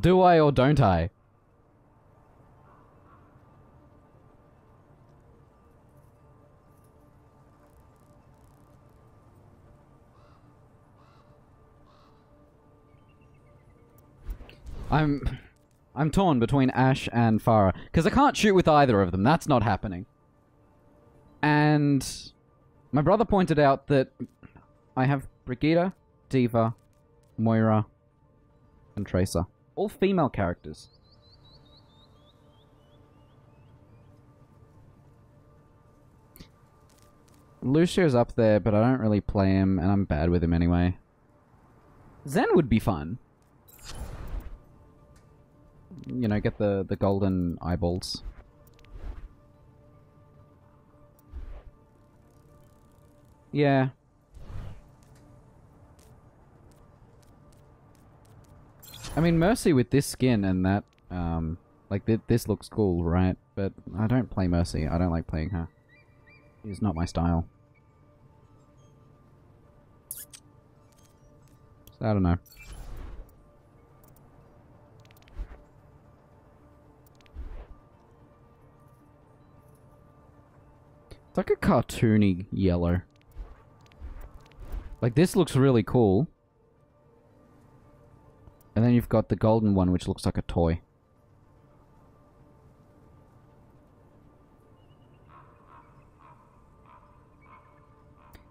Do I or don't I? I'm torn between Ash and Farah, because I can't shoot with either of them. That's not happening. And my brother pointed out that I have Brigitte, Diva, Moira, and Tracer. All female characters. Lucio's up there, but I don't really play him, and I'm bad with him anyway. Zen would be fun. You know, get the golden eyeballs. Yeah. I mean, Mercy with this skin and that, like, this looks cool, right? But I don't play Mercy. I don't like playing her. She's not my style. So, I don't know. It's like a cartoony yellow. Like, this looks really cool. And then you've got the golden one, which looks like a toy.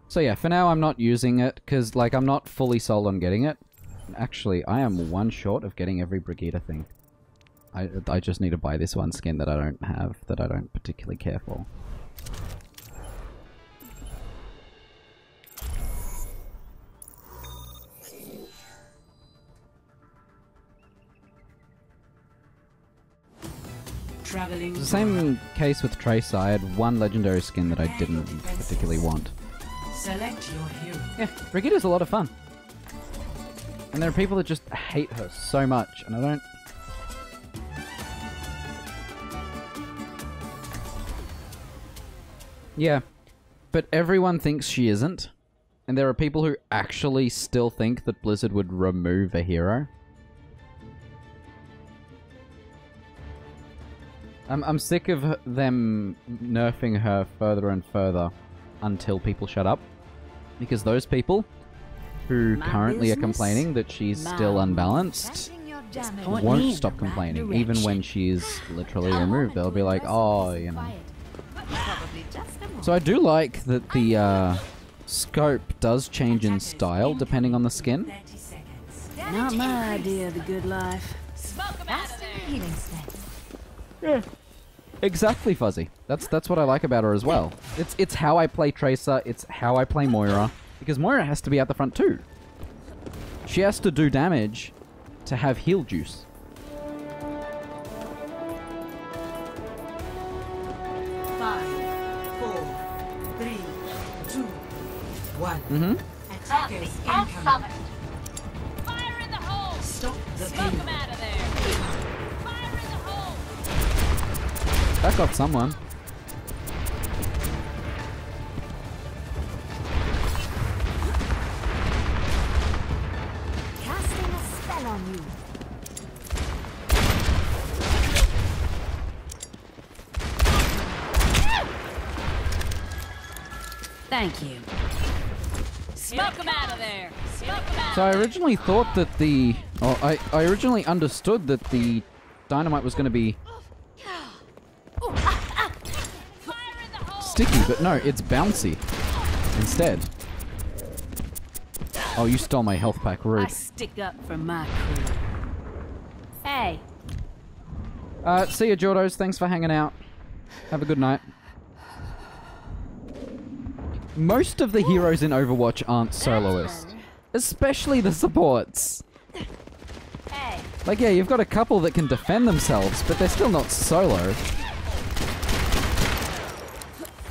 So yeah, for now I'm not using it, because, like, I'm not fully sold on getting it. Actually, I am one short of getting every Brigida thing. I just need to buy this one skin that I don't have, that I don't particularly care for. Traveling. It's the same case with Tracer. I had one legendary skin that I didn't particularly want. Select your hero. Yeah, Brigida's a lot of fun. And there are people that just hate her so much, and I don't... Yeah, but everyone thinks she isn't. And there are people who actually still think that Blizzard would remove a hero. I'm sick of them nerfing her further and further until people shut up. Because those people who currently are complaining that she's still unbalanced won't stop complaining. Even when she's literally removed, they'll be like, oh, you know. So I do like that the scope does change in style depending on the skin. Not my idea of the good life. Smoke 'em out of there. Yeah. Exactly, Fuzzy. That's what I like about her as well. It's how I play Tracer, it's how I play Moira. Because Moira has to be out the front too. She has to do damage to have heal juice. Attackers incoming. Fire in the hole! Stop the Smoke 'em payload. out of there! Fire in the hole! That got someone. Casting a spell on you. Thank you. Smoke 'em out of there! Smoke 'em out! So I originally thought that the... Oh, I originally understood that the dynamite was going to be Fire in the hole! sticky, but no, it's bouncy instead. Oh, you stole my health pack, I rude. stick up for my crew. Hey, See ya, Jordos. Thanks for hanging out. Have a good night. Most of the heroes in Overwatch aren't soloists. Especially the supports. hey. Like, yeah, you've got a couple that can defend themselves, but they're still not solo.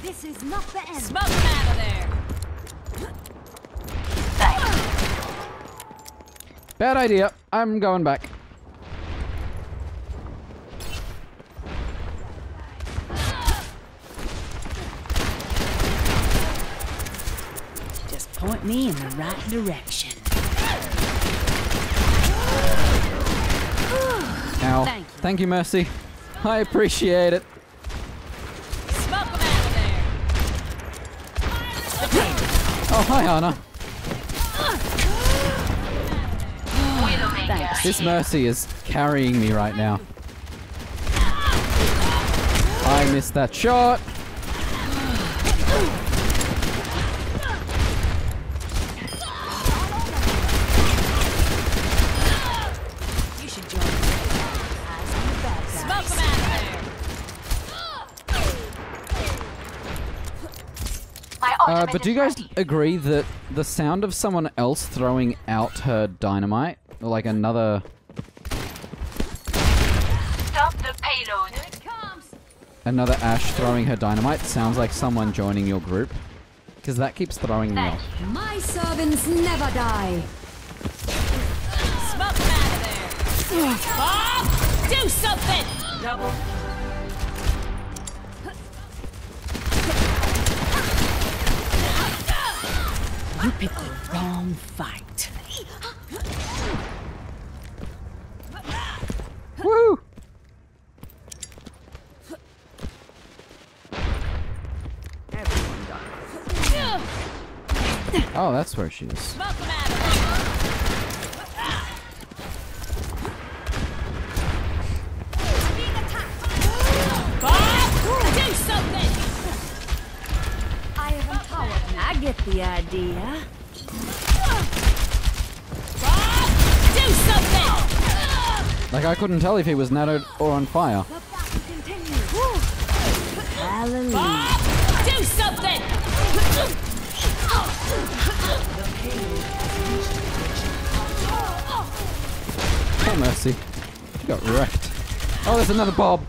This is not the end. Smoke 'em out of there! Bad idea. I'm going back. Just point me in the right direction. Ow. Thank you. Thank you, Mercy. I appreciate it. Smoke 'em out of there! Oh, hi, Anna. Thanks. This Mercy is carrying me right now. I missed that shot. You should join me. Smoke 'em out of there! But do you guys agree that the sound of someone else throwing out her dynamite, or like another... Stop the payload. Here it comes! another Ashe throwing her dynamite sounds like someone joining your group? Because that keeps throwing me off. My servants never die. Smoke 'em out of there! Bob! Do something! Double. You picked the wrong fight. Woo! Oh, that's where she is. Smoke 'em out of there! the idea. Do something! Like, I couldn't tell if he was nattered or on fire. The battle continues. Hallelujah. Do something! Oh, mercy. She got wrecked. Oh, there's another Bob.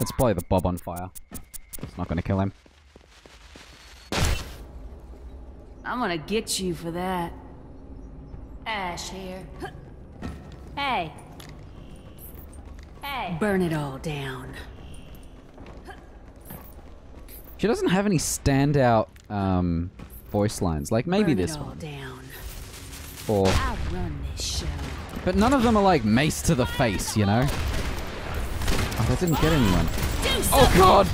Let's play the Bob on fire. It's not gonna kill him. I'm gonna get you for that. Ash here. Hey. Hey. Burn it all down. She doesn't have any standout voice lines. Like maybe Burn this it all one. down. Or, I run this show. but none of them are like mace to the face, you know? Oh, that didn't get anyone. Oh god!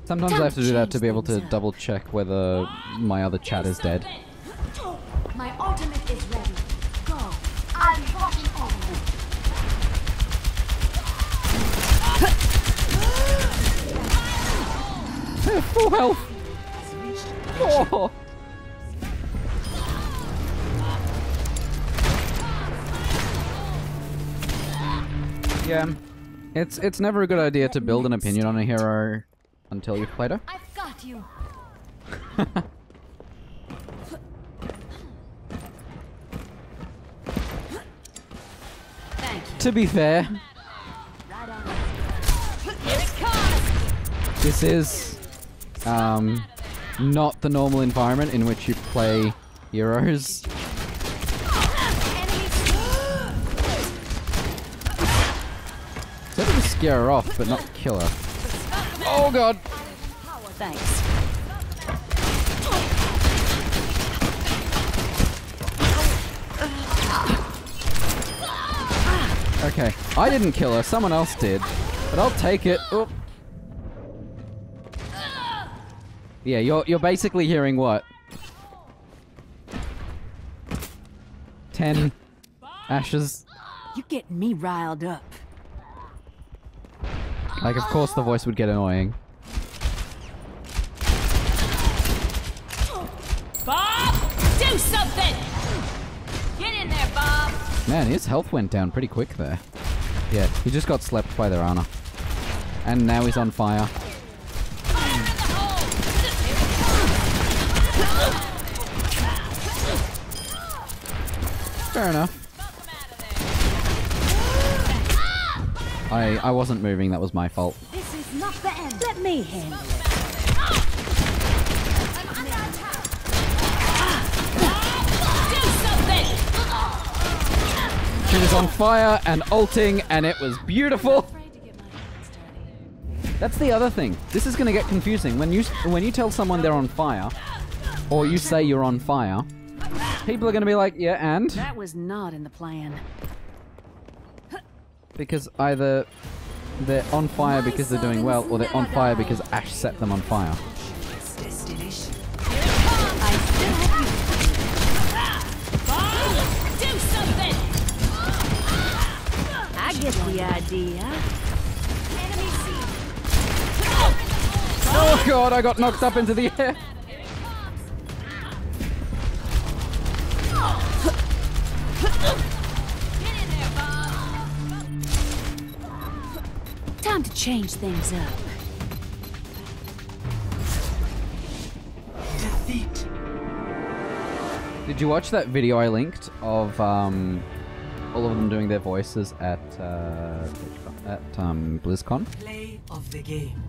Sometimes I have to do that to be able to double check whether my other chat is dead. My ultimate is ready. Go. I'll be walking over. Full health! Oh. Yeah, it's never a good idea to build an opinion on a hero until you've played her. I've got you. Thank you. To be fair, this is not the normal environment in which you play heroes. So to scare her off, but not kill her. Oh god! Thanks. Okay, I didn't kill her, someone else did. But I'll take it. Oop. Yeah, you're basically hearing what? 10 ashes. You get me riled up. Like, of course the voice would get annoying. Bob! Do something! Get in there, Bob! Man, his health went down pretty quick there. Yeah, he just got slept by their Ana. And now he's on fire. Fire in the hole! Fair enough. I wasn't moving, that was my fault. This is not the end. Let me handle it. I'm under attack. Do something! She was on fire and ulting, and it was beautiful. That's the other thing. This is going to get confusing. When you tell someone they're on fire, or you say you're on fire, people are going to be like, yeah, and? That was not in the plan. Because either they're on fire because they're doing well, or they're on fire because Ash set them on fire. I still have Do something! you. I get the idea. Enemy seen. Oh god, I got knocked up into the air. Get in there, Bob! Time to change things up. Defeat. Did you watch that video I linked of all of them doing their voices at BlizzCon? Play of the game.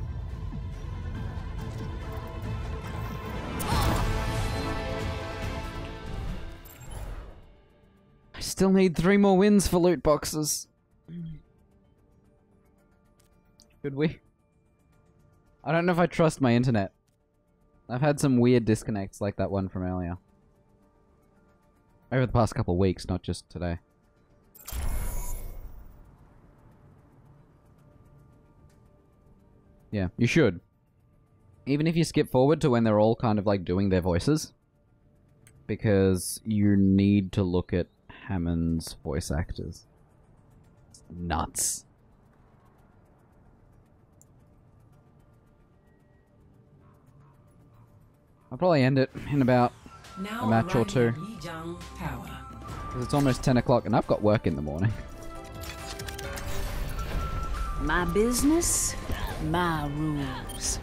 I still need 3 more wins for loot boxes. Should we? I don't know if I trust my internet. I've had some weird disconnects like that one from earlier. Over the past couple of weeks, not just today. Yeah, you should. even if you skip forward to when they're all kind of like doing their voices, because you need to look at Hammond's voice actors. It's nuts. I'll probably end it in about a match or two. Because it's almost 10 o'clock and I've got work in the morning. My business, my rules.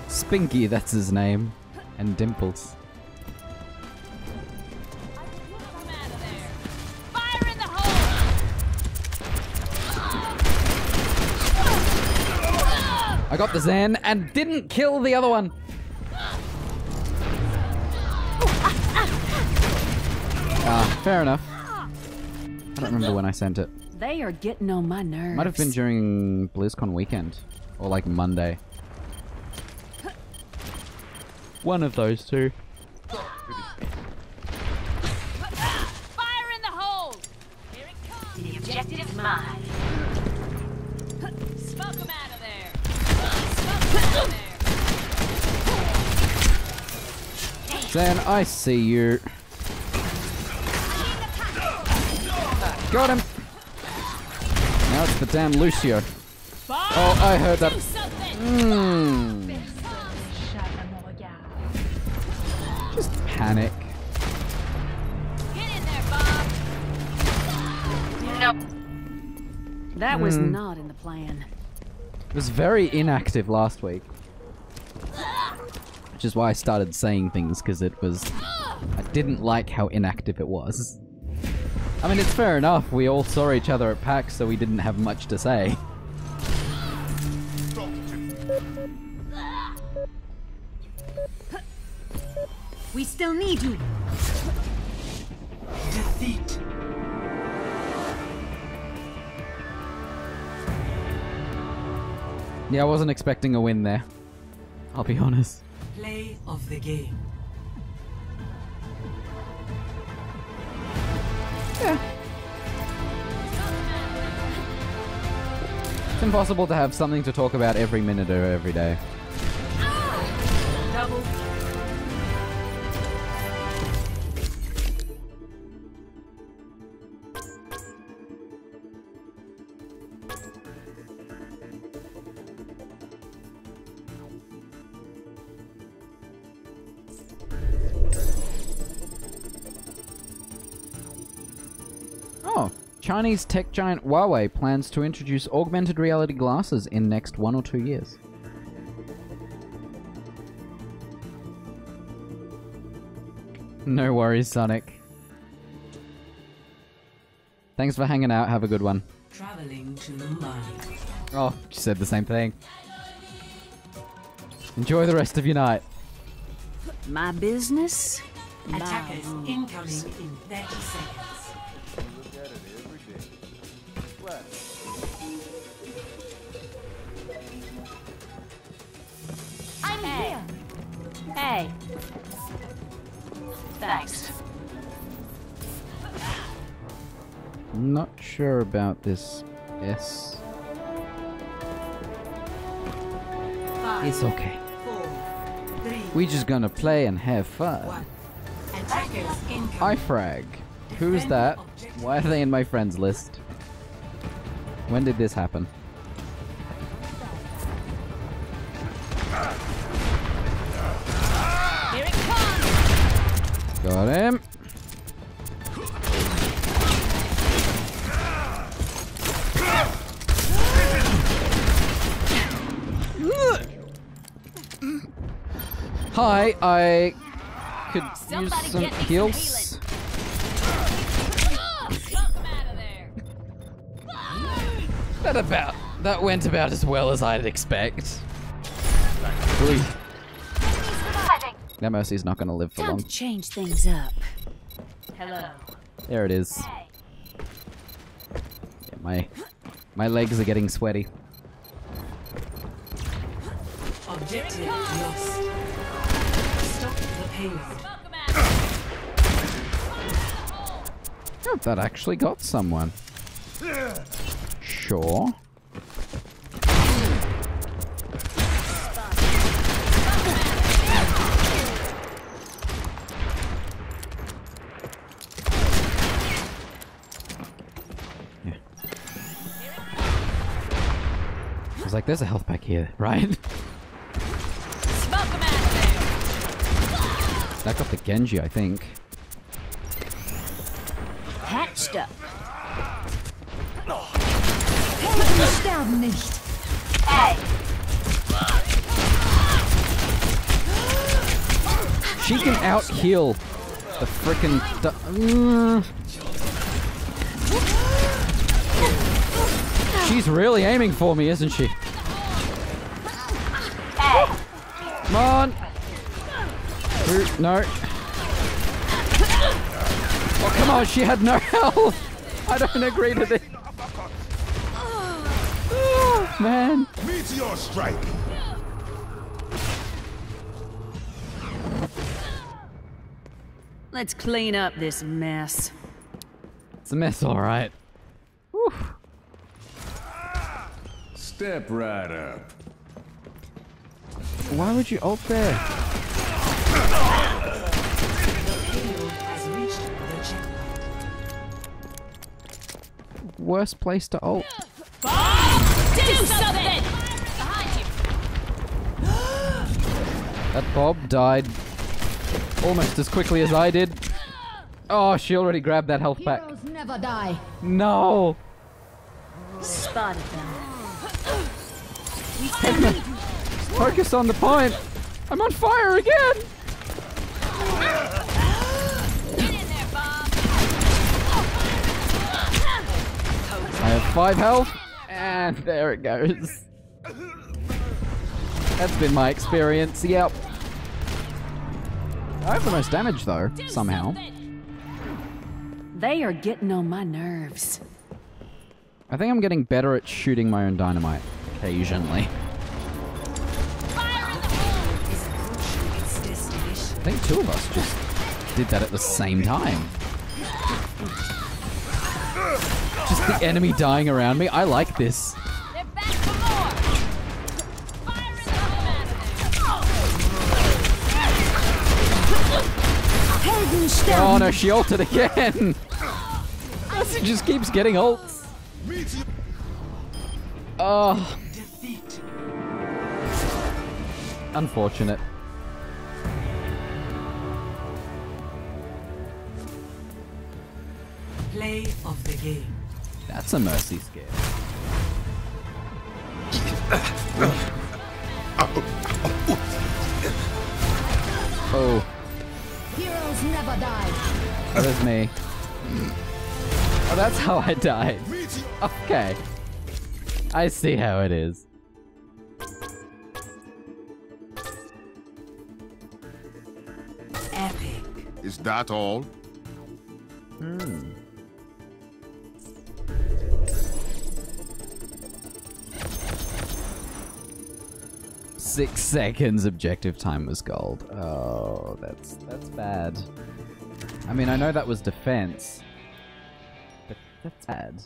Spinky, that's his name. And Dimples. Come out of there. Fire in the hole! I got the Zen and didn't kill the other one. Ah, fair enough. I don't remember when I sent it. They are getting on my nerves. Might have been during BlizzCon weekend. Or like Monday. One of those two. Fire in the hole! Here it comes! The objective's mine. Smoke them out of there! Smoke them out of there! Zen, I see you. Got him! Now it's the damn Lucio. Oh, I heard that. Do something! Just panic. Get in there, Bob! Nope. That was not in the plan. It was very inactive last week. Which is why I started saying things, because it was... I didn't like how inactive it was. I mean, it's fair enough. We all saw each other at PAX, so we didn't have much to say. We still need you. Defeat. Yeah, I wasn't expecting a win there. I'll be honest. Play of the game. It's impossible to have something to talk about every minute or every day. Double. Oh, Chinese tech giant Huawei plans to introduce augmented reality glasses in next 1 or 2 years. No worries, Sonic. Thanks for hanging out. Have a good one. Traveling to the mind. Oh, she said the same thing. Enjoy the rest of your night. My business, my Attackers rules. incoming in 30 seconds. I'm here. Hey, Thanks. Not sure about this. Yes. It's okay. 4, 3, We just gonna play and have fun. 1. Attackers incoming. I frag. Who's that? Why are they in my friends list? When did this happen? Here it comes! Got him. Hi, I could use Somebody some get me some heals. Smoke them out of there! That went about as well as I'd expect. Ooh. That Mercy's not gonna live for time long. to change things up. Hello. There it is. Hey, Yeah, my legs are getting sweaty. Objective lost. Stop the payload. smoke them out of there! Oh, that actually got someone. Sure. like, there's a health pack here, right? Smoke him out of That got the Genji, I think. there. Patched up. Helden sterben nicht. She can out-heal the frickin' She's really aiming for me, isn't she? Come on! No. Oh, come on, she had no health! I don't agree to this. Oh, man. Meteor strike. Let's clean up this mess. It's a mess, alright. Whew. Step right up. Why would you ult there? Has reached the checkpoint. Worst place to ult. Do something! Behind you! That Bob died almost as quickly as I did. Oh, she already grabbed that health pack. Heroes never die. No! Spotted them. Focus on the point! I'm on fire again! Get in there, Bob! I have 5 health, and there it goes. That's been my experience, yep. I have the most damage though, somehow. They are getting on my nerves. I think I'm getting better at shooting my own dynamite, occasionally. I think 2 of us just did that at the same time. Just the enemy dying around me. I like this. They're back for more! Fire in the hole! Helden sterben. Oh no, she ulted again! She just keeps getting ults. Oh. Defeat. Unfortunate. Play of the game. That's a mercy scare. Oh, Heroes never die. that is me. Oh, that's how I died. Okay. I see how it is. Epic. Is that all? Hmm. Six seconds objective time was gold. Oh, that's bad. I mean, I know that was defense, but that's bad.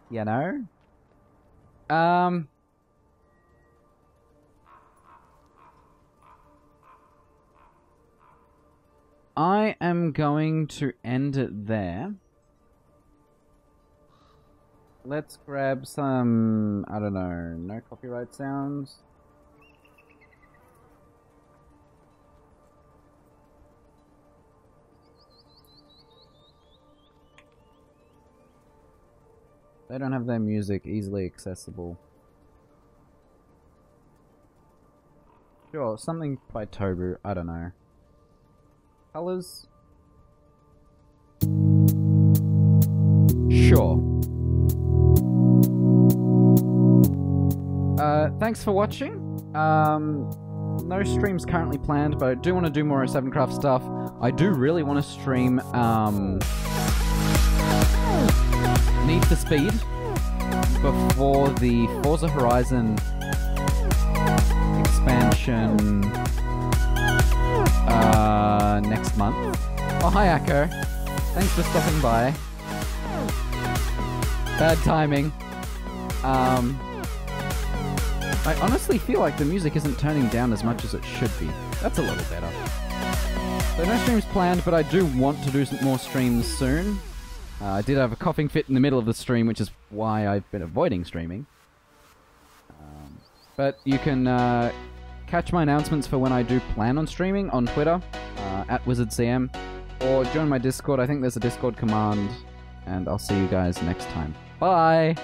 You know? I am going to end it there. Let's grab some, I don't know, no copyright sounds. They don't have their music easily accessible. Sure, something by Tobu, I don't know. Colors? Sure. Thanks for watching. No streams currently planned, but I do want to do more 07 Craft stuff. I do really want to stream, Need for Speed before the Forza Horizon expansion next month. Oh, hi Akko. Thanks for stopping by. Bad timing. I honestly feel like the music isn't turning down as much as it should be. That's a little better. So no streams planned, but I do want to do some more streams soon. I did have a coughing fit in the middle of the stream, which is why I've been avoiding streaming. But you can catch my announcements for when I do plan on streaming on Twitter, at WizardCM, or join my Discord. I think there's a Discord command, and I'll see you guys next time. Bye!